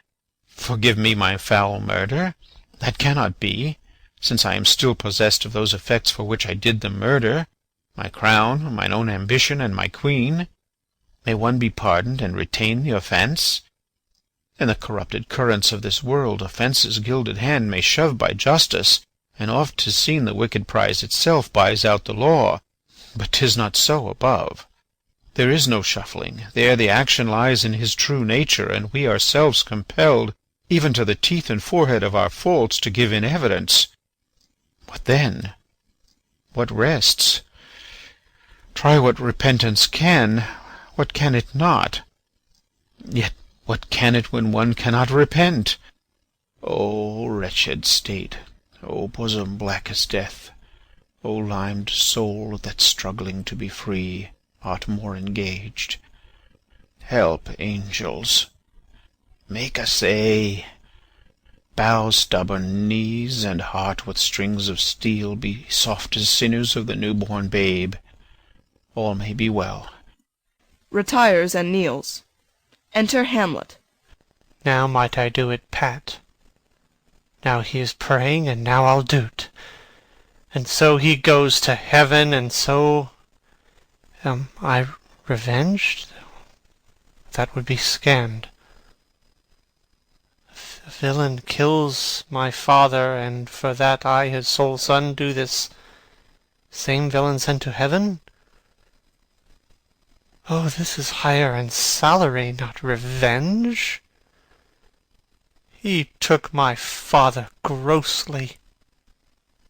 Forgive me my foul murder. That cannot be, since I am still possessed of those effects for which I did the murder, my crown, mine own ambition, and my queen. May one be pardoned and retain the offence? In the corrupted currents of this world, offence's gilded hand may shove by justice, and oft 'tis seen the wicked prize itself buys out the law. But 'tis not so above. There is no shuffling. There the action lies in his true nature, and we ourselves compelled, even to the teeth and forehead of our faults, to give in evidence. What then? What rests? Try what repentance can, what can it not? Yet what can it when one cannot repent? O wretched state! O bosom black as death! O limed soul that, struggling to be free, art more engaged! Help, angels! Make essay! Bow stubborn knees, and heart with strings of steel be soft as sinews of the new-born babe. All may be well. Retires and kneels. Enter Hamlet. Now might I do it pat. Now he is praying, and now I'll do't. And so he goes to heaven, and so am I revenged? That would be scanned. A villain kills my father, and for that I, his sole son, do this same villain sent to heaven? Oh, this is hire and salary, not revenge. He took my father grossly,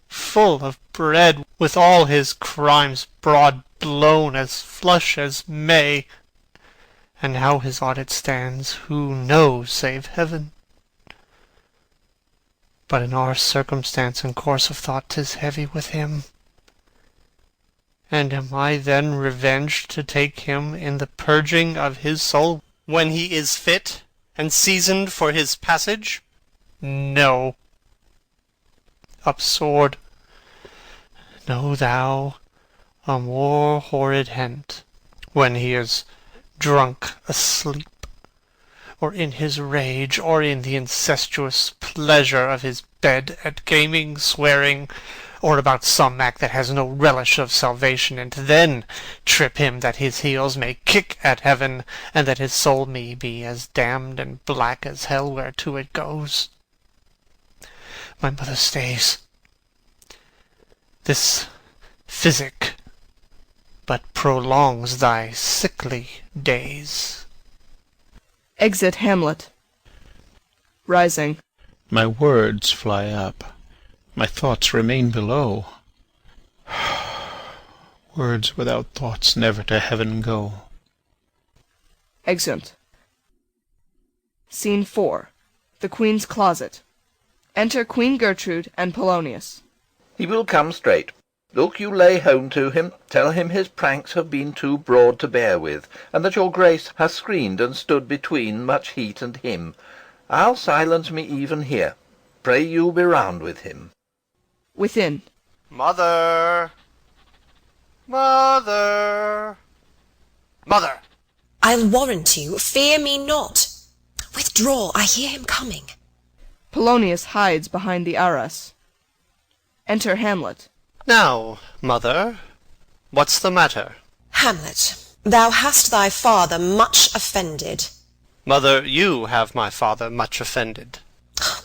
full of bread, with all his crimes broad blown as flush as May. And how his audit stands, who knows save heaven? But in our circumstance and course of thought 'tis heavy with him. And am I then revenged to take him in the purging of his soul, when he is fit and seasoned for his passage? No. Up sword. Know thou a more horrid hent, when he is drunk asleep, or in his rage, or in the incestuous pleasure of his bed, at gaming, swearing, or about some act that has no relish of salvation, and then trip him that his heels may kick at heaven, and that his soul may be as damned and black as hell whereto it goes. My mother stays. This physic but prolongs thy sickly days. Exit Hamlet. Rising. My words fly up. My thoughts remain below. Words without thoughts never to heaven go. Exeunt. Scene 4. The Queen's closet. Enter Queen Gertrude and Polonius. He will come straight. Look you lay home to him, tell him his pranks have been too broad to bear with, and that your grace has screened and stood between much heat and him. I'll silence me even here. Pray you be round with him. Within. Mother! Mother! Mother! I'll warrant you, fear me not. Withdraw, I hear him coming. Polonius hides behind the arras. Enter Hamlet. Now, mother, what's the matter? Hamlet, thou hast thy father much offended. Mother, you have my father much offended.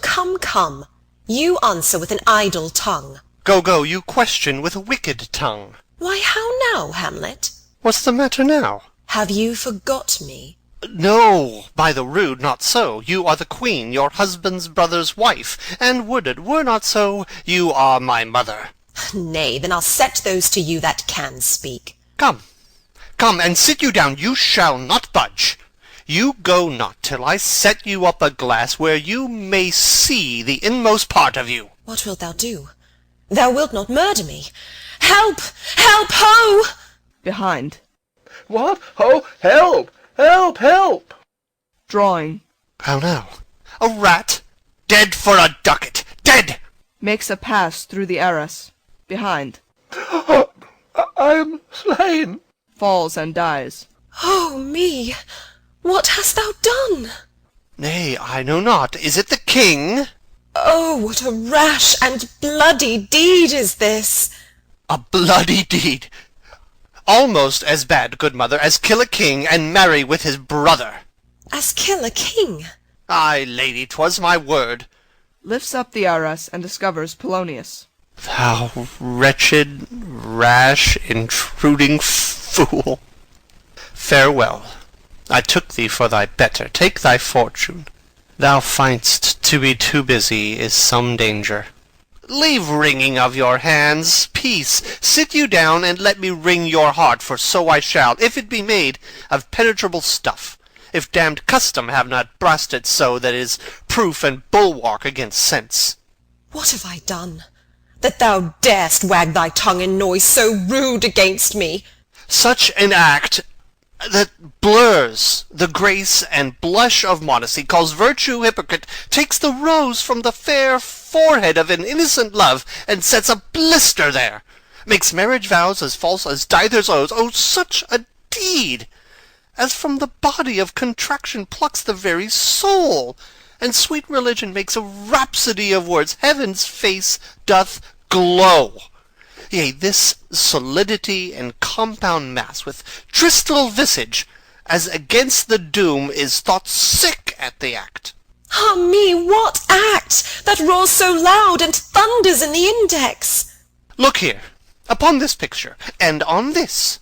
Come, come, you answer with an idle tongue. Go, go, you question with a wicked tongue. Why, how now, Hamlet? What's the matter now? Have you forgot me? No, by the rood, not so. You are the queen, your husband's brother's wife, and would it were not so, you are my mother. Nay, then I'll set those to you that can speak. Come, come, and sit you down, you shall not budge. You go not till I set you up a glass where you may see the inmost part of you. What wilt thou do? Thou wilt not murder me. Help! Help, ho! Behind. What? Ho! Help! Help! Help! Drawing. How now? A rat? Dead for a ducat! Dead! Makes a pass through the arras. Behind. I am slain. Falls and dies. Oh me! What hast thou done? Nay, I know not. Is it the king? Oh, what a rash and bloody deed is this! A bloody deed! Almost as bad, good mother, as kill a king and marry with his brother. As kill a king? Ay, lady, 'twas my word. Lifts up the arras and discovers Polonius. Thou wretched, rash, intruding fool! Farewell. I took thee for thy better. Take thy fortune. Thou find'st to be too busy is some danger. Leave wringing of your hands. Peace. Sit you down, and let me wring your heart, for so I shall, if it be made of penetrable stuff, if damned custom have not brusted it so that is proof and bulwark against sense. What have I done, that thou darest wag thy tongue in noise so rude against me? Such an act that blurs the grace and blush of modesty, calls virtue hypocrite, takes the rose from the fair forehead of an innocent love, and sets a blister there, makes marriage vows as false as divers oaths. Oh, such a deed, as from the body of contraction plucks the very soul, and sweet religion makes a rhapsody of words, heaven's face doth glow. Yea, this solidity and compound mass, with tristal visage, as against the doom, is thought sick at the act. Ah me, what act, that roars so loud and thunders in the index? Look here, upon this picture, and on this,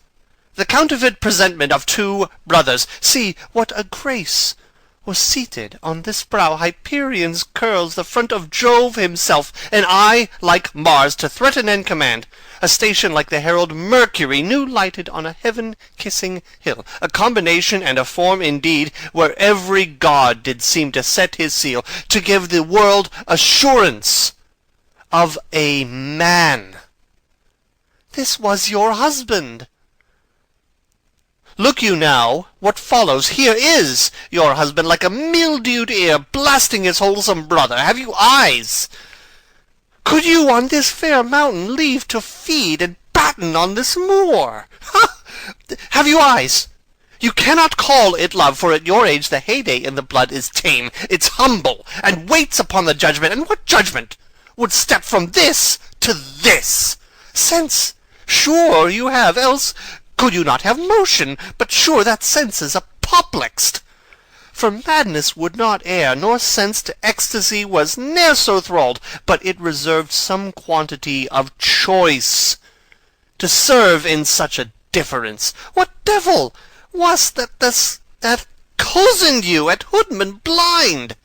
the counterfeit presentment of two brothers. See what a grace was seated on this brow. Hyperion's curls, the front of Jove himself, an eye like Mars to threaten and command, a station like the herald Mercury, new lighted on a heaven-kissing hill, a combination and a form indeed, where every god did seem to set his seal, to give the world assurance of a man. This was your husband. Look you now, what follows. Here is your husband, like a mildewed ear, blasting his wholesome brother. Have you eyes? Could you on this fair mountain leave to feed and batten on this moor? Have you eyes? You cannot call it love, for at your age the heyday in the blood is tame. It's humble, and waits upon the judgment. And what judgment would step from this to this? Sense, sure you have, else could you not have motion? But sure that sense is apoplexed. For madness would not err, nor sense to ecstasy was ne'er so thralled, but it reserved some quantity of choice to serve in such a difference. What devil was that cozened you at Hoodman blind?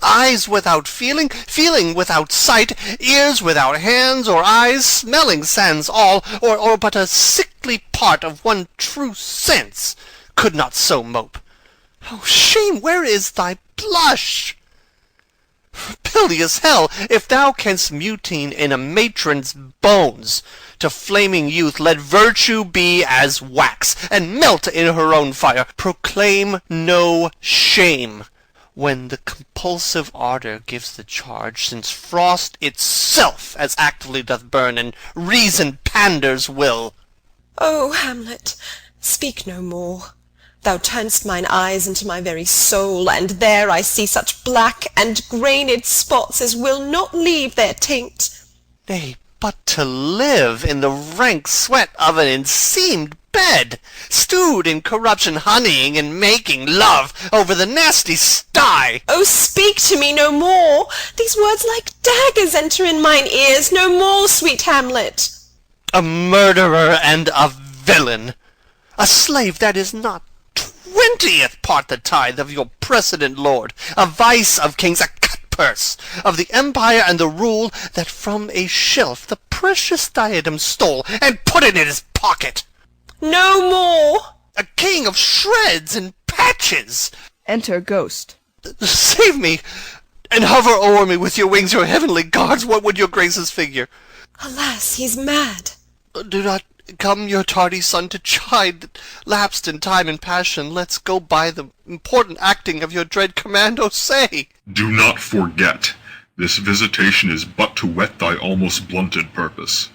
Eyes without feeling, feeling without sight, ears without hands or eyes, smelling sans all, or but a sickly part of one true sense, could not so mope. Oh, shame, where is thy blush? Rebellious hell, if thou canst mutine in a matron's bones to flaming youth, let virtue be as wax, and melt in her own fire. Proclaim no shame when the compulsive ardour gives the charge, since frost itself as actively doth burn, and reason panders will. Oh, Hamlet, speak no more. Thou turn'st mine eyes into my very soul, and there I see such black and grained spots as will not leave their taint. Nay, but to live in the rank sweat of an enseamed bed, stewed in corruption, honeying and making love over the nasty sty. Oh, speak to me no more. These words like daggers enter in mine ears. No more, sweet Hamlet. A murderer and a villain, a slave that is not 20th part the tithe of your precedent lord, a vice of kings, a cut-purse of the empire and the rule, that from a shelf the precious diadem stole and put it in his pocket. No more! A king of shreds and patches! Enter Ghost. Save me, and hover o'er me with your wings, your heavenly guards. What would your graces figure? Alas, he's mad. Do not come your tardy son to chide, lapsed in time and passion. Let's go by the important acting of your dread command, oh say! Do not forget, this visitation is but to whet thy almost blunted purpose.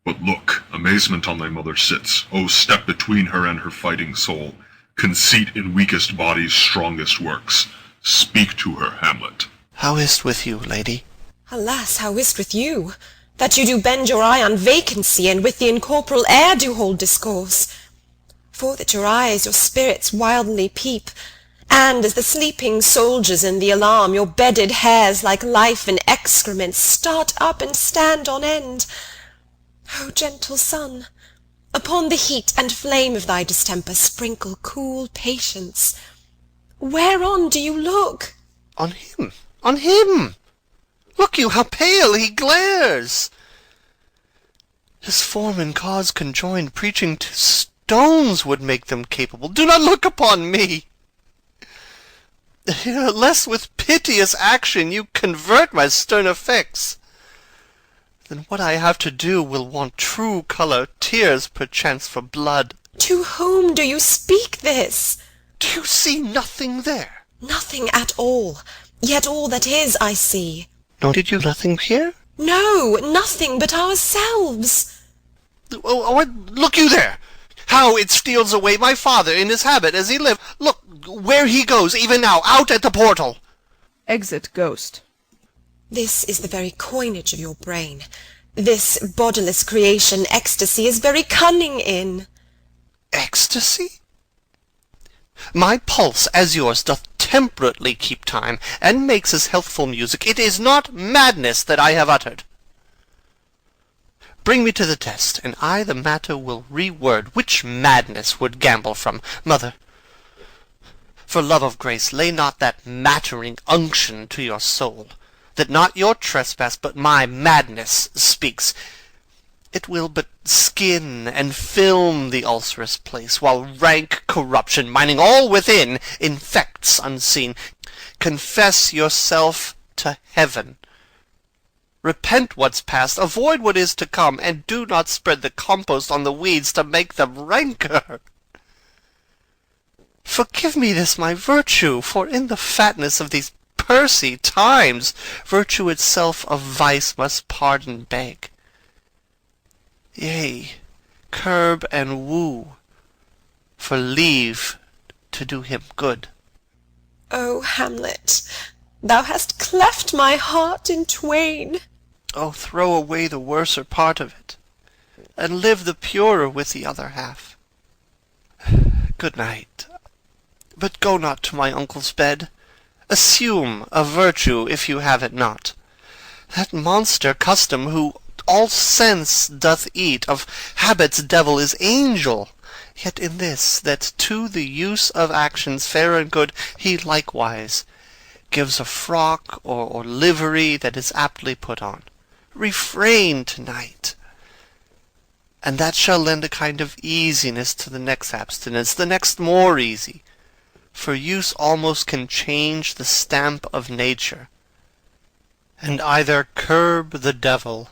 But look, amazement on thy mother sits. O step between her and her fighting soul. Conceit in weakest bodies strongest works. Speak to her, Hamlet. How is't with you, lady? Alas, how is't with you, that you do bend your eye on vacancy, and with the incorporeal air do hold discourse? For that your eyes your spirits wildly peep, and, as the sleeping soldiers in the alarm, your bedded hairs, like life and excrement, start up and stand on end. O gentle sun, upon the heat and flame of thy distemper sprinkle cool patience. Whereon do you look? On him, on him! Look you, how pale he glares! His form and cause conjoined, preaching to stones would make them capable. Do not look upon me! Lest with piteous action you convert my stern effects, then what I have to do will want true colour, tears perchance for blood. To whom do you speak this? Do you see nothing there? Nothing at all, yet all that is I see. Nor did you nothing hear? No, nothing but ourselves. Oh, look you there! How it steals away my father in his habit as he lived. Look where he goes, even now, out at the portal. Exit Ghost. This is the very coinage of your brain. This bodiless creation ecstasy is very cunning in. Ecstasy? My pulse, as yours, doth temperately keep time, and makes as healthful music. It is not madness that I have uttered. Bring me to the test, and I the matter will reword. Which madness would gamble from? Mother, for love of grace, lay not that mattering unction to your soul, that not your trespass, but my madness speaks. It will but skin and film the ulcerous place, while rank corruption, mining all within, infects unseen. Confess yourself to heaven. Repent what's past, avoid what is to come, and do not spread the compost on the weeds to make them ranker. Forgive me this my virtue, for in the fatness of these pursy times, virtue itself of vice must pardon beg. Yea, curb and woo, for leave to do him good. O Hamlet, thou hast cleft my heart in twain. Oh, throw away the worser part of it, and live the purer with the other half. Good night. But go not to my uncle's bed. Assume a virtue if you have it not. That monster custom, who all sense doth eat, of habit's devil is angel, yet in this, that to the use of actions fair and good he likewise gives a frock or livery that is aptly put on. Refrain to-night, and that shall lend a kind of easiness to the next abstinence, the next more easy, for use almost can change the stamp of nature, and either curb the devil,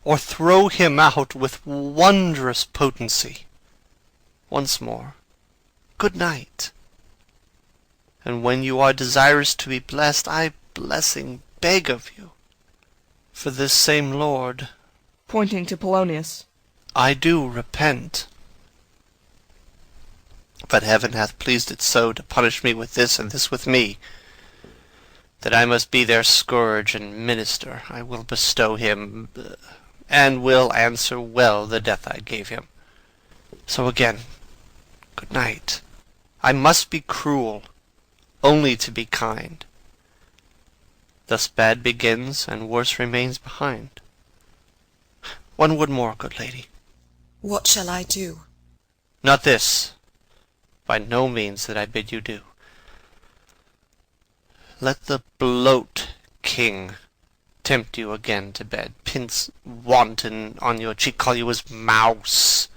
or throw him out with wondrous potency. Once more, good night, and when you are desirous to be blessed, I blessing beg of you. For this same Lord, pointing to Polonius, I do repent. But heaven hath pleased it so to punish me with this, and this with me, that I must be their scourge and minister. I will bestow him, and will answer well the death I gave him. So again, good night. I must be cruel, only to be kind. Thus bad begins, and worse remains behind. One word more, good lady. What shall I do? Not this, by no means that I bid you do. Let the bloat king tempt you again to bed, pince wanton on your cheek, call you his mouse,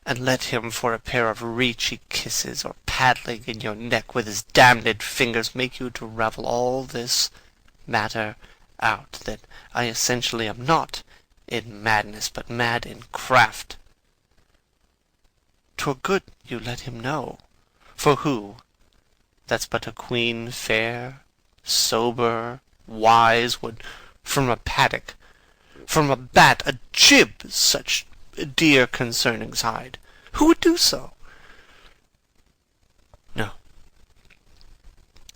and let him for a pair of reechy kisses, or paddling in your neck with his damned fingers, make you to ravel all this matter out, that I essentially am not in madness, but mad in craft. 'Twere good you let him know, for who that's but a queen fair, sober, wise, would from a paddock from a bat a jib such dear concernings hide? Who would do so? No.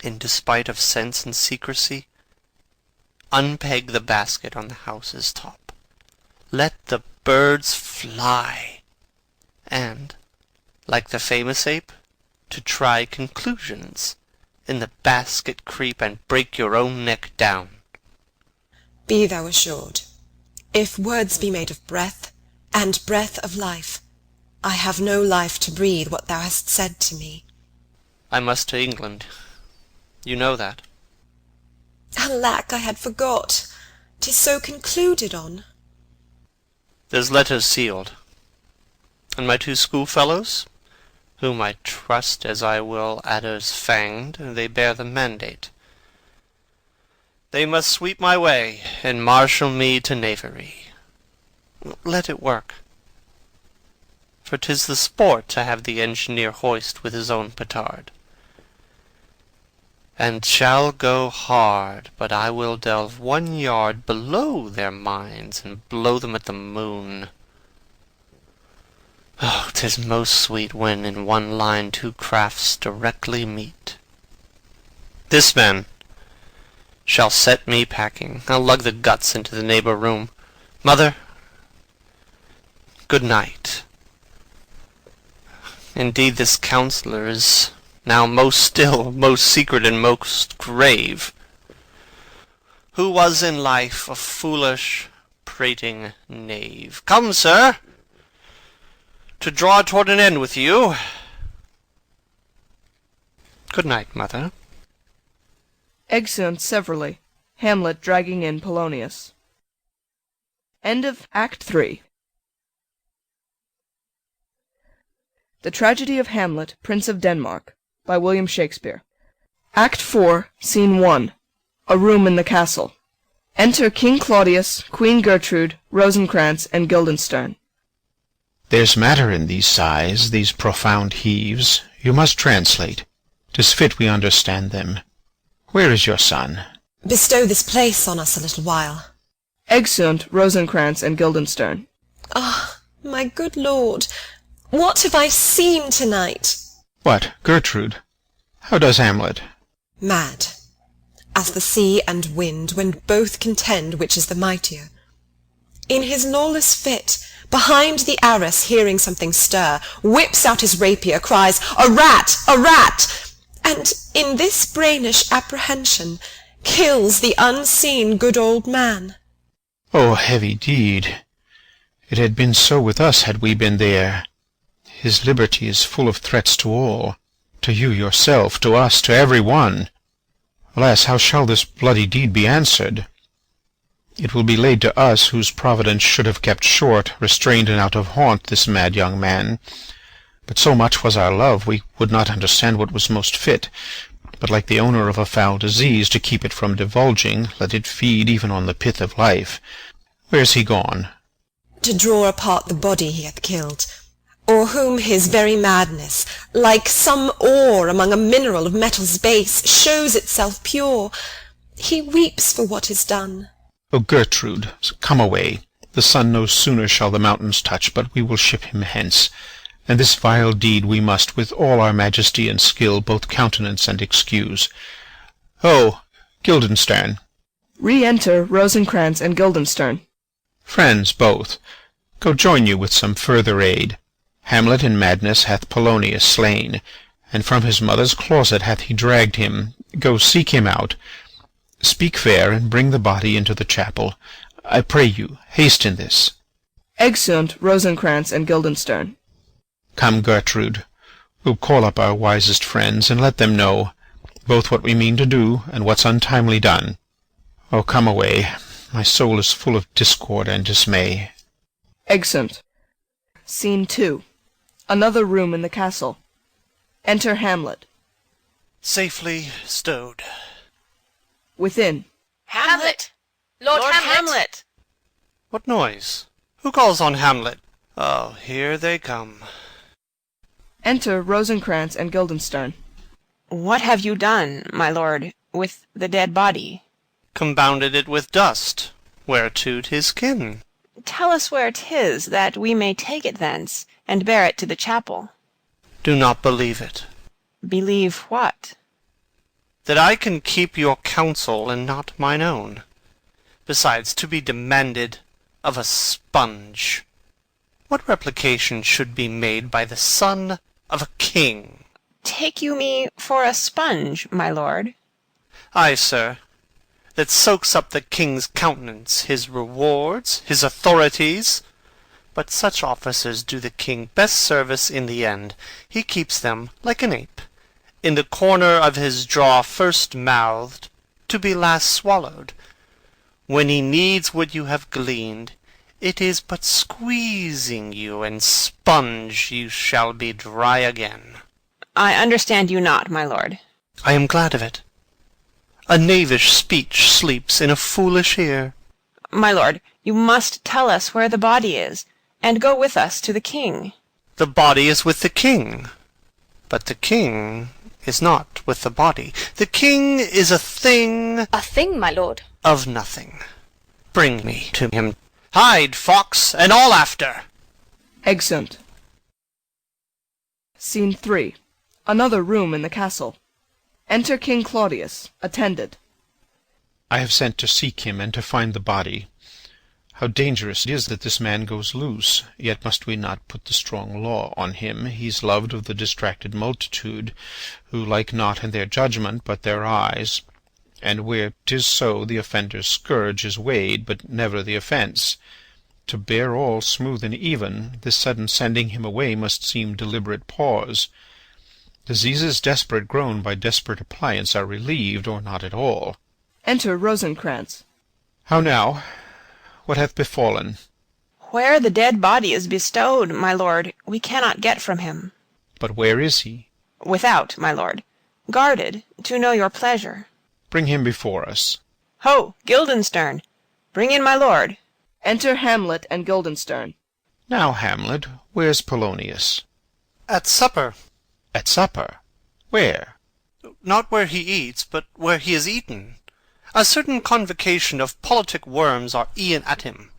In despite of sense and secrecy, unpeg the basket on the house's top. Let the birds fly, and, like the famous ape, to try conclusions, in the basket creep and break your own neck down. Be thou assured, if words be made of breath, and breath of life, I have no life to breathe what thou hast said to me. I must to England. You know that. Alack, I had forgot. 'Tis so concluded on. There's letters sealed. And my 2 schoolfellows, whom I trust as I will adders fanged, they bear the mandate. They must sweep my way, and marshal me to knavery. Let it work. For 'tis the sport to have the engineer hoist with his own petard. And shall go hard, but I will delve 1 yard below their minds, and blow them at the moon. Oh, 'tis most sweet when in one line 2 crafts directly meet. This man shall set me packing. I'll lug the guts into the neighbor room. Mother, good night. Indeed, this counselor is now most still, most secret, and most grave, who was in life a foolish, prating knave. Come, sir, to draw toward an end with you. Good night, mother. Exeunt severally, Hamlet dragging in Polonius. End of Act 3. The Tragedy of Hamlet, Prince of Denmark, by William Shakespeare. Act 4, Scene 1. A room in the castle. Enter King Claudius, Queen Gertrude, Rosencrantz, and Guildenstern. There's matter in these sighs, these profound heaves. You must translate. 'Tis fit we understand them. Where is your son? Bestow this place on us a little while. Exeunt Rosencrantz and Guildenstern. Ah, my good lord, what have I seen tonight? What, Gertrude? How does Hamlet? Mad, as the sea and wind, when both contend which is the mightier. In his lawless fit, behind the arras hearing something stir, whips out his rapier, cries, "A rat! A rat!" and in this brainish apprehension kills the unseen good old man. Oh, heavy deed! It had been so with us had we been there. His liberty is full of threats to all, to you yourself, to us, to every one. Alas, how shall this bloody deed be answered? It will be laid to us, whose providence should have kept short, restrained, and out of haunt this mad young man. But so much was our love, we would not understand what was most fit, but like the owner of a foul disease, to keep it from divulging, let it feed even on the pith of life. Where's he gone? To draw apart the body he hath killed, or whom his very madness, like some ore among a mineral of metals base, shows itself pure. He weeps for what is done. O Gertrude, come away. The sun no sooner shall the mountains touch, but we will ship him hence. And this vile deed we must, with all our majesty and skill, both countenance and excuse. Oh, Guildenstern. Re-enter Rosencrantz and Guildenstern. Friends both, go join you with some further aid. Hamlet in madness hath Polonius slain, and from his mother's closet hath he dragged him. Go seek him out. Speak fair, and bring the body into the chapel. I pray you, haste in this. Exeunt Rosencrantz and Guildenstern. Come, Gertrude, we'll call up our wisest friends, and let them know both what we mean to do, and what's untimely done. Oh, come away, my soul is full of discord and dismay. Exeunt. Scene 2. Another room in the castle. Enter Hamlet. Safely stowed. Within. Hamlet! Lord Hamlet! What noise? Who calls on Hamlet? Oh, here they come. Enter Rosencrantz and Guildenstern. What have you done, my lord, with the dead body? Compounded it with dust. whereto 'tis kin. Tell us where 'tis, that we may take it thence, and bear it to the chapel. Do not believe it. Believe what? That I can keep your counsel and not mine own. Besides, to be demanded of a sponge. What replication should be made by the son of a king? Take you me for a sponge, my lord? Ay, sir, that soaks up the king's countenance, his rewards, his authorities. But such officers do the king best service in the end. He keeps them, like an ape, in the corner of his jaw first mouthed, to be last swallowed. When he needs what you have gleaned, it is but squeezing you, and sponge you shall be dry again. I understand you not, my lord. I am glad of it. A knavish speech sleeps in a foolish ear. My lord, you must tell us where the body is, and go with us to the king. The body is with the king, but the king is not with the body. The king is a thing... A thing, my lord? Of nothing. Bring me to him. Hide, fox, and all after. Exeunt. Scene 3. Another room in the castle. Enter King Claudius, attended. I have sent to seek him and to find the body. How dangerous it is that this man goes loose, yet must we not put the strong law on him. He's loved of the distracted multitude, who like not in their judgment but their eyes. And where 'tis so, the offender's scourge is weighed, but never the offence. To bear all smooth and even, this sudden sending him away must seem deliberate pause. Diseases desperate grown by desperate appliance are relieved, or not at all. Enter Rosencrantz. How now? What hath befallen? Where the dead body is bestowed, my lord, we cannot get from him. But where is he? Without, my lord, guarded, to know your pleasure. Bring him before us. Ho, Guildenstern! Bring in my lord. Enter Hamlet and Guildenstern. Now, Hamlet, where's Polonius? At supper. At supper? Where? Not where he eats, but where he is eaten. A certain convocation of politic worms are e'en at him.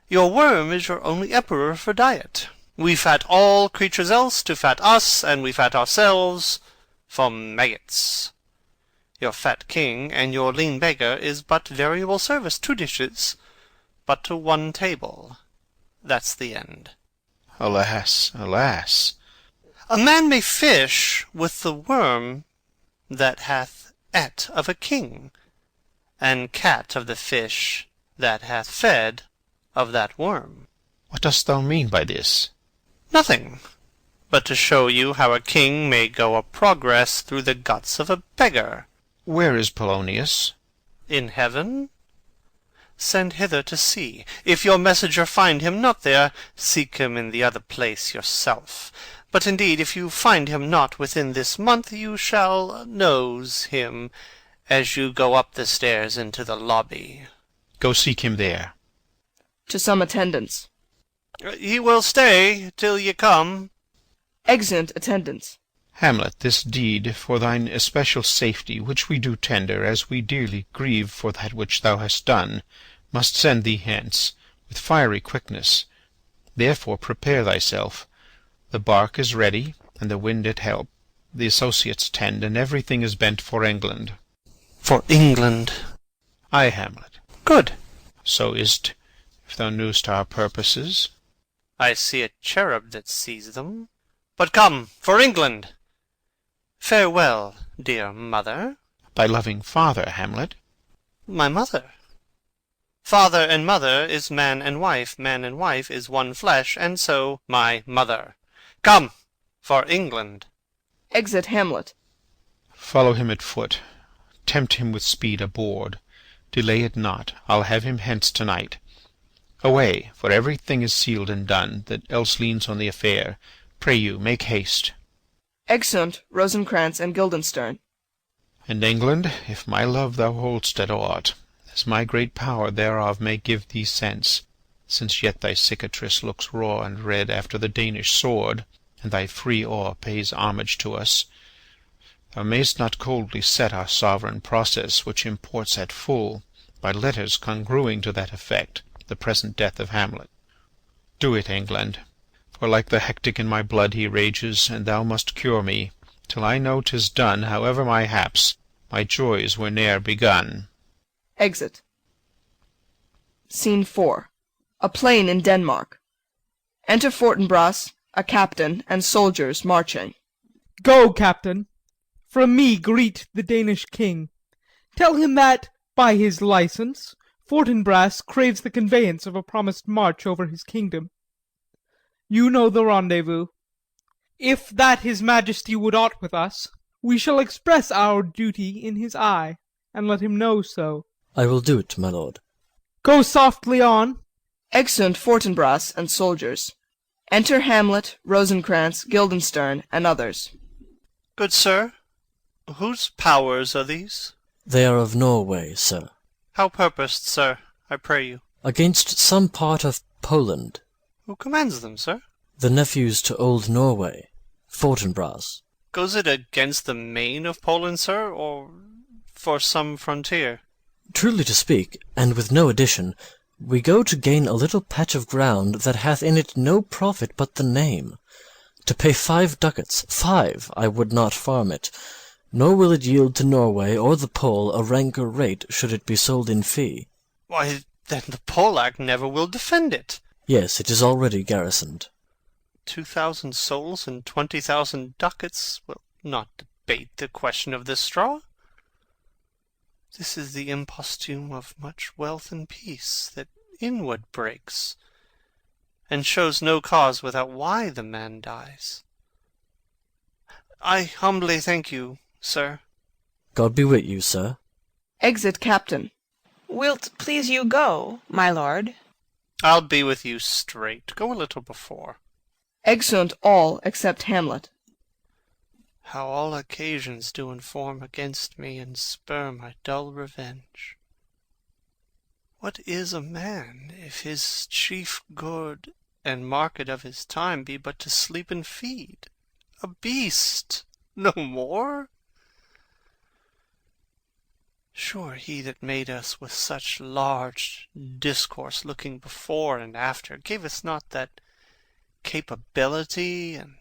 Your worm is your only emperor for diet. We fat all creatures else to fat us, and we fat ourselves for maggots. Your fat king and your lean beggar is but variable service, 2 dishes, but to 1 table. That's the end. Alas, alas. A man may fish with the worm that hath ate of a king, and cat of the fish that hath fed of that worm. What dost thou mean by this? Nothing, but to show you how a king may go a progress through the guts of a beggar. Where is Polonius? In heaven? Send hither to see. If your messenger find him not there, seek him in the other place yourself. But indeed, if you find him not within this month, you shall nose him as you go up the stairs into the lobby. Go seek him there. To some attendants. He will stay till ye come. Exeunt attendants. Hamlet, this deed for thine especial safety, which we do tender, as we dearly grieve for that which thou hast done, must send thee hence, with fiery quickness. Therefore prepare thyself. The bark is ready, and the wind at help. The associates tend, and everything is bent for England. For England? Ay, Hamlet. Good. So is't, if thou knew'st our purposes. I see a cherub that sees them. But come, for England! Farewell, dear mother. Thy loving father, Hamlet. My mother. Father and mother is man and wife is one flesh, and so my mother. Come, for England. Exit Hamlet. Follow him at foot. Tempt him with speed aboard. Delay it not. I'll have him hence to-night. Away, for everything is sealed and done, that else leans on the affair. Pray you, make haste. Exeunt Rosencrantz and Guildenstern. And England, if my love thou hold'st at aught, as my great power thereof may give thee sense, since yet thy cicatrice looks raw and red after the Danish sword, and thy free oar pays homage to us, thou mayst not coldly set our sovereign process, which imports at full, by letters congruing to that effect the present death of Hamlet. Do it, England, for like the hectic in my blood he rages, and thou must cure me, till I know 'tis done, however my haps, my joys were ne'er begun. Exit. Scene 4. A plain in Denmark. Enter Fortinbras, a captain, and soldiers marching. Go, captain. From me greet the Danish king. Tell him that, by his license, Fortinbras craves the conveyance of a promised march over his kingdom. You know the rendezvous. If that his majesty would aught with us, we shall express our duty in his eye, and let him know so. I will do it, my lord. Go softly on. Exeunt Fortinbras and soldiers. Enter Hamlet, Rosencrantz, Guildenstern, and others. Good sir, whose powers are these? They are of Norway, sir. How purposed, sir, I pray you? Against some part of Poland. Who commands them, sir? The nephews to old Norway, Fortinbras. Goes it against the main of Poland, sir, or for some frontier? Truly to speak, and with no addition, we go to gain a little patch of ground that hath in it no profit but the name. To pay 5 ducats, 5, I would not farm it, nor will it yield to Norway or the Pole a ranker rate should it be sold in fee. Why, then the Polack never will defend it. Yes, it is already garrisoned. 2,000 souls and 20,000 ducats will not debate the question of this straw. This is the imposthume of much wealth and peace that inward breaks, and shows no cause without why the man dies. I humbly thank you, sir. God be with you, sir. Exit Captain. Wilt please you go, my lord? I'll be with you straight. Go a little before. Exeunt all except Hamlet. How all occasions do inform against me, and spur my dull revenge. What is a man, if his chief good and market of his time be but to sleep and feed? A beast, no more? Sure he that made us with such large discourse looking before and after gave us not that capability and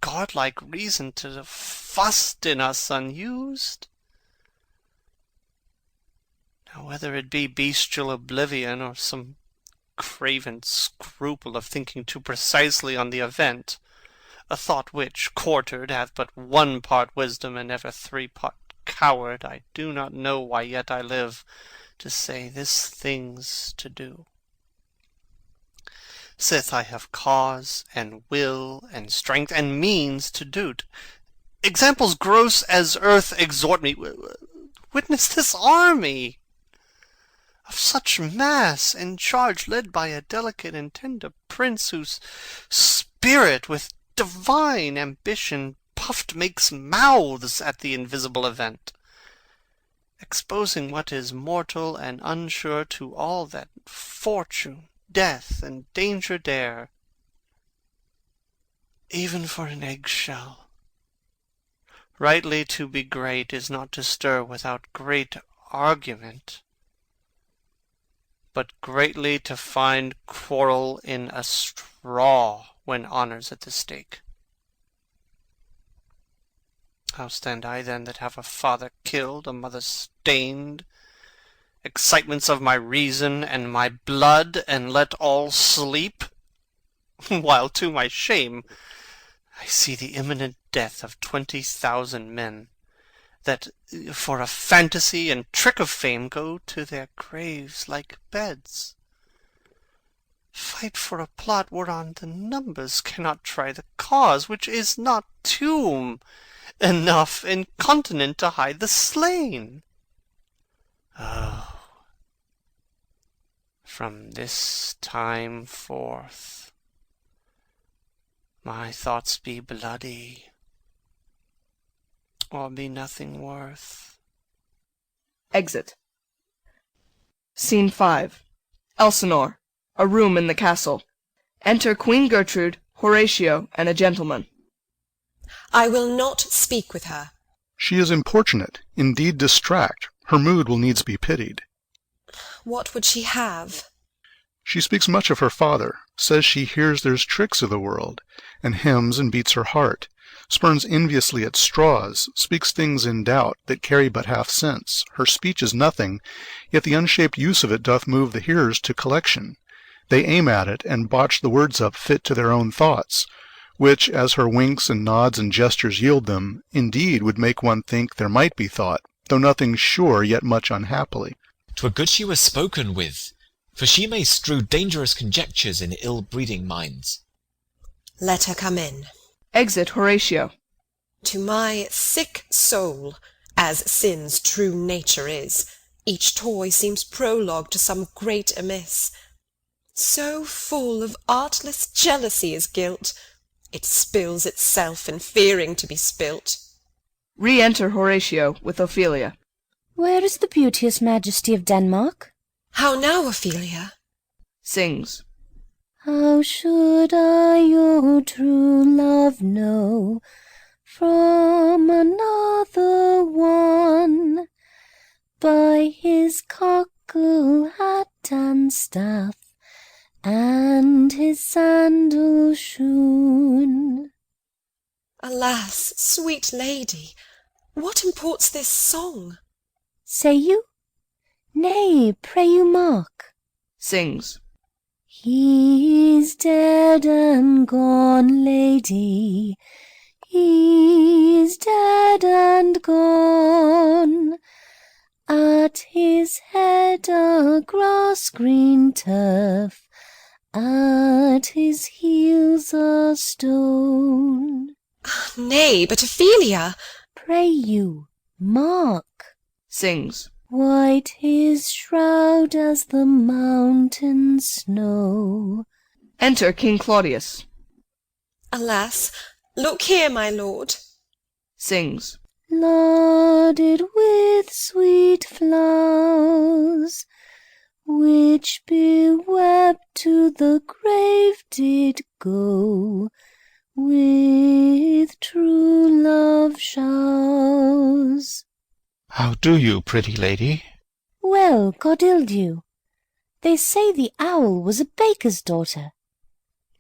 godlike reason to fuss in us unused? Now whether it be bestial oblivion or some craven scruple of thinking too precisely on the event, a thought which, quartered, hath but 1 part wisdom and ever 3 part coward, I do not know why yet I live to say this thing's to do. Sith I have cause and will and strength and means to do't. Examples gross as earth exhort me. Witness this army of such mass and charge, led by a delicate and tender prince, whose spirit with divine ambition puffed makes mouths at the invisible event, exposing what is mortal and unsure to all that fortune, death, and danger dare, even for an egg-shell. Rightly to be great is not to stir without great argument, but greatly to find quarrel in a straw when honour's at the stake. How stand I then that have a father killed, a mother stained, excitements of my reason and my blood, and let all sleep, while to my shame I see the imminent death of 20,000 men, that for a fantasy and trick of fame go to their graves like beds? Fight for a plot whereon the numbers cannot try the cause, which is not tomb enough incontinent to hide the slain. Oh, from this time forth my thoughts be bloody, or be nothing worth. Exit. Scene 5. Elsinore. A room in the castle. Enter Queen Gertrude, Horatio, and a gentleman. I will not speak with her. She is importunate, indeed distract. Her mood will needs be pitied. What would she have? She speaks much of her father, says she hears there's tricks of the world, and hems and beats her heart, spurns enviously at straws, speaks things in doubt that carry but half sense. Her speech is nothing, yet the unshaped use of it doth move the hearers to collection. They aim at it, and botch the words up fit to their own thoughts, which, as her winks and nods and gestures yield them, indeed would make one think there might be thought, though nothing sure, yet much unhappily. 'Twere good she were spoken with, for she may strew dangerous conjectures in ill-breeding minds. Let her come in. Exit Horatio. To my sick soul, as sin's true nature is, each toy seems prologue to some great amiss. So full of artless jealousy is guilt, it spills itself in fearing to be spilt. Re-enter Horatio with Ophelia. Where is the beauteous majesty of Denmark? How now, Ophelia? Sings. How should I your true love know from another one? By his cockle hat and staff, and his sandal shoon. Alas, sweet lady, what imports this song? Say you? Nay, pray you mark. Sings. He is dead and gone, lady, he is dead and gone. At his head a grass-green turf, at his heels a stone. Nay, but Ophelia! Pray you, mark. Sings. White his shroud as the mountain snow. Enter King Claudius. Alas, look here, my lord. Sings. Loaded with sweet flowers, which bewept to the grave did go, with true love showers. How do you, pretty lady? Well, God ild you. They say the owl was a baker's daughter.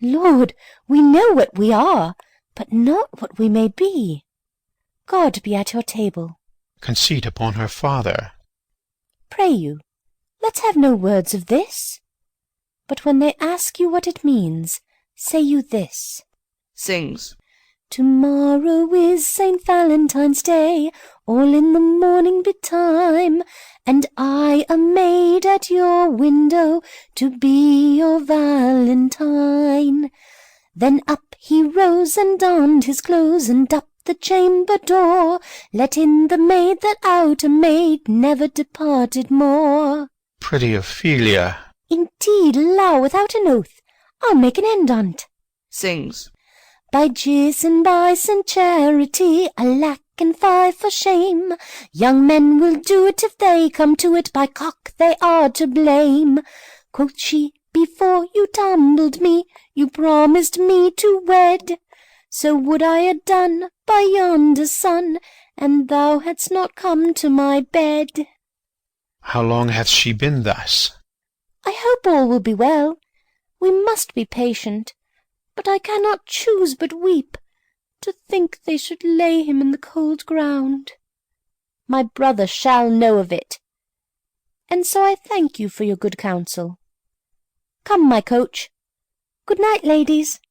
Lord, we know what we are, but not what we may be. God be at your table. Conceit upon her father. Pray you, let's have no words of this. But when they ask you what it means, say you this. Sings. Tomorrow is St. Valentine's Day, all in the morning betime, and I a maid at your window to be your Valentine. Then up he rose and donned his clothes, and up the chamber door, let in the maid that out a maid never departed more. Pretty Ophelia. Indeed, allow without an oath, I'll make an end on't. Sings. By Jis and by St. Charity, alack and fie for shame, young men will do it if they come to it, by cock they are to blame. Quoth she, before you tumbled me, you promised me to wed. So would I ha' done by yonder sun, and thou hadst not come to my bed. How long hath she been thus? I hope all will be well. We must be patient, but I cannot choose but weep, to think they should lay him in the cold ground. My brother shall know of it, and so I thank you for your good counsel. Come, my coach. Good night, ladies.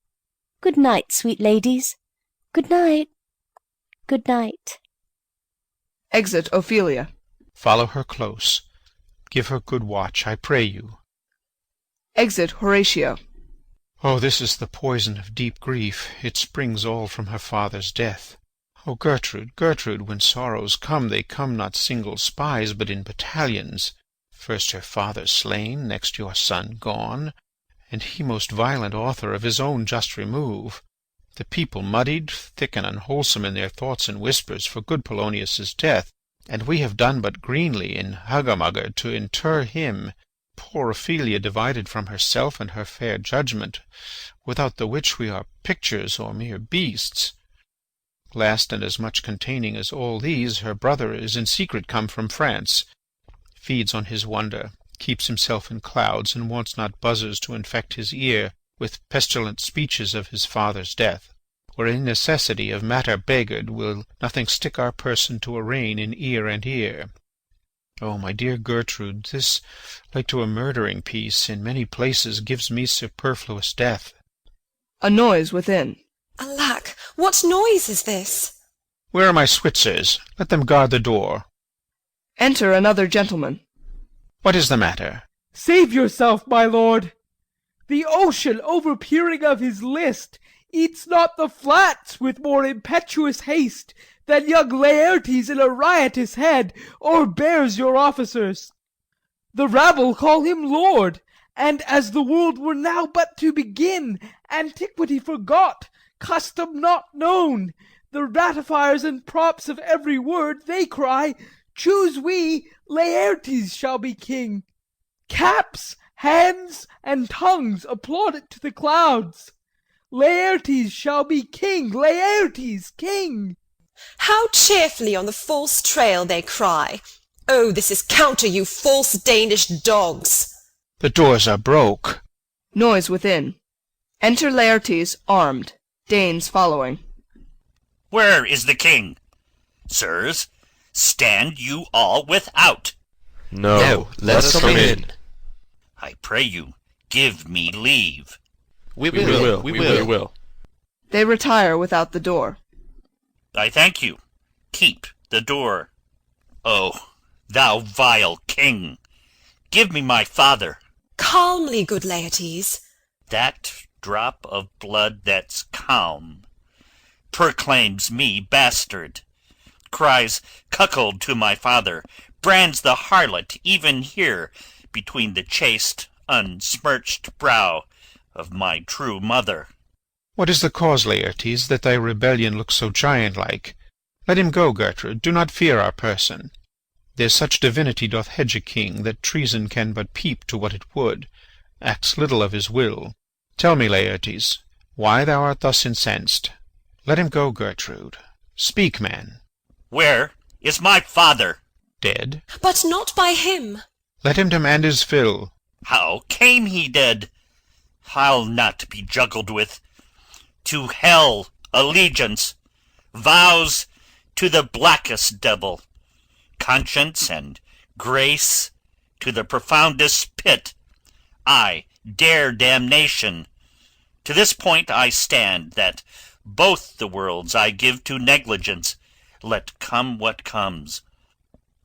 Good night, sweet ladies. Good night. Good night. Exit Ophelia. Follow her close. Give her good watch, I pray you. Exit Horatio. Oh, this is the poison of deep grief. It springs all from her father's death. Oh, Gertrude, Gertrude, when sorrows come, they come not single spies, but in battalions. First her father slain, next your son gone, and he most violent author of his own just remove. The people muddied, thick and unwholesome in their thoughts and whispers for good Polonius's death, and we have done but greenly in hugger-mugger to inter him. Poor Ophelia divided from herself and her fair judgment, without the which we are pictures or mere beasts. Last and as much containing as all these, her brother is in secret come from France, feeds on his wonder, keeps himself in clouds, and wants not buzzers to infect his ear with pestilent speeches of his father's death. Where in necessity of matter beggared, will nothing stick our person to arraign in ear and ear. Oh, my dear Gertrude, this, like to a murdering piece, in many places gives me superfluous death. A noise within. Alack, what noise is this? Where are my Switzers? Let them guard the door. Enter another gentleman. What is the matter? Save yourself, my lord. The ocean, overpeering of his list, eats not the flats with more impetuous haste than young Laertes in a riotous head o'erbears your officers. The rabble call him lord, and as the world were now but to begin, antiquity forgot, custom not known, the ratifiers and props of every word, they cry, choose we, Laertes shall be king. Caps, hands, and tongues applaud it to the clouds. Laertes shall be king, Laertes king. How cheerfully on the false trail they cry. Oh, this is counter, you false Danish dogs. The doors are broke. Noise within. Enter Laertes armed, Danes following. Where is the king? Sirs, stand you all without. No, let us come in. I pray you, give me leave. We will. They retire without the door. I thank you. Keep the door. Oh, thou vile king, give me my father. Calmly, good Laertes. That drop of blood that's calm proclaims me bastard, cries cuckold to my father, brands the harlot even here between the chaste, unsmirched brow of my true mother. What is the cause, Laertes, that thy rebellion looks so giant-like? Let him go, Gertrude. Do not fear our person. There's such divinity doth hedge a king, that treason can but peep to what it would, acts little of his will. Tell me, Laertes, why thou art thus incensed? Let him go, Gertrude. Speak, man. Where is my father? Dead. But not by him. Let him demand his fill. How came he dead? I'll not be juggled with. To hell allegiance, vows to the blackest devil, conscience and grace to the profoundest pit. I dare damnation. To this point I stand, that both the worlds I give to negligence, let come what comes.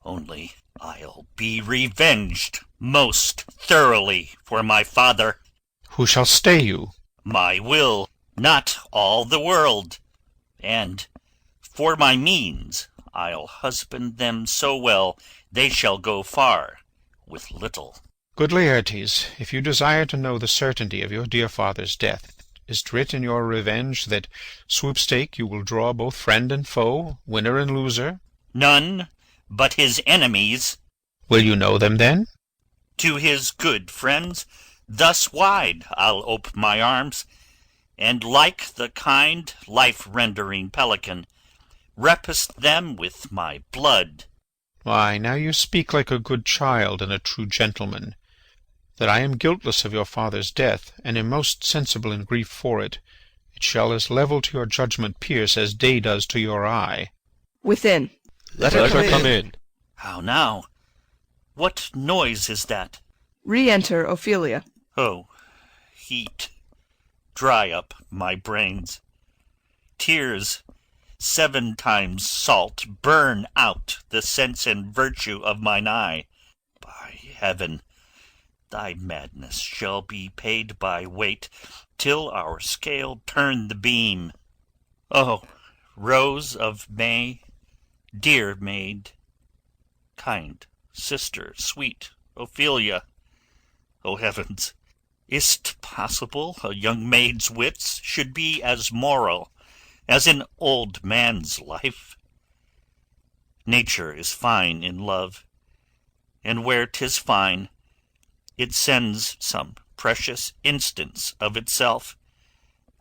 Only I'll be revenged most thoroughly for my father. Who shall stay you? My will, not all the world. And for my means, I'll husband them so well they shall go far with little. Good Laertes, if you desire to know the certainty of your dear father's death, is't writ in your revenge that swoop-stake you will draw both friend and foe, winner and loser? None but his enemies. Will you know them then? To his good friends thus wide I'll ope my arms, and like the kind life-rendering pelican, repast them with my blood. Why, now you speak like a good child and a true gentleman. That I am guiltless of your father's death, and am most sensible in grief for it, it shall as level to your judgment pierce as day does to your eye. Within. Let her come in. How now? What noise is that? Re-enter Ophelia. Oh, heat, dry up my brains. Tears 7 times salt burn out the sense and virtue of mine eye. By heaven, thy madness shall be paid by weight, till our scale turn the beam. Oh, rose of May, dear maid, kind sister, sweet Ophelia, O heavens, is't possible a young maid's wits should be as moral as an old man's life? Nature is fine in love, and where 'tis fine, it sends some precious instance of itself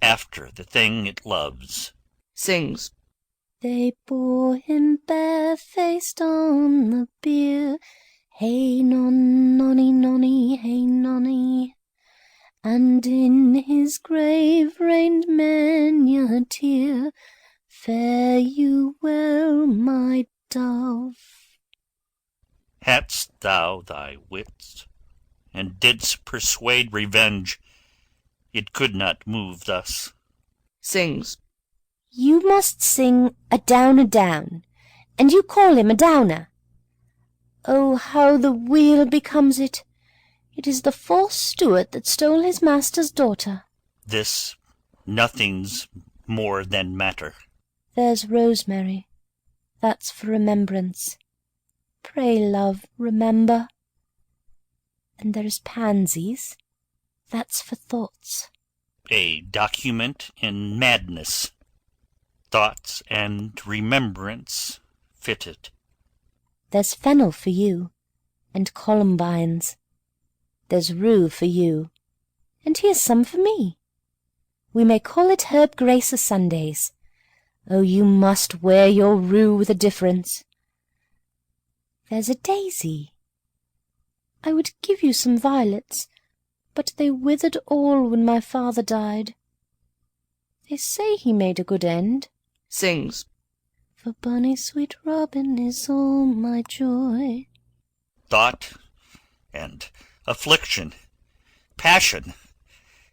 after the thing it loves. Sings. They bore him barefaced on the bier, Hey non, nonny, nonny, hey nonny. And in his grave reigned many a tear. Fare you well, my dove. Hadst thou thy wits, and didst persuade revenge, it could not move thus. Sings. You must sing a down, and you call him a downer. Oh, how the wheel becomes it! It is the false steward that stole his master's daughter. This nothing's more than matter. There's rosemary, that's for remembrance. Pray, love, remember. And there is pansies, that's for thoughts. A document in madness. Thoughts and remembrance fitted. There's fennel for you, and columbines. There's rue for you, and here's some for me. We may call it Herb Grace o' Sundays. Oh, you must wear your rue with a difference. There's a daisy. I would give you some violets, but they withered all when my father died. They say he made a good end. Sings. For bonny sweet Robin is all my joy. Thought and affliction, passion,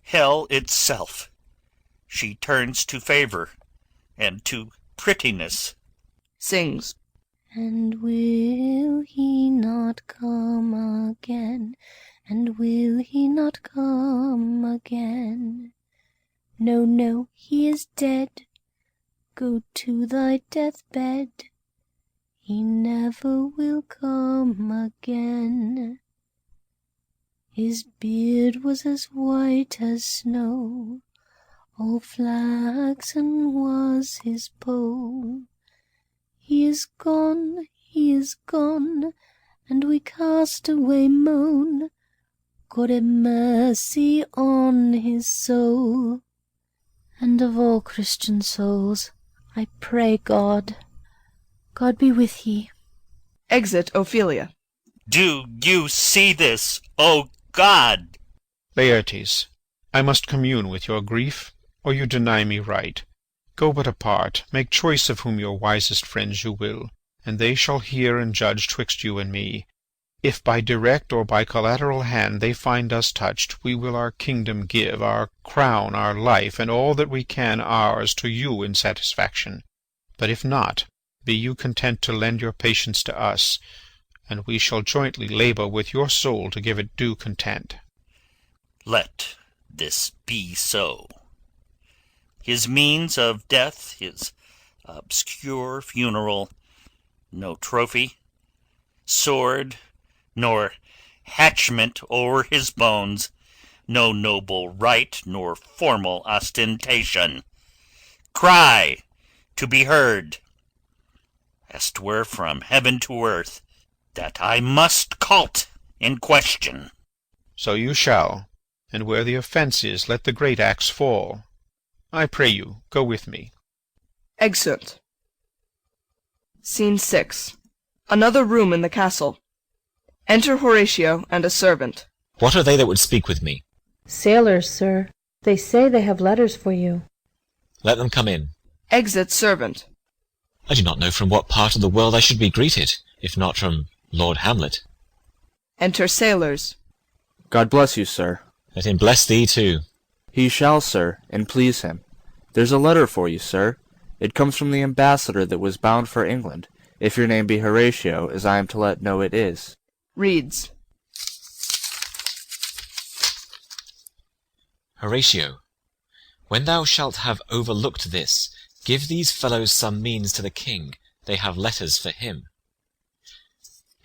hell itself, she turns to favour and to prettiness. Sings. And will he not come again? And will he not come again? No, no, he is dead. Go to thy deathbed. He never will come again. His beard was as white as snow, all flaxen was his poll. He is gone, and we cast away moan. God have mercy on his soul. And of all Christian souls, I pray God be with ye. Exit Ophelia. Do you see this, O God? Laertes, I must commune with your grief, or you deny me right. Go but apart, make choice of whom your wisest friends you will, and they shall hear and judge twixt you and me. If by direct or by collateral hand they find us touched, we will our kingdom give, our crown, our life, and all that we can ours to you in satisfaction. But if not, be you content to lend your patience to us, and we shall jointly labour with your soul to give it due content. Let this be so. His means of death, his obscure funeral, no trophy, sword, nor hatchment o'er his bones, no noble rite nor formal ostentation. Cry to be heard, as 'twere from heaven to earth, that I must cal't in question. So you shall, and where the offence is, let the great axe fall. I pray you, go with me. Exeunt. Scene 6. Another room in the castle. Enter Horatio and a servant. What are they that would speak with me? Sailors, sir. They say they have letters for you. Let them come in. Exit servant. I do not know from what part of the world I should be greeted, if not from Lord Hamlet. Enter sailors. God bless you, sir. Let him bless thee too. He shall, sir, and please him. There's a letter for you, sir. It comes from the ambassador that was bound for England, if your name be Horatio, as I am to let know it is. Reads. Horatio, when thou shalt have overlooked this, give these fellows some means to the king. They have letters for him.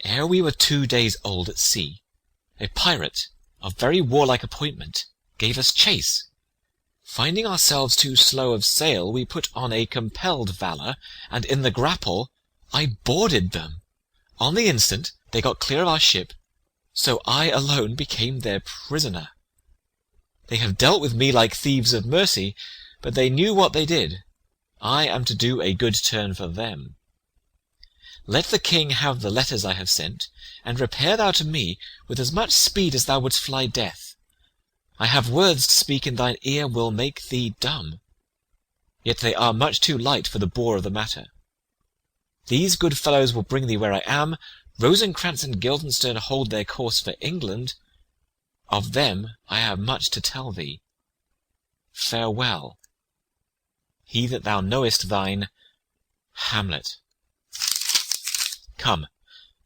Ere we were 2 days old at sea, a pirate, of very warlike appointment, gave us chase. Finding ourselves too slow of sail, we put on a compelled valour, and in the grapple I boarded them. On the instant they got clear of our ship, so I alone became their prisoner. They have dealt with me like thieves of mercy, but they knew what they did. I am to do a good turn for them. Let the king have the letters I have sent, and repair thou to me with as much speed as thou wouldst fly death. I have words to speak in thine ear will make thee dumb. Yet they are much too light for the bore of the matter. These good fellows will bring thee where I am. Rosencrantz and Guildenstern hold their course for England. Of them I have much to tell thee. Farewell. He that thou knowest thine, Hamlet. Come,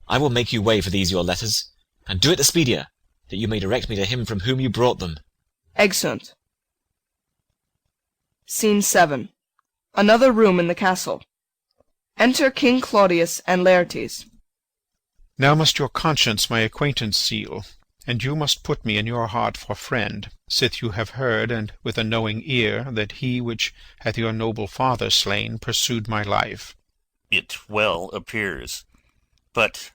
I will make you way for these your letters, and do it the speedier, that you may direct me to him from whom you brought them. Exeunt. Scene 7. Another room in the castle. Enter King Claudius and Laertes. Now must your conscience my acquaintance seal, and you must put me in your heart for friend, sith you have heard, and with a knowing ear, that he which hath your noble father slain pursued my life. It well appears. But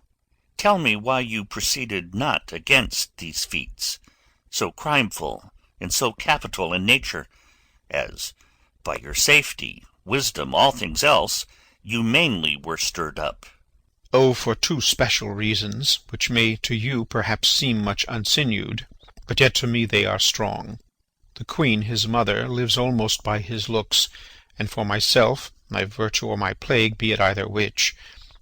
tell me why you proceeded not against these feats, so crimeful and so capital in nature, as by your safety, wisdom, all things else, you mainly were stirred up. Oh, for two special reasons, which may to you perhaps seem much unsinewed, but yet to me they are strong. The queen, his mother, lives almost by his looks, and for myself, my virtue or my plague, be it either which,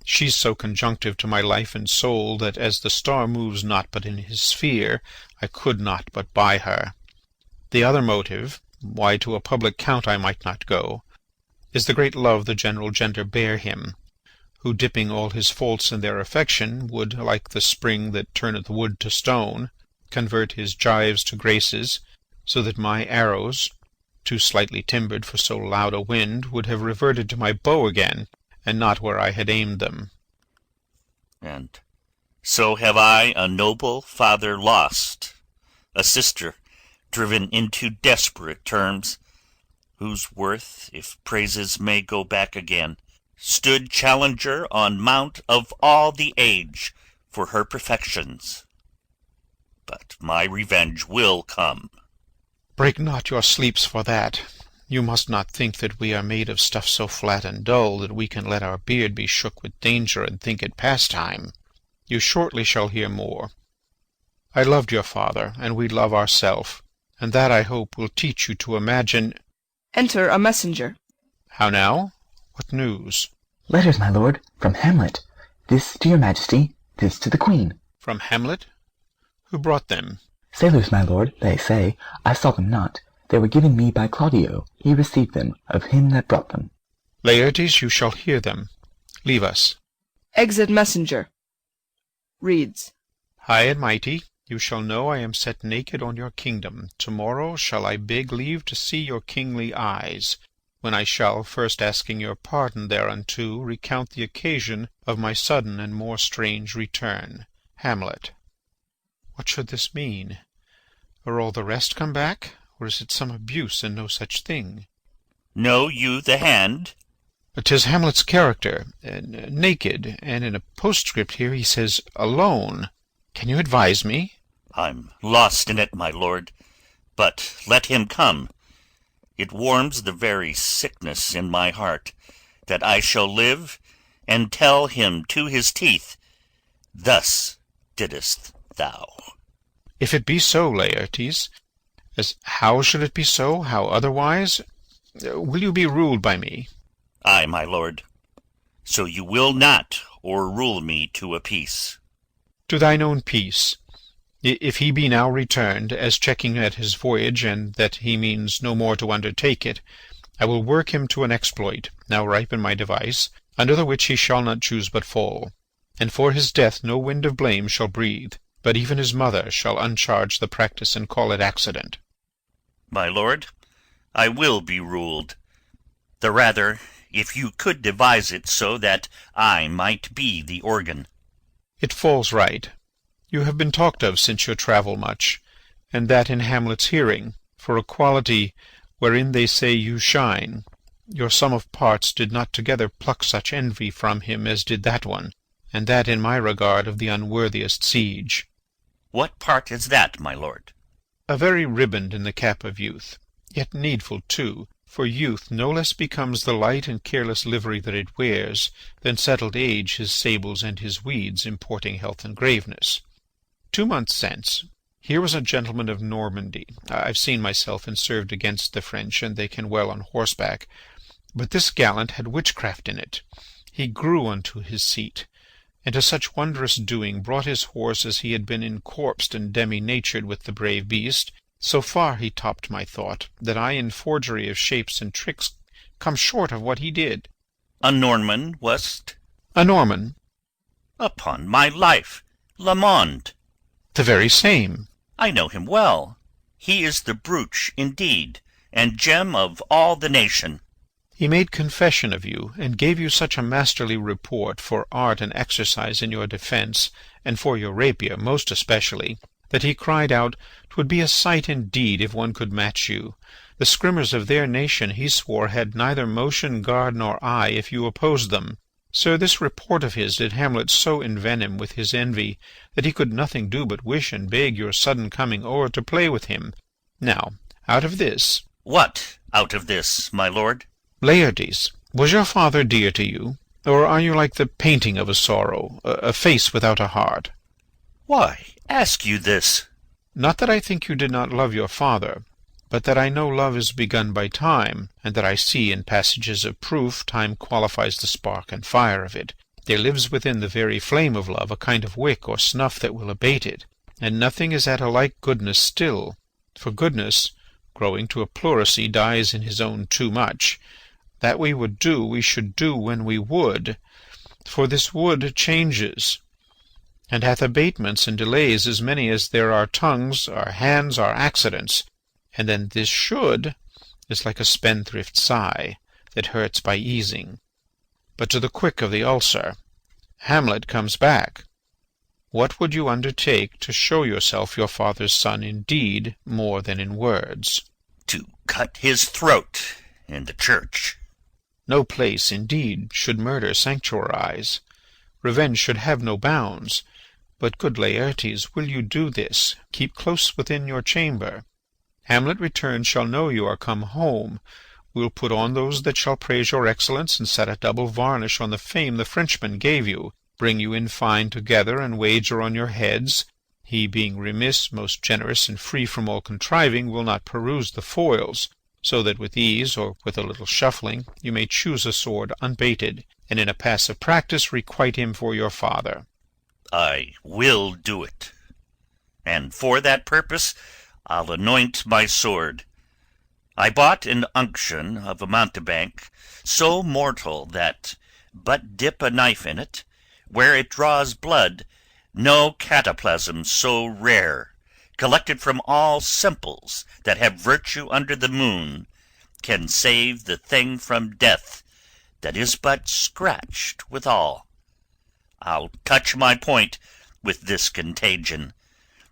she's so conjunctive to my life and soul, that as the star moves not but in his sphere, I could not but buy her. The other motive, why to a public count I might not go, is the great love the general gender bear him, who, dipping all his faults in their affection, would, like the spring that turneth wood to stone, convert his gyves to graces, so that my arrows, too slightly timbered for so loud a wind, would have reverted to my bow again, and not where I had aimed them. And so have I a noble father lost, a sister driven into desperate terms, whose worth, if praises may go back again, stood challenger on mount of all the age for her perfections. But my revenge will come. Break not your sleeps for that. You must not think that we are made of stuff so flat and dull that we can let our beard be shook with danger and think it pastime. You shortly shall hear more. I loved your father, and we love ourself, and that, I hope, will teach you to imagine— Enter a messenger. How now? What news? Letters, my lord, from Hamlet. This to your majesty, this to the queen. From Hamlet? Who brought them? Sailors, my lord, they say. I saw them not. They were given me by Claudio. He received them of him that brought them. Laertes, you shall hear them. Leave us. Exit messenger. Reads. High and mighty, you shall know I am set naked on your kingdom. Tomorrow shall I beg leave to see your kingly eyes, when I shall, first asking your pardon thereunto, recount the occasion of my sudden and more strange return. Hamlet. What should this mean? Are all the rest come back, or is it some abuse and no such thing? Know you the hand? 'Tis Hamlet's character, naked, and in a postscript here he says alone. Can you advise me? I'm lost in it, my lord, but let him come. It warms the very sickness in my heart, that I shall live and tell him to his teeth, thus didst thou. If it be so, Laertes, as how should it be so, how otherwise? Will you be ruled by me? Ay, my lord. So you will not o'errule me to a peace. To thine own peace. If he be now returned, as checking at his voyage, and that he means no more to undertake it, I will work him to an exploit, now ripe in my device, under the which he shall not choose but fall. And for his death no wind of blame shall breathe, but even his mother shall uncharge the practice and call it accident. My lord, I will be ruled. The rather, if you could devise it so that I might be the organ. It falls right. You have been talked of since your travel much, and that in Hamlet's hearing, for a quality wherein they say you shine. Your sum of parts did not together pluck such envy from him as did that one, and that in my regard of the unworthiest siege. What part is that, my lord? A very riband in the cap of youth, yet needful too, For youth no less becomes the light and careless livery that it wears than settled age his sables and his weeds, importing health and graveness. 2 months since, here was a gentleman of Normandy. I've seen myself and served against the French, and they can well on horseback. But this gallant had witchcraft in it. He grew unto his seat, and to such wondrous doing brought his horse as he had been encorpsed and demi-natured with the brave beast. So far he topped my thought, that I in forgery of shapes and tricks come short of what he did. A Norman, was't? A Norman. Upon my life, Lamond. The very same. I know him well. He is the brooch indeed, and gem of all the nation. He made confession of you, and gave you such a masterly report for art and exercise in your defence, and for your rapier most especially, that he cried out, 'twould be a sight indeed if one could match you. The scrimmers of their nation, he swore, had neither motion, guard, nor eye, if you opposed them. Sir, this report of his did Hamlet so envenom with his envy, that he could nothing do but wish and beg your sudden coming o'er to play with him. Now, out of this— What out of this, my lord? Laertes, was your father dear to you, or are you like the painting of a sorrow, a face without a heart? Why ask you this? Not that I think you did not love your father, but that I know love is begun by time, and that I see in passages of proof time qualifies the spark and fire of it. There lives within the very flame of love a kind of wick or snuff that will abate it, and nothing is at a like goodness still. For goodness, growing to a pleurisy, dies in his own too much. That we would do, we should do when we would, for this would changes, and hath abatements and delays as many as there are tongues, our hands, our accidents. And then this should is like a spendthrift sigh, that hurts by easing. But to the quick of the ulcer, Hamlet comes back. What would you undertake to show yourself your father's son in deed more than in words? To cut his throat in the church. No place, indeed, should murder sanctuarize. Revenge should have no bounds. But, good Laertes, will you do this? Keep close within your chamber. Hamlet returned shall know you are come home. We'll put on those that shall praise your excellence, and set a double varnish on the fame the Frenchman gave you. Bring you in fine together, and wager on your heads. He, being remiss, most generous, and free from all contriving, will not peruse the foils, so that with ease, or with a little shuffling, you may choose a sword unbaited, and in a passive practice requite him for your father. I will do it, and for that purpose I'll anoint my sword. I bought an unction of a mountebank so mortal that, but dip a knife in it, where it draws blood, no cataplasm so rare, collected from all simples that have virtue under the moon, can save the thing from death that is but scratched withal. I'll touch my point with this contagion,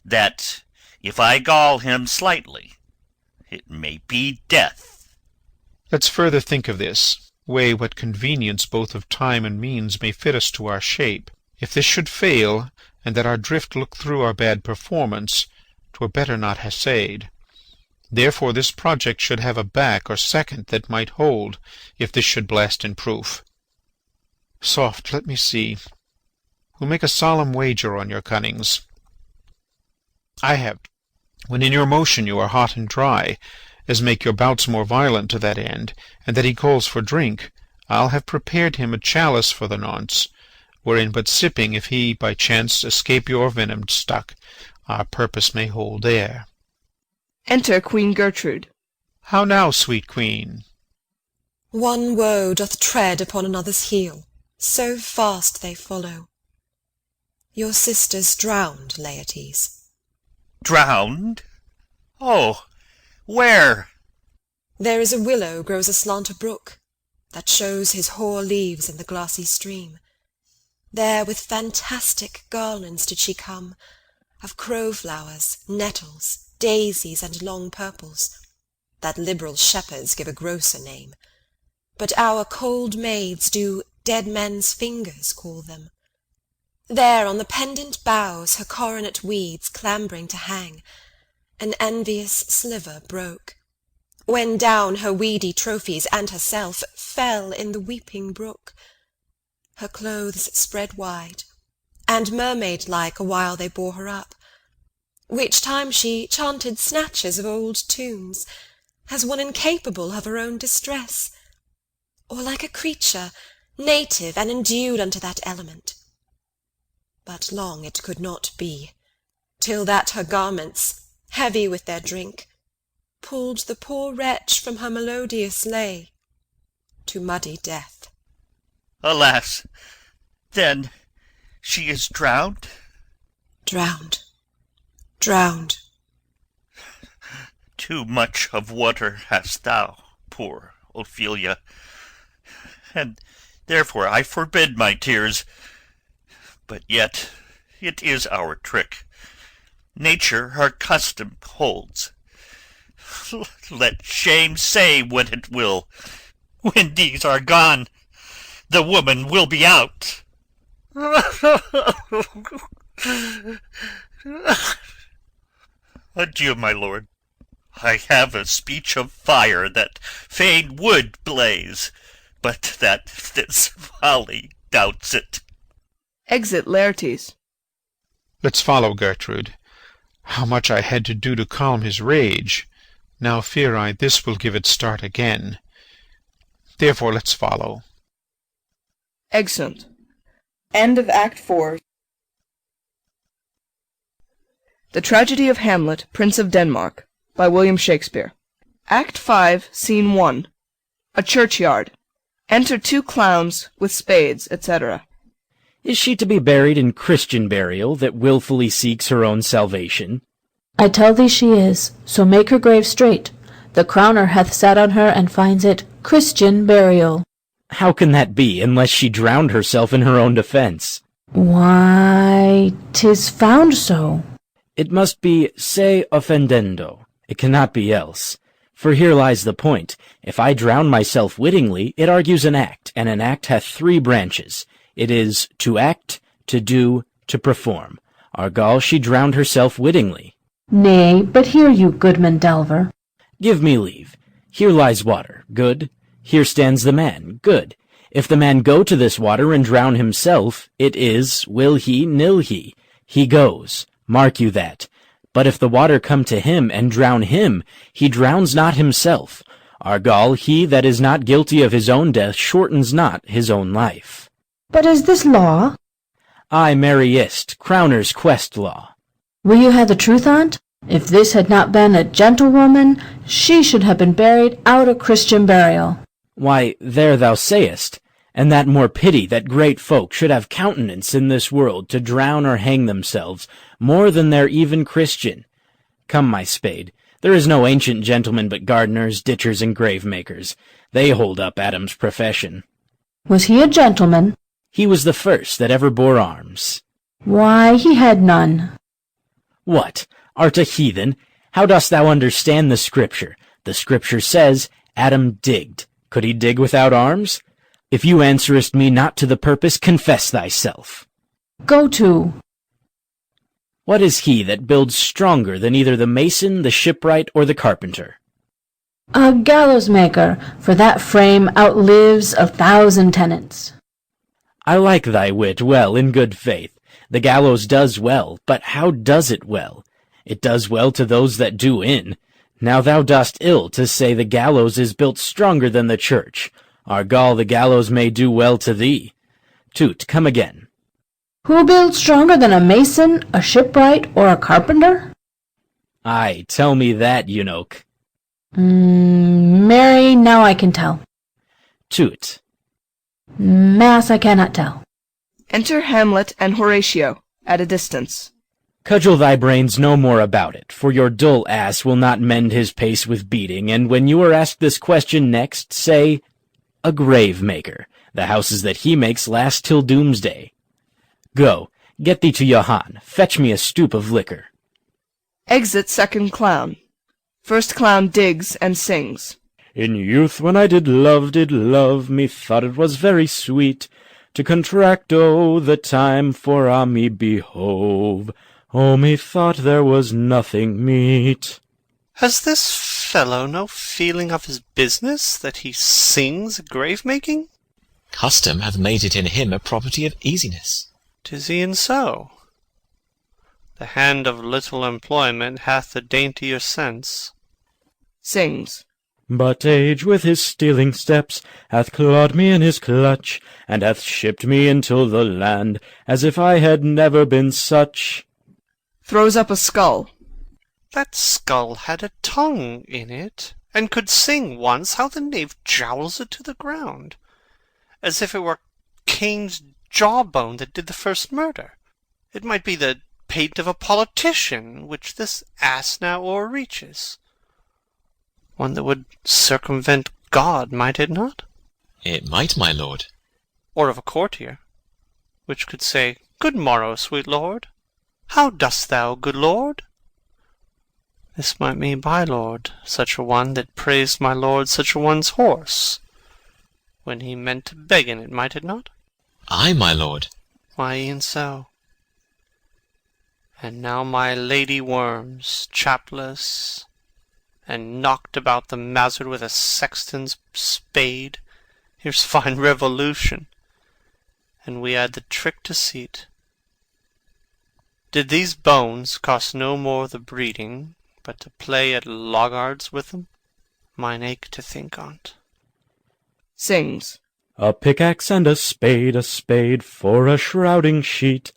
that if I gall him slightly, it may be death. Let's further think of this, weigh what convenience both of time and means may fit us to our shape. If this should fail, and that our drift look through our bad performance, 'twere better not essayed. Therefore this project should have a back or second that might hold, if this should blast in proof. Soft, let me see. We'll make a solemn wager on your cunnings. I have, when in your motion you are hot and dry, as make your bouts more violent to that end, and that he calls for drink, I'll have prepared him a chalice for the nonce, wherein but sipping, if he by chance escape your venomed stuck, our purpose may hold there. Enter Queen Gertrude. How now, sweet queen? One woe doth tread upon another's heel, so fast they follow. Your sister's drowned, Laertes. Drowned? Oh, where? There is a willow grows aslant a brook, that shows his hoar leaves in the glassy stream. There with fantastic garlands did she come, of crowflowers, nettles, daisies, and long purples, that liberal shepherds give a grosser name, but our cold maids do dead men's fingers call them. There on the pendant boughs her coronet weeds clambering to hang, an envious sliver broke. when down her weedy trophies and herself fell in the weeping brook, her clothes spread wide, and mermaid-like awhile they bore her up, which time she chanted snatches of old tunes, as one incapable of her own distress, or like a creature native and endued unto that element. But long it could not be, till that her garments, heavy with their drink, pulled the poor wretch from her melodious lay to muddy death. Alas, then she is drowned? Drowned. Drowned. Too much of water hast thou, poor Ophelia, and therefore I forbid my tears. But yet it is our trick. Nature her custom holds. Let shame say what it will. When these are gone, the woman will be out. Adieu, my lord. I have a speech of fire that fain would blaze, but that this folly doubts it. Exit Laertes. Let's follow, Gertrude. How much I had to do to calm his rage! Now fear I this will give it start again. Therefore let's follow. Exeunt. End of Act 4. The Tragedy of Hamlet, Prince of Denmark, by William Shakespeare. Act 5, Scene 1. A churchyard. Enter two clowns with spades, etc. Is she to be buried in Christian burial that wilfully seeks her own salvation? I tell thee she is, so make her grave straight. The crowner hath sat on her and finds it Christian burial. How can that be, unless she drowned herself in her own defence? Why, 'tis found so. It must be se offendendo. It cannot be else. For here lies the point. If I drown myself wittingly, it argues an act, and an act hath three branches. It is to act, to do, to perform. Argal, she drowned herself wittingly. Nay, but hear you, goodman Delver. Give me leave. Here lies water. Good. Here stands the man. Good. If the man go to this water and drown himself, it is, will he, nil he. He goes. Mark you that. But if the water come to him and drown him, he drowns not himself. Argal, he that is not guilty of his own death shortens not his own life. But is this law? Ay, marry ist, Crowner's quest law. Will you have the truth on't? If this had not been a gentlewoman, she should have been buried out of Christian burial. Why, there thou sayest, and that more pity that great folk should have countenance in this world to drown or hang themselves, more than they're even Christian. Come, my spade, there is no ancient gentleman but gardeners, ditchers, and grave-makers. They hold up Adam's profession. Was he a gentleman? He was the first that ever bore arms. Why, he had none. What? Art a heathen? How dost thou understand the Scripture? The Scripture says, Adam digged. Could he dig without arms? If you answerest me not to the purpose, confess thyself. Go to. What is he that builds stronger than either the mason, the shipwright, or the carpenter? A gallows-maker, for that frame outlives 1,000 tenants. I like thy wit well, in good faith. The gallows does well, but how does it well? It does well to those that do in. Now thou dost ill to say the gallows is built stronger than the church. Argal, the gallows may do well to thee. Toot, come again. Who builds stronger than a mason, a shipwright, or a carpenter? Ay, tell me that, eunuch. Marry, now I can tell. Toot. Mass, I cannot tell. Enter Hamlet and Horatio, at a distance. Cudgel thy brains no more about it, for your dull ass will not mend his pace with beating, and when you are asked this question next, say, a grave-maker. The houses that he makes last till doomsday. Go, get thee to Johann, fetch me a stoup of liquor. Exit second clown. First clown digs and sings. In youth when I did love, methought it was very sweet to contract, the time for me behove. Oh, methought there was nothing meet. Has this fellow no feeling of his business, that he sings grave-making? Custom hath made it in him a property of easiness. 'Tis e'en so. The hand of little employment hath the daintier sense. Sings. But age with his stealing steps hath clawed me in his clutch, and hath shipped me into the land, as if I had never been such. Throws up a skull. That skull had a tongue in it, and could sing once. How the knave jowls it to the ground, as if it were Cain's jawbone that did the first murder. It might be the pate of a politician, which this ass now o'erreaches. One that would circumvent God, might it not? It might, my lord. Or of a courtier, which could say, Good morrow, sweet lord. How dost thou, good lord? This might mean by lord, such a one that praised my lord such a one's horse, when he meant to beg in it, might it not? Ay, my lord. Why, e'en so. And now my lady worms, chapless, and knocked about the mazzard with a sexton's spade. Here's fine revolution, and we add the trick deceit. Did these bones cost no more the breeding, but to play at loggards with them? Mine ache to think on't. Sings. A pickaxe and a spade for a shrouding sheet.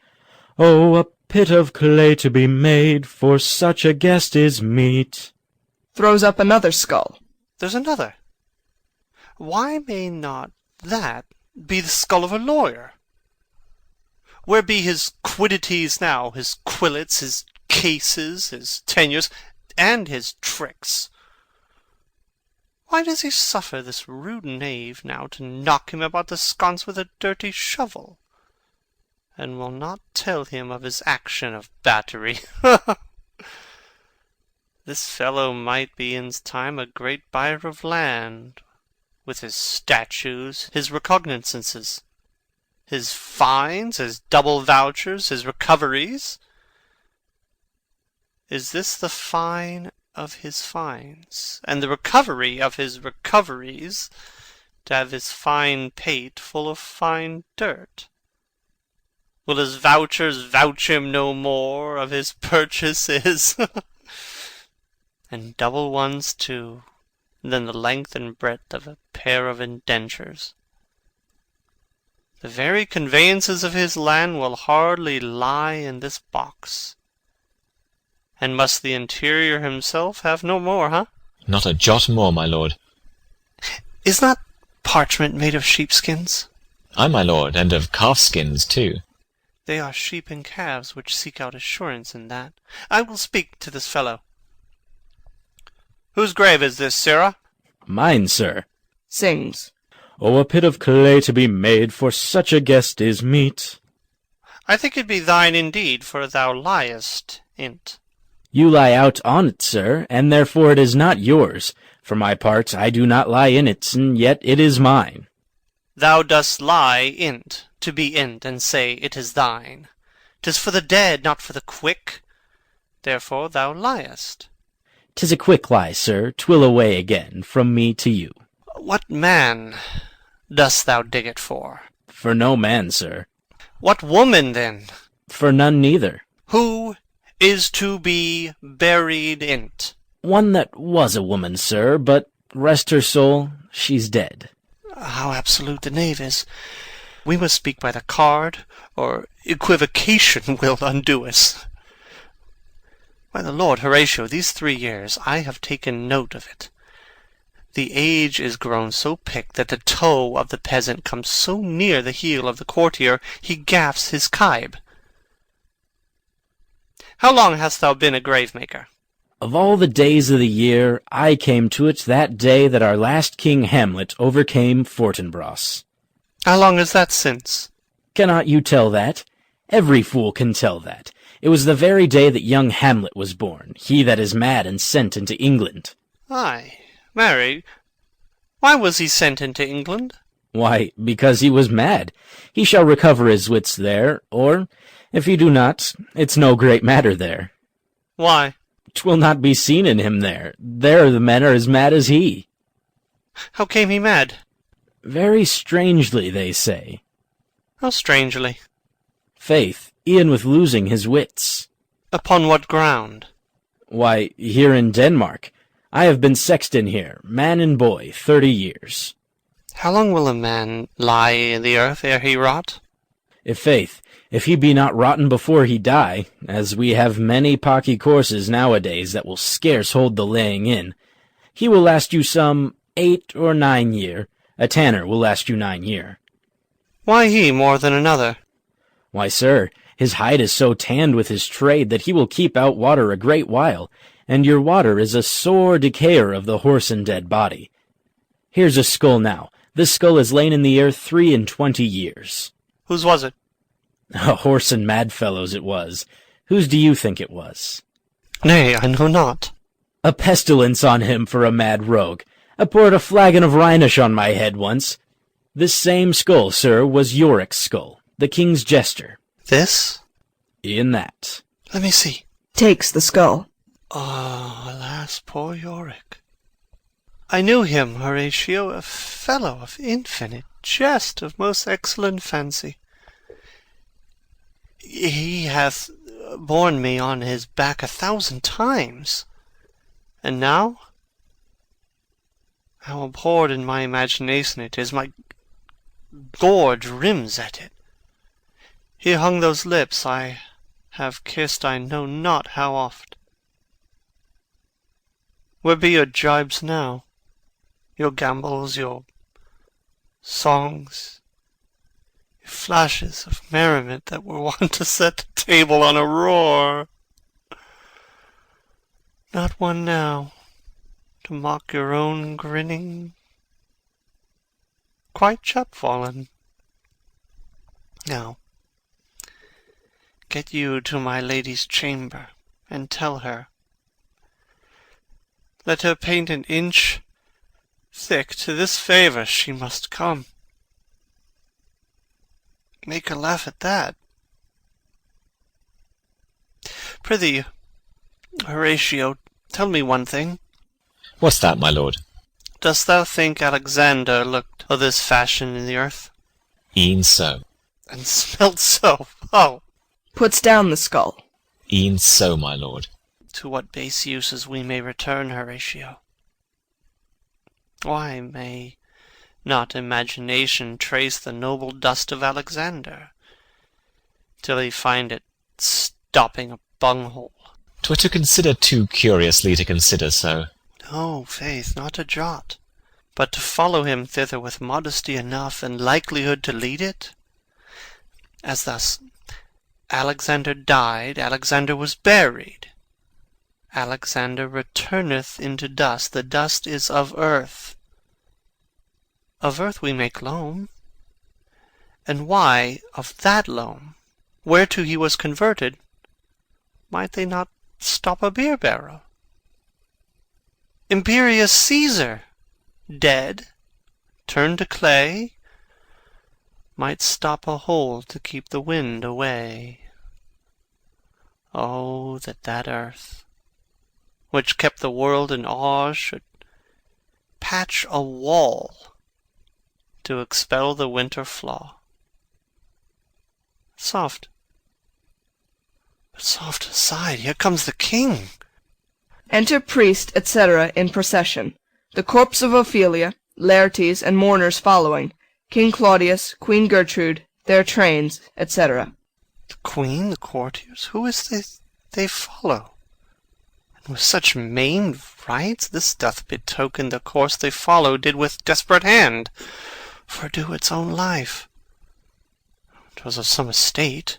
Oh, a pit of clay to be made for such a guest is meet. Throws up another skull. There's another. Why may not that be the skull of a lawyer? Where be his quiddities now, his quillets, his cases, his tenures, and his tricks? Why does he suffer this rude knave now to knock him about the sconce with a dirty shovel, and will not tell him of his action of battery? This fellow might be in time a great buyer of land, with his statues, his recognizances, his fines, his double vouchers, his recoveries. Is this the fine of his fines, and the recovery of his recoveries, to have his fine pate full of fine dirt? Will his vouchers vouch him no more of his purchases? And double ones too, than the length and breadth of a pair of indentures. The very conveyances of his land will hardly lie in this box. And must the interior himself have no more, huh? Not a jot more, my lord. Is not parchment made of sheepskins? Ay, my lord, and of calfskins too. They are sheep and calves which seek out assurance in that. I will speak to this fellow. Whose grave is this, sirrah? Mine, sir. Sings. Oh, a pit of clay to be made for such a guest is meet. I think it be thine indeed, for thou liest in't. You lie out on it, sir, and therefore it is not yours. For my part, I do not lie in it, and yet it is mine. Thou dost lie in't, to be in't, and say it is thine. 'Tis for the dead, not for the quick. Therefore thou liest. 'Tis a quick lie, sir, 'twill away again, from me to you. What man dost thou dig it for? For no man, sir. What woman, then? For none neither. Who is to be buried in't? One that was a woman, sir, but, rest her soul, she's dead. How absolute the knave is. We must speak by the card, or equivocation will undo us. By the Lord, Horatio, these 3 years I have taken note of it. The age is grown so picked that the toe of the peasant comes so near the heel of the courtier he gaffs his kibe. How long hast thou been a grave-maker? Of all the days of the year, I came to it that day that our last King Hamlet overcame Fortinbras. How long is that since? Cannot you tell that? Every fool can tell that. It was the very day that young Hamlet was born, he that is mad and sent into England. Ay, marry, why was he sent into England? Why, because he was mad. He shall recover his wits there, or, if he do not, it's no great matter there. Why? 'Twill not be seen in him there. There the men are as mad as he. How came he mad? Very strangely, they say. How strangely? Faith, e'en with losing his wits. Upon what ground? Why, here in Denmark. I have been sexton here, man and boy, 30 years. How long will a man lie in the earth ere he rot? If he be not rotten before he die, as we have many pocky courses nowadays that will scarce hold the laying in, he will last you some 8 or 9 year. A tanner will last you 9 year. Why he more than another? Why, sir, his hide is so tanned with his trade that he will keep out water a great while, and your water is a sore decayer of the horse and dead body. Here's a skull now. This skull has lain in the earth 23 years. Whose was it? A horse and mad fellow's it was. Whose do you think it was? Nay, I know not. A pestilence on him for a mad rogue. I poured a flagon of Rhenish on my head once. This same skull, sir, was Yorick's skull, the king's jester. This? E'en that. Let me see. Takes the skull. Oh, alas, poor Yorick. I knew him, Horatio, a fellow of infinite jest, of most excellent fancy. He hath borne me on his back 1,000 times. And now? How abhorred in my imagination it is, my gorge rims at it. He hung those lips I have kissed I know not how oft. Where be your jibes now? Your gambols, your songs, your flashes of merriment that were wont to set the table on a roar? Not one now, to mock your own grinning. Quite chapfallen. Now, get you to my lady's chamber, and tell her. Let her paint an inch thick, to this favour she must come. Make her laugh at that. Prithee, Horatio, tell me one thing. What's that, my lord? Dost thou think Alexander looked o' this fashion in the earth? E'en so. And smelt so? Oh! Puts down the skull. E'en so, my lord. To what base uses we may return, Horatio? Why may not imagination trace the noble dust of Alexander, till he find it stopping a bunghole? 'Twere to consider too curiously to consider so. No, faith, not a jot, but to follow him thither with modesty enough, and likelihood to lead it. As thus, Alexander died, Alexander was buried. Alexander returneth into dust, the dust is of earth. Of earth we make loam. And why of that loam, whereto he was converted, might they not stop a beer barrel? Imperious Caesar, dead, turned to clay, might stop a hole to keep the wind away. Oh, that earth, which kept the world in awe, should patch a wall to expel the winter flaw. Soft, but soft aside, here comes the king. Enter priest, etc. in procession. The corpse of Ophelia, Laertes, and mourners following. King Claudius, Queen Gertrude, their trains, etc. The queen, the courtiers, who is this they follow? And with such maimed rites, this doth betoken the course they follow did with desperate hand fordo its own life. 'Twas of some estate.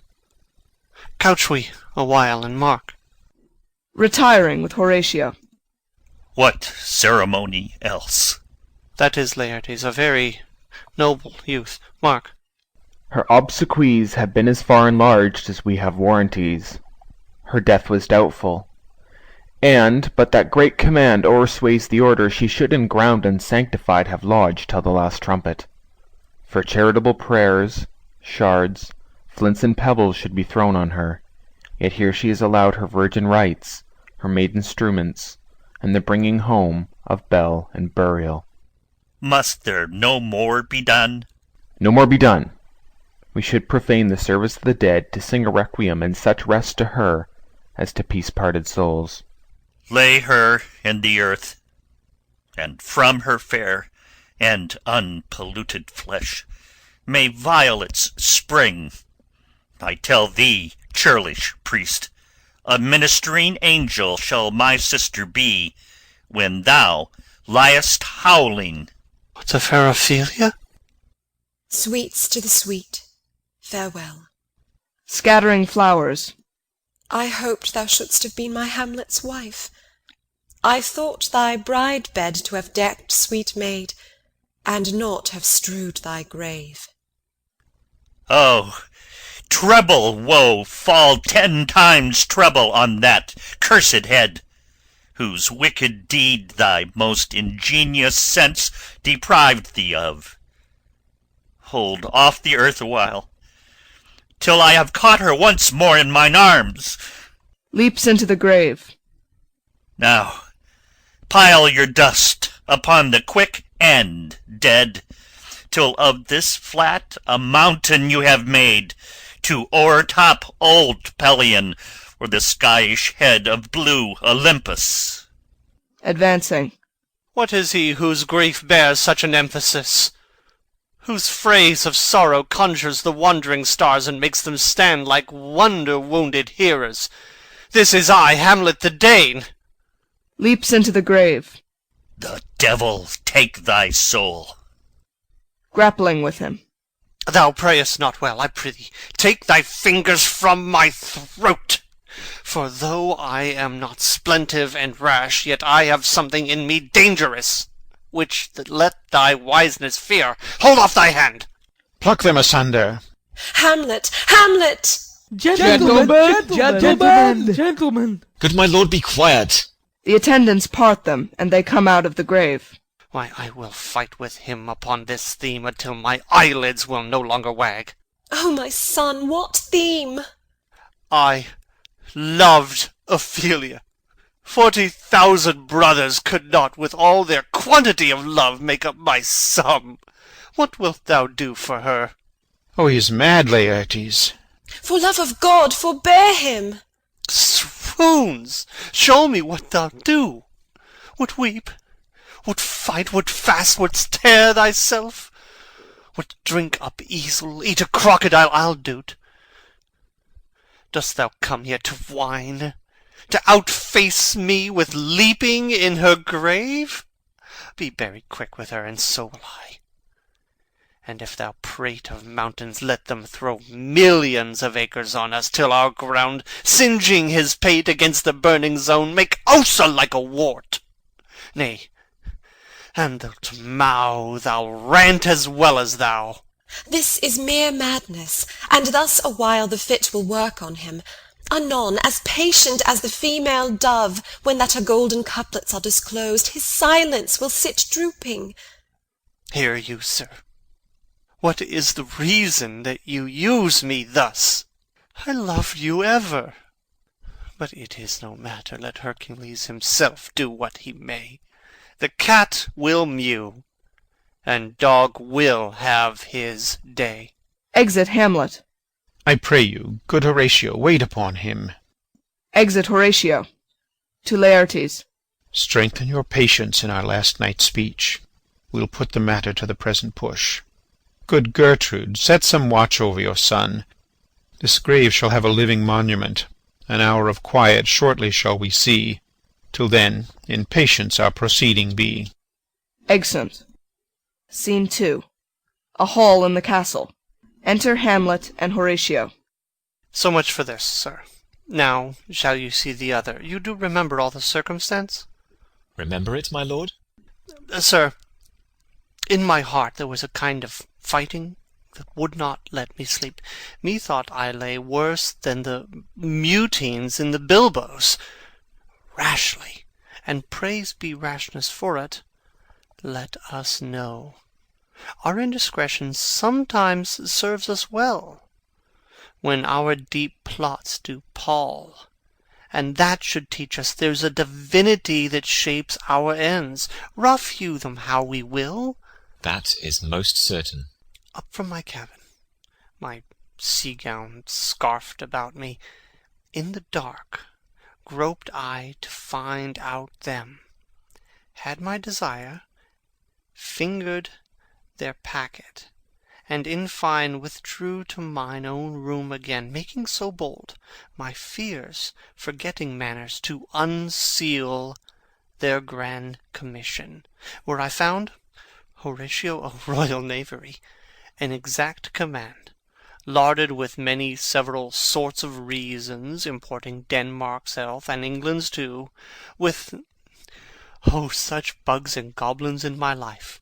Couch we a while and mark. Retiring with Horatio. What ceremony else? That is Laertes, a very noble youth. Mark. Her obsequies have been as far enlarged as we have warranties. Her death was doubtful. And, but that great command o'ersways the order, she should in ground unsanctified have lodged till the last trumpet. For charitable prayers, shards, flints and pebbles should be thrown on her, yet here she is allowed her virgin rites, her maid instruments, and the bringing home of bell and burial. Must there no more be done? No more be done. We should profane the service of the dead to sing a requiem and such rest to her as to peace-parted souls. Lay her in the earth, and from her fair and unpolluted flesh may violets spring. I tell thee, churlish priest, a ministering angel shall my sister be when thou liest howling. To fair Ophelia? Sweets to the sweet, farewell. Scattering flowers. I hoped thou shouldst have been my Hamlet's wife. I thought thy bride bed to have decked, sweet maid, and not have strewed thy grave. Oh, treble woe fall 10 times treble on that cursed head, whose wicked deed thy most ingenious sense deprived thee of. Hold off the earth awhile, till I have caught her once more in mine arms. Leaps into the grave. Now pile your dust upon the quick end, dead, till of this flat a mountain you have made, to o'ertop old Pelion, or the skyish head of blue Olympus. Advancing. What is he whose grief bears such an emphasis? Whose phrase of sorrow conjures the wandering stars and makes them stand like wonder-wounded hearers? This is I, Hamlet the Dane. Leaps into the grave. The devil take thy soul. Grappling with him. Thou prayest not well, I prithee. Take thy fingers from my throat. For though I am not splentive and rash, yet I have something in me dangerous, which let thy wiseness fear. Hold off thy hand. Pluck them asunder. Hamlet! Hamlet! Gentlemen! Good my lord, be quiet. The attendants part them, and they come out of the grave. Why, I will fight with him upon this theme until my eyelids will no longer wag. Oh, my son, what theme? I loved Ophelia. 40,000 brothers could not, with all their quantity of love, make up my sum. What wilt thou do for her? Oh, he is mad, Laertes. For love of God, forbear him. Swoons! Show me what thou do. Would weep, would fight, would fast, wouldst tear thyself, would drink up easel, eat a crocodile, I'll do't. Dost thou come here to whine, to outface me with leaping in her grave? Be buried quick with her, and so will I. And if thou prate of mountains, let them throw millions of acres on us, till our ground, singeing his pate against the burning zone, make Ossa like a wart. Nay, and thou'lt mow, thou rant as well as thou. This is mere madness, and thus a while the fit will work on him. Anon, as patient as the female dove, when that her golden couplets are disclosed, his silence will sit drooping. Hear you, sir. What is the reason that you use me thus? I loved you ever. But it is no matter, let Hercules himself do what he may. The cat will mew, and dog will have his day. Exit Hamlet. I pray you, good Horatio, wait upon him. Exit Horatio. To Laertes. Strengthen your patience in our last night's speech. We'll put the matter to the present push. Good Gertrude, set some watch over your son. This grave shall have a living monument. An hour of quiet shortly shall we see. Till then, in patience our proceeding be. Exeunt. Scene 2. A hall in the castle. Enter Hamlet and Horatio. So much for this, sir. Now shall you see the other. You do remember all the circumstance? Remember it, my lord? Sir, in my heart there was a kind of fighting that would not let me sleep. Methought I lay worse than the mutines in the bilboes. Rashly, and praise be rashness for it, let us know. Our indiscretion sometimes serves us well, when our deep plots do pall, and that should teach us there's a divinity that shapes our ends, rough hew them how we will. That is most certain. Up from my cabin, my sea-gown scarfed about me, in the dark groped I to find out them, had my desire, fingered their packet, and in fine withdrew to mine own room again, making so bold, my fears forgetting manners, to unseal their grand commission, where I found, Horatio, a royal knavery, an exact command, larded with many several sorts of reasons, importing Denmark's health, and England's too, with, such bugs and goblins in my life,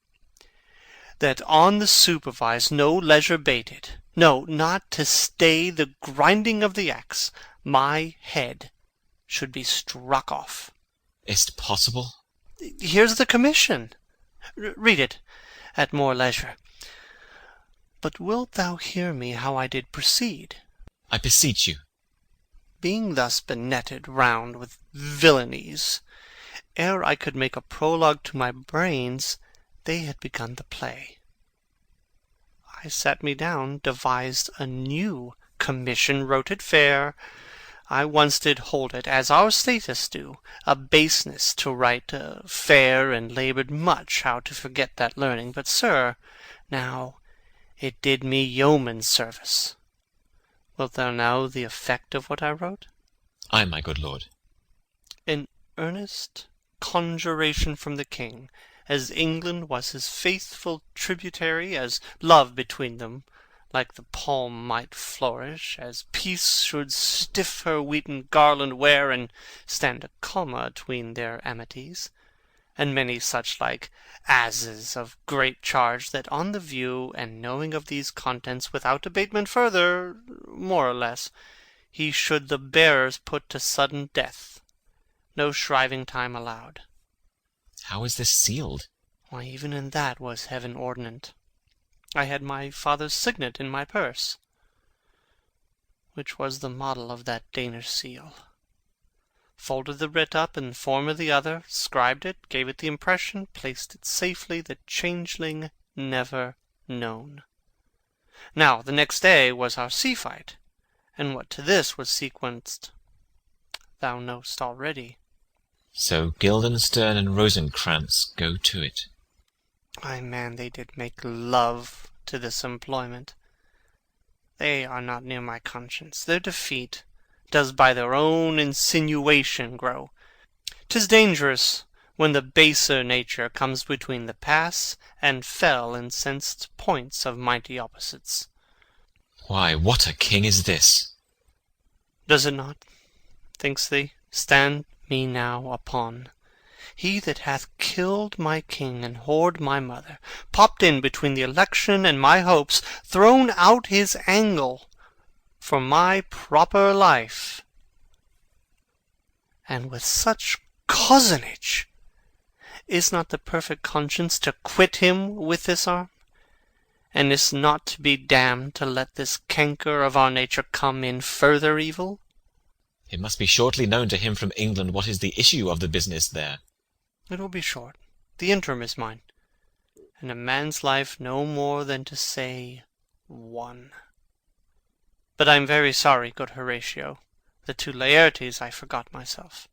that on the supervised no leisure bated, no, not to stay the grinding of the axe, my head should be struck off. Is't possible? Here's the commission. Read it at more leisure. But wilt thou hear me how I did proceed? I beseech you. Being thus benetted round with villainies, ere I could make a prologue to my brains, they had begun the play. I sat me down, devised a new commission, wrote it fair. I once did hold it, as our statists do, a baseness to write fair, and laboured much how to forget that learning. But, sir, now it did me yeoman's service. Wilt thou know the effect of what I wrote? Ay, my good lord. An earnest conjuration from the king, as England was his faithful tributary, as love between them like the palm might flourish, as peace should stiff her wheaten garland wear, and stand a comma atween their amities, and many such like asses of great charge, that on the view and knowing of these contents, without abatement further, more or less, he should the bearers put to sudden death, no shriving time allowed. How is this sealed? Why, even in that was heaven ordinant. I had my father's signet in my purse, which was the model of that Danish seal. Folded the writ up in form of the other, scribed it, gave it the impression, placed it safely, the changeling never known. Now the next day was our sea fight, and what to this was sequenced thou know'st already. So Guildenstern and Rosencrantz go to it. Ay, man, they did make love to this employment. They are not near my conscience. Their defeat does by their own insinuation grow. 'Tis dangerous when the baser nature comes between the pass and fell incensed points of mighty opposites. Why, what a king is this? Does it not, thinks thee, stand me now upon? He that hath killed my king and whored my mother, popped in between the election and my hopes, thrown out his angle for my proper life, and with such cozenage, is not the perfect conscience to quit him with this arm? And is not to be damned to let this canker of our nature come in further evil? It must be shortly known to him from England what is the issue of the business there. It will be short. The interim is mine, and a man's life no more than to say one. But I am very sorry, good Horatio, that to Laertes I forgot myself.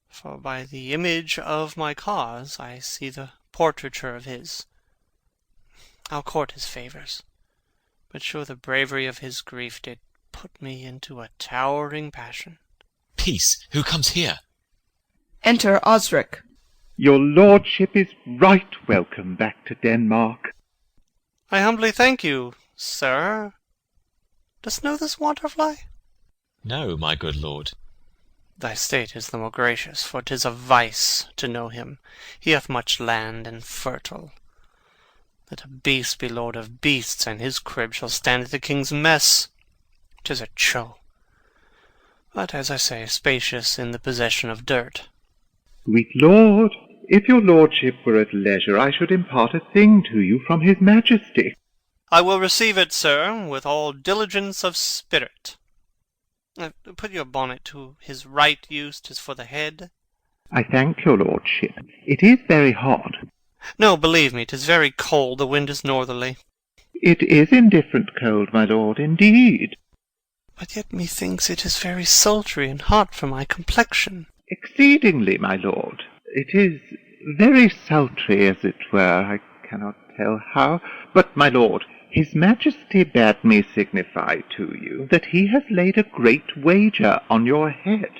For by the image of my cause I see the portraiture of his. I'll court his favours, but sure the bravery of his grief did put me into a towering passion. Peace! Who comes here? Enter Osric. Your lordship is right welcome back to Denmark. I humbly thank you, sir. Dost know this Wanderfly? No, my good lord. Thy state is the more gracious, for 'tis a vice to know him. He hath much land and fertile. Let a beast be lord of beasts, and his crib shall stand at the king's mess. 'Tis a show, but, as I say, spacious in the possession of dirt. Sweet lord, if your lordship were at leisure, I should impart a thing to you from his majesty. I will receive it, sir, with all diligence of spirit. Put your bonnet to his right use, 'tis for the head. I thank your lordship. It is very hot. No, believe me, 'tis very cold, the wind is northerly. It is indifferent cold, my lord, indeed. But yet methinks it is very sultry and hot for my complexion. Exceedingly, my lord. It is very sultry, as it were. I cannot tell how. But, my lord, his majesty bade me signify to you that he has laid a great wager on your head.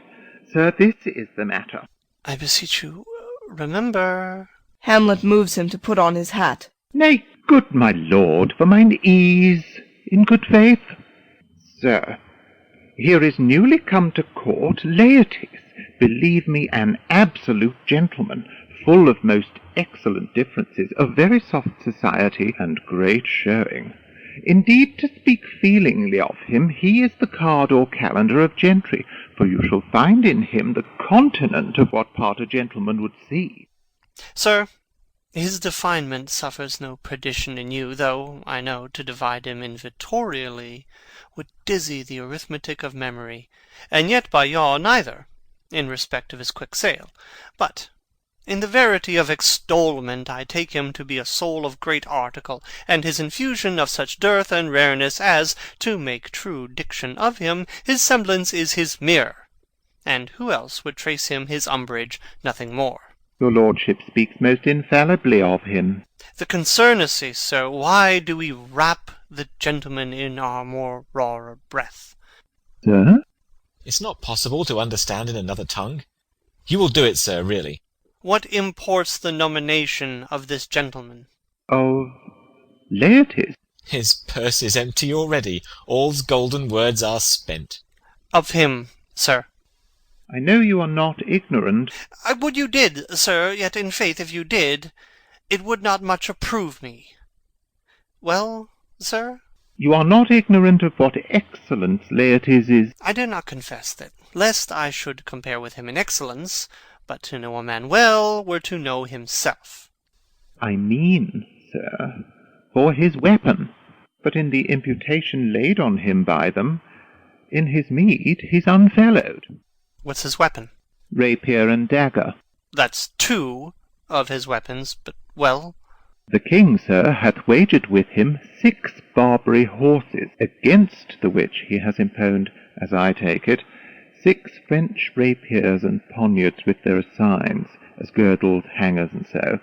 Sir, this is the matter. I beseech you, remember... Hamlet moves him to put on his hat. Nay, good my lord, for mine ease, in good faith. Sir, here is newly come to court Laertes, believe me, an absolute gentleman, full of most excellent differences, of very soft society, and great showing. Indeed, to speak feelingly of him, he is the card or calendar of gentry, for you shall find in him the continent of what part a gentleman would see. Sir, his definement suffers no perdition in you, though, I know, to divide him inventorially would dizzy the arithmetic of memory, and yet by yaw neither, in respect of his quick sale. But in the verity of extolment I take him to be a soul of great article, and his infusion of such dearth and rareness as, to make true diction of him, his semblance is his mirror, and who else would trace him his umbrage, nothing more. Your lordship speaks most infallibly of him. The concern is, sir, why do we wrap the gentleman in our more rawer breath? Sir? It's not possible to understand in another tongue. You will do it, sir, really. What imports the nomination of this gentleman? Of Laertes. His purse is empty already. All's golden words are spent. Of him, sir. I know you are not ignorant. I would you did, sir, yet in faith if you did, it would not much approve me. Well, sir? You are not ignorant of what excellence Laertes is. I dare not confess that, lest I should compare with him in excellence, but to know a man well were to know himself. I mean, sir, for his weapon, but in the imputation laid on him by them, in his meed he's unfellowed. What's his weapon? Rapier and dagger. That's two of his weapons, but, well... The king, sir, hath wagered with him 6 Barbary horses, against the which he has imponed, as I take it, 6 French rapiers and poniards with their assigns, as girdles, hangers, and so.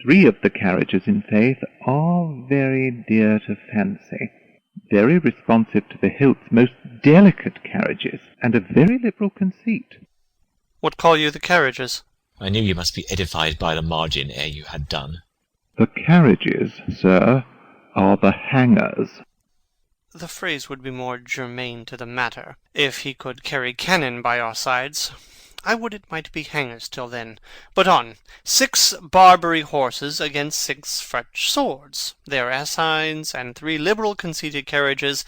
3 of the carriages, in faith, are very dear to fancy, very responsive to the hilts, most delicate carriages, and of very liberal conceit. What call you the carriages? I knew you must be edified by the margin ere you had done. The carriages, sir, are the hangers. The phrase would be more germane to the matter. If he could carry cannon by our sides, I would it might be hangers till then. But on. 6 Barbary horses against 6 French swords, their assigns, and 3 liberal conceited carriages.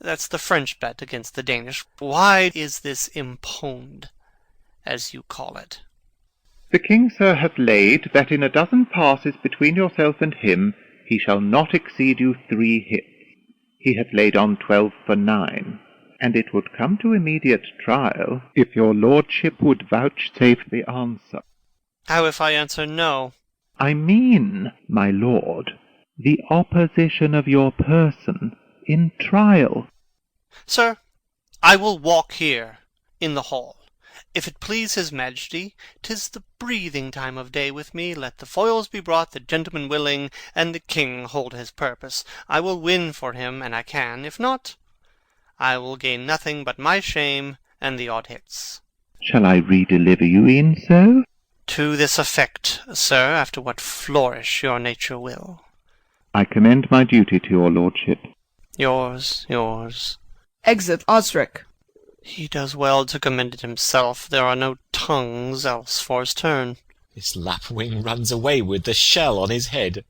That's the French bet against the Danish. Why is this imponed, as you call it? The king, sir, hath laid that in a dozen passes between yourself and him he shall not exceed you 3 hits. He hath laid on 12 for 9, and it would come to immediate trial if your lordship would vouchsafe the answer. How if I answer no? I mean, my lord, the opposition of your person in trial. Sir, I will walk here in the hall. If it please his majesty, 'tis the breathing time of day with me. Let the foils be brought, the gentleman willing, and the king hold his purpose. I will win for him, and I can. If not, I will gain nothing but my shame and the odd hits. Shall I redeliver you in so? To this effect, sir, after what flourish your nature will. I commend my duty to your lordship. Yours, yours. Exit Osric. He does well to commend it himself. There are no tongues else for his turn. This lapwing runs away with the shell on his head.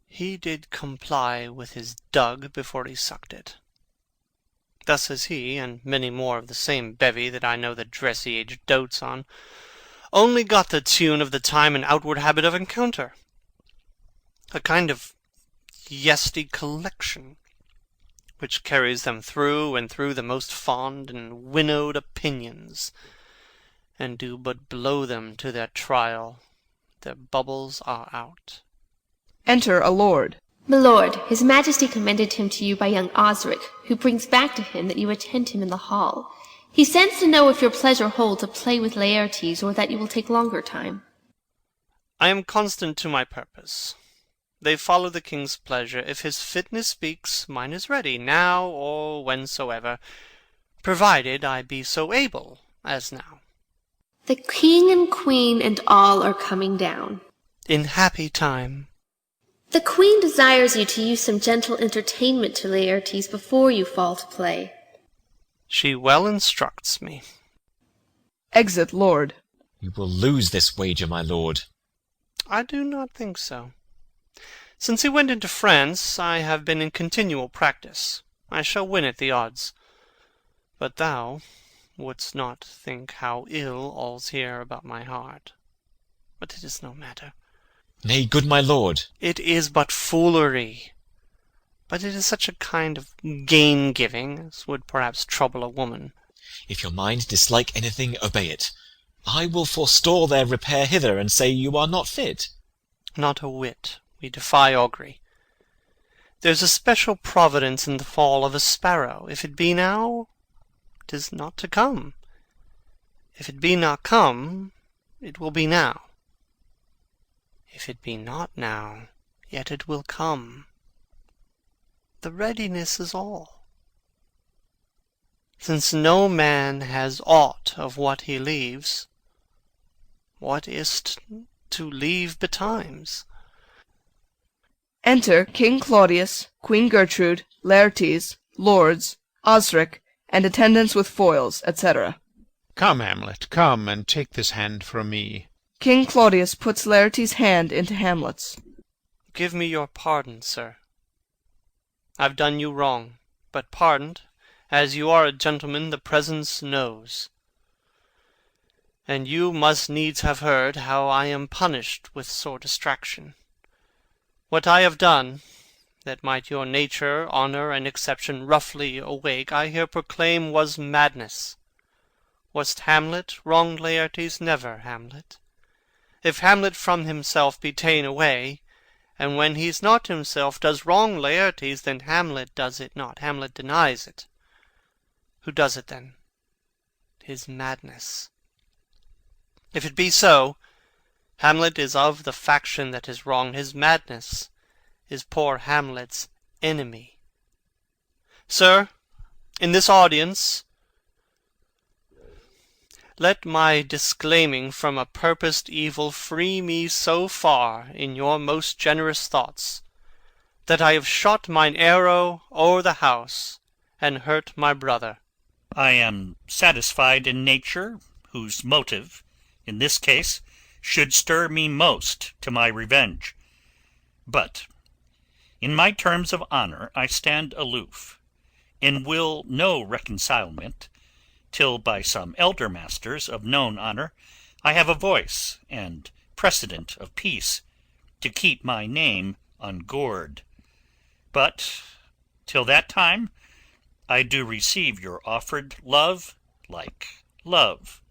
He did comply with his dug before he sucked it. Thus has he, and many more of the same bevy that I know the dressy age dotes on, only got the tune of the time and outward habit of encounter. A kind of yesty collection, which carries them through and through the most fond and winnowed opinions, and do but blow them to their trial. Their bubbles are out. Enter a lord. My lord, his majesty commended him to you by young Osric, who brings back to him that you attend him in the hall. He sends to know if your pleasure holds to play with Laertes, or that you will take longer time. I am constant to my purpose. They follow the king's pleasure. If his fitness speaks, mine is ready, now or whensoever, provided I be so able as now. The king and queen and all are coming down. In happy time. The queen desires you to use some gentle entertainment to Laertes before you fall to play. She well instructs me. Exit lord. You will lose this wager, my lord. I do not think so. Since he went into France, I have been in continual practice. I shall win at the odds. But thou wouldst not think how ill all's here about my heart. But it is no matter. Nay, good my lord. It is but foolery. But it is such a kind of gain-giving as would perhaps trouble a woman. If your mind dislike anything, obey it. I will forestall their repair hither, and say you are not fit. Not a whit. We defy augury. There's a special providence in the fall of a sparrow. If it be now, 'tis not to come. If it be not come, it will be now. If it be not now, yet it will come. The readiness is all. Since no man has aught of what he leaves, what is't to leave betimes? Enter King Claudius, Queen Gertrude, Laertes, lords, Osric, and attendants with foils, etc. Come, Hamlet, come, and take this hand from me. King Claudius puts Laertes' hand into Hamlet's. Give me your pardon, sir. I've done you wrong, but pardoned, as you are a gentleman, the presence knows. And you must needs have heard how I am punished with sore distraction. What I have done, that might your nature, honour, and exception roughly awake, I here proclaim was madness. Was't Hamlet wronged Laertes? Never, Hamlet. If Hamlet from himself be ta'en away, and when he's not himself does wrong Laertes, then Hamlet does it not. Hamlet denies it. Who does it then? 'Tis madness. If it be so, Hamlet is of the faction that is wronged. His madness is poor Hamlet's enemy. Sir, in this audience, let my disclaiming from a purposed evil free me so far in your most generous thoughts, that I have shot mine arrow o'er the house, and hurt my brother. I am satisfied in nature, whose motive, in this case, should stir me most to my revenge. But in my terms of honour I stand aloof, and will no reconcilement, till by some elder masters of known honour I have a voice and precedent of peace, to keep my name ungored. But till that time I do receive your offered love like love,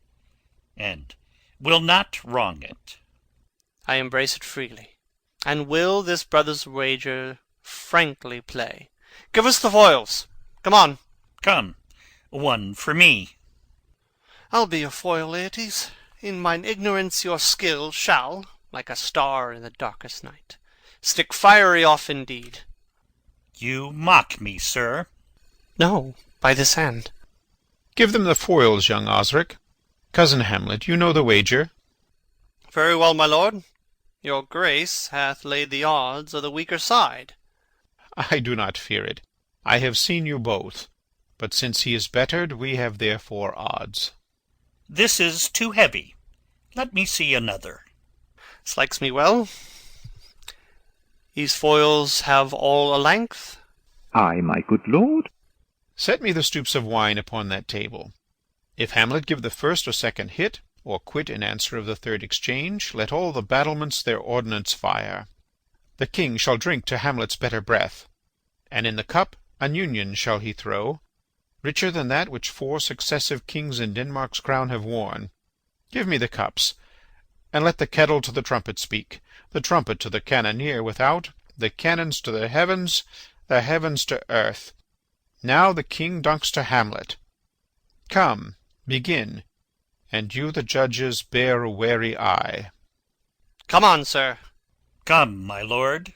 and will not wrong it. I embrace it freely, and will this brother's wager frankly play. Give us the foils. Come on. Come, one for me. I'll be your foil, Laertes. In mine ignorance your skill shall, like a star in the darkest night, stick fiery off indeed. You mock me, sir. No, by this hand. Give them the foils, young Osric. Cousin Hamlet, you know the wager. Very well, my lord. Your grace hath laid the odds o' the weaker side. I do not fear it. I have seen you both. But since he is bettered, we have therefore odds. This is too heavy. Let me see another. Slikes me well. These foils have all a length. Ay, my good lord. Set me the stoups of wine upon that table. If Hamlet give the first or second hit, or quit in answer of the third exchange, let all the battlements their ordnance fire. The king shall drink to Hamlet's better breath, and in the cup an union shall he throw, richer than that which 4 successive kings in Denmark's crown have worn. Give me the cups, and let the kettle to the trumpet speak, the trumpet to the cannoneer without, the cannons to the heavens to earth. Now the king dunks to Hamlet. Come, begin, and you the judges bear a wary eye. Come on, sir. Come, my lord.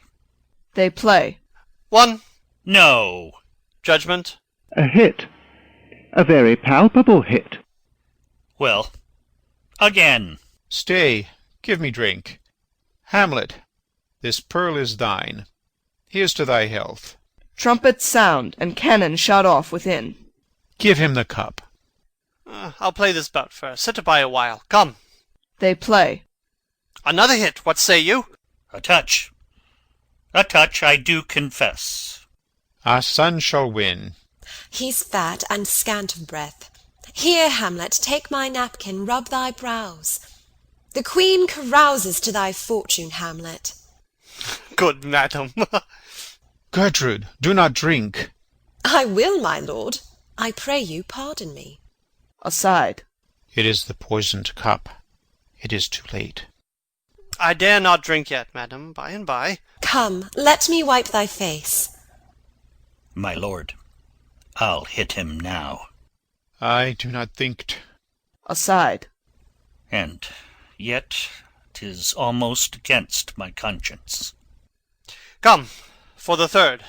They play. 1. No. Judgment. A hit. A very palpable hit. Well, again. Stay, give me drink. Hamlet, this pearl is thine. Here's to thy health. Trumpets sound, and cannon shout off within. Give him the cup. I'll play this bout first. Sit by a while. Come. They play. Another hit. What say you? A touch. A touch, I do confess. Our son shall win. He's fat and scant of breath. Here, Hamlet, take my napkin, rub thy brows. The queen carouses to thy fortune, Hamlet. Good madam. Gertrude, do not drink. I will, my lord. I pray you pardon me. Aside. It is the poisoned cup. It is too late. I dare not drink yet, madam. By and by. Come, let me wipe thy face. My lord, I'll hit him now. I do not think't. Aside. And yet 'tis almost against my conscience. Come, for the third.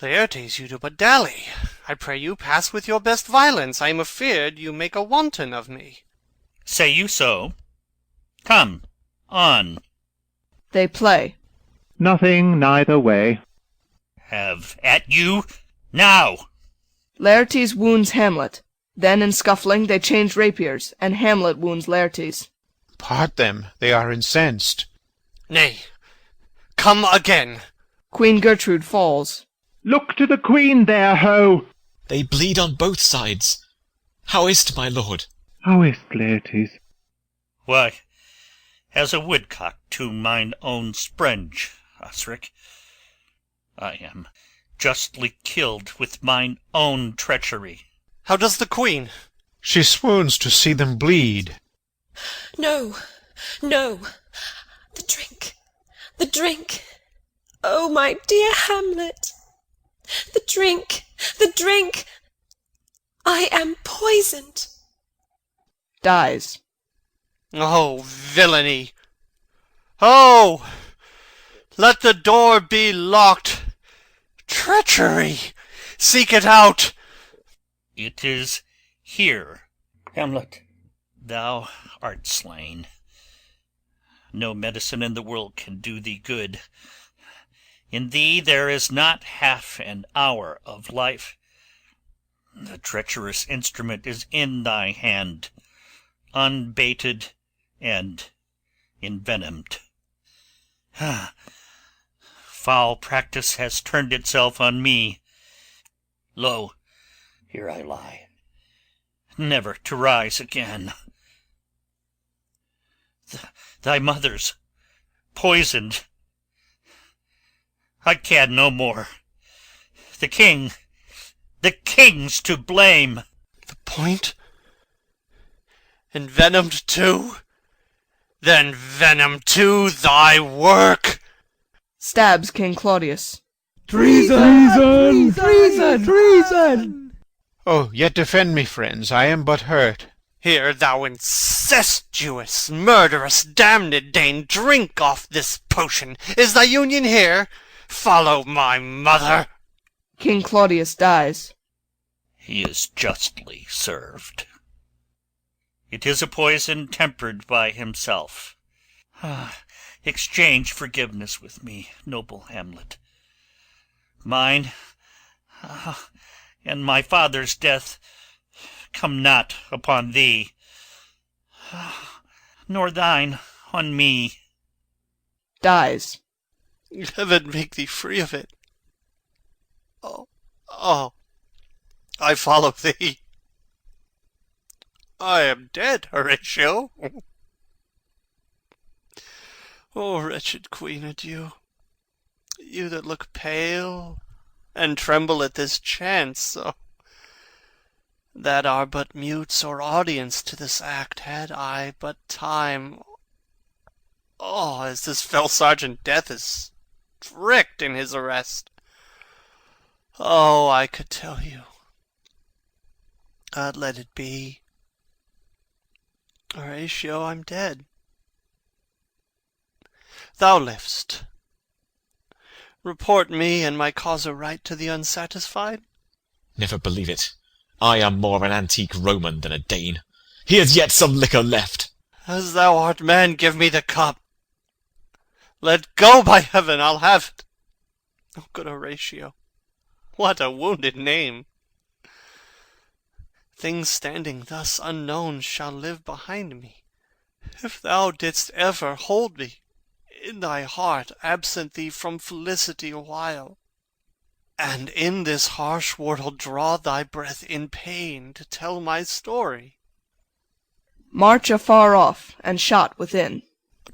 Laertes, you do but dally. I pray you pass with your best violence. I am afeard you make a wanton of me. Say you so? Come, on. They play. Nothing neither way. Have at you now. Laertes wounds Hamlet. Then in scuffling they change rapiers, and Hamlet wounds Laertes. Part them, they are incensed. Nay, come again. Queen Gertrude falls. Look to the queen there, ho! They bleed on both sides. How is't, my lord? How is't, Laertes? Why, as a woodcock to mine own sprenge, Osric. I am justly killed with mine own treachery. How does the queen? She swoons to see them bleed. No, no. The drink, the drink. Oh, my dear Hamlet. The drink, the drink. I am poisoned. Dies. Oh, villainy! Oh! Let the door be locked! Treachery! Seek it out! It is here, Hamlet. Thou art slain. No medicine in the world can do thee good. In thee there is not half an hour of life. The treacherous instrument is in thy hand, unbaited and envenomed. Foul practice has turned itself on me. Lo, here I lie, never to rise again. Thy mother's poisoned. I can no more. The king's to blame. The point? Envenomed too? Then venom to thy work! Stabs King Claudius. Treason! Treason! Treason! Oh, yet defend me, friends. I am but hurt. Here, thou incestuous, murderous, damned Dane, drink off this potion. Is thy union here? Follow my mother. King Claudius dies. He is justly served. It is a poison tempered by himself. Exchange forgiveness with me, noble Hamlet. Mine and my father's death come not upon thee, nor thine on me. Dies. Heaven make thee free of it. Oh, I follow thee. I am dead, Horatio. Oh, wretched queen, adieu. You that look pale and tremble at this chance, so that are but mutes or audience to this act, had I but time. Oh, as this fell Sergeant Death is strict in his arrest. Oh, I could tell you. I'd let it be. Horatio, I'm dead. Thou livest. Report me and my cause aright to the unsatisfied? Never believe it. I am more an antique Roman than a Dane. Here's yet some liquor left. As thou art man, give me the cup. Let go, by heaven, I'll have it. Oh, good Horatio, what a wounded name! Things standing thus unknown shall live behind me. If thou didst ever hold me in thy heart, absent thee from felicity a while, and in this harsh world draw thy breath in pain to tell my story. March afar off, and shot within.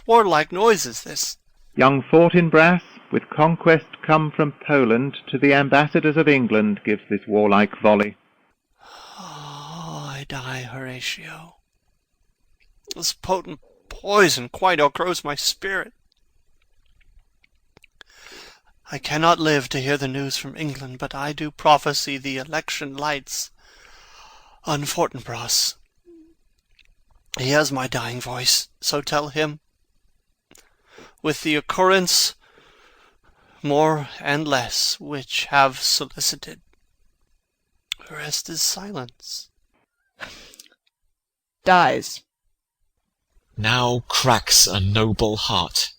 What warlike noise is this? Young Fortinbras, with conquest come from Poland, to the ambassadors of England gives this warlike volley. Oh, I die, Horatio. This potent poison quite outgrows my spirit. I cannot live to hear the news from England, but I do prophesy the election lights on Fortinbras. He has my dying voice, so tell him. With the occurrence, more and less, which have solicited, the rest is silence. Dies. Now cracks a noble heart.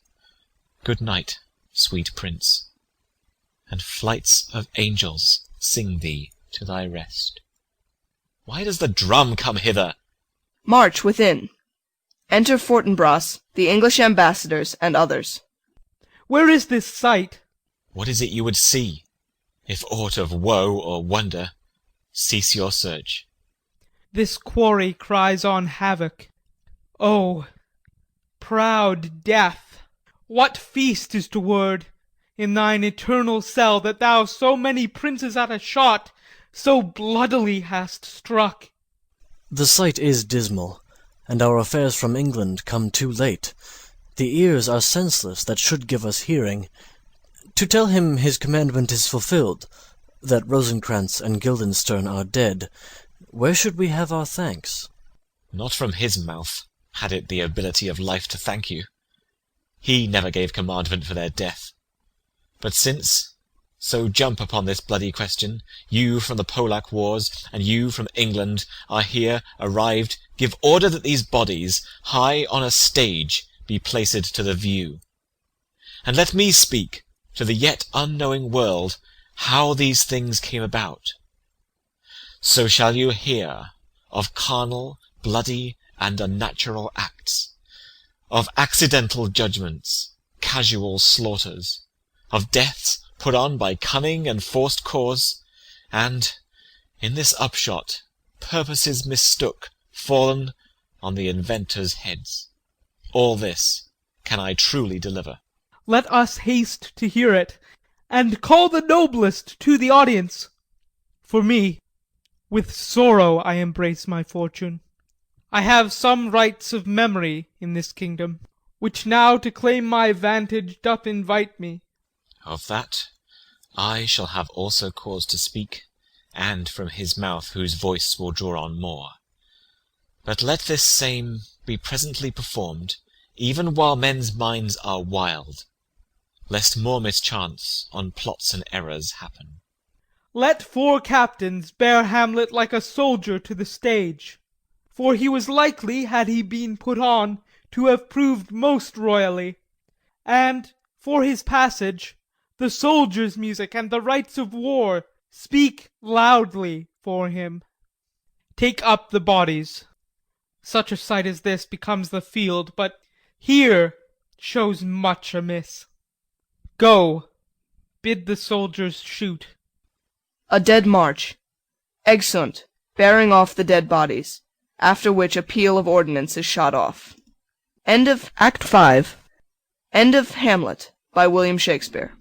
Good night, sweet prince, and flights of angels sing thee to thy rest. Why does the drum come hither? March within. Enter Fortinbras, the English ambassadors, and others. Where is this sight? What is it you would see? If aught of woe or wonder, cease your search. This quarry cries on havoc. Oh, proud death, what feast is toward in thine eternal cell, that thou so many princes at a shot so bloodily hast struck? The sight is dismal, and our affairs from England come too late. The ears are senseless that should give us hearing. To tell him his commandment is fulfilled, that Rosencrantz and Guildenstern are dead, where should we have our thanks? Not from his mouth, had it the ability of life to thank you. He never gave commandment for their death. But since, so jump upon this bloody question, you from the Polack wars, and you from England, are here arrived, give order that these bodies, high on a stage, be placed to the view. And let me speak to the yet unknowing world how these things came about. So shall you hear of carnal, bloody, and unnatural acts, of accidental judgments, casual slaughters, of deaths put on by cunning and forced cause, and, in this upshot, purposes mistook, fallen on the inventors' heads. All this can I truly deliver. Let us haste to hear it, and call the noblest to the audience. For me, with sorrow I embrace my fortune. I have some rights of memory in this kingdom, which now to claim my vantage doth invite me. Of that I shall have also cause to speak, and from his mouth whose voice will draw on more. But let this same be presently performed, even while men's minds are wild, lest more mischance on plots and errors happen. Let 4 captains bear Hamlet like a soldier to the stage, for he was likely, had he been put on, to have proved most royally, and, for his passage, the soldiers' music and the rites of war speak loudly for him. Take up the bodies. Such a sight as this becomes the field, but here shows much amiss. Go, bid the soldiers shoot. A dead march. Exeunt, bearing off the dead bodies, after which a peal of ordnance is shot off. End of Act 5. End of Hamlet by William Shakespeare.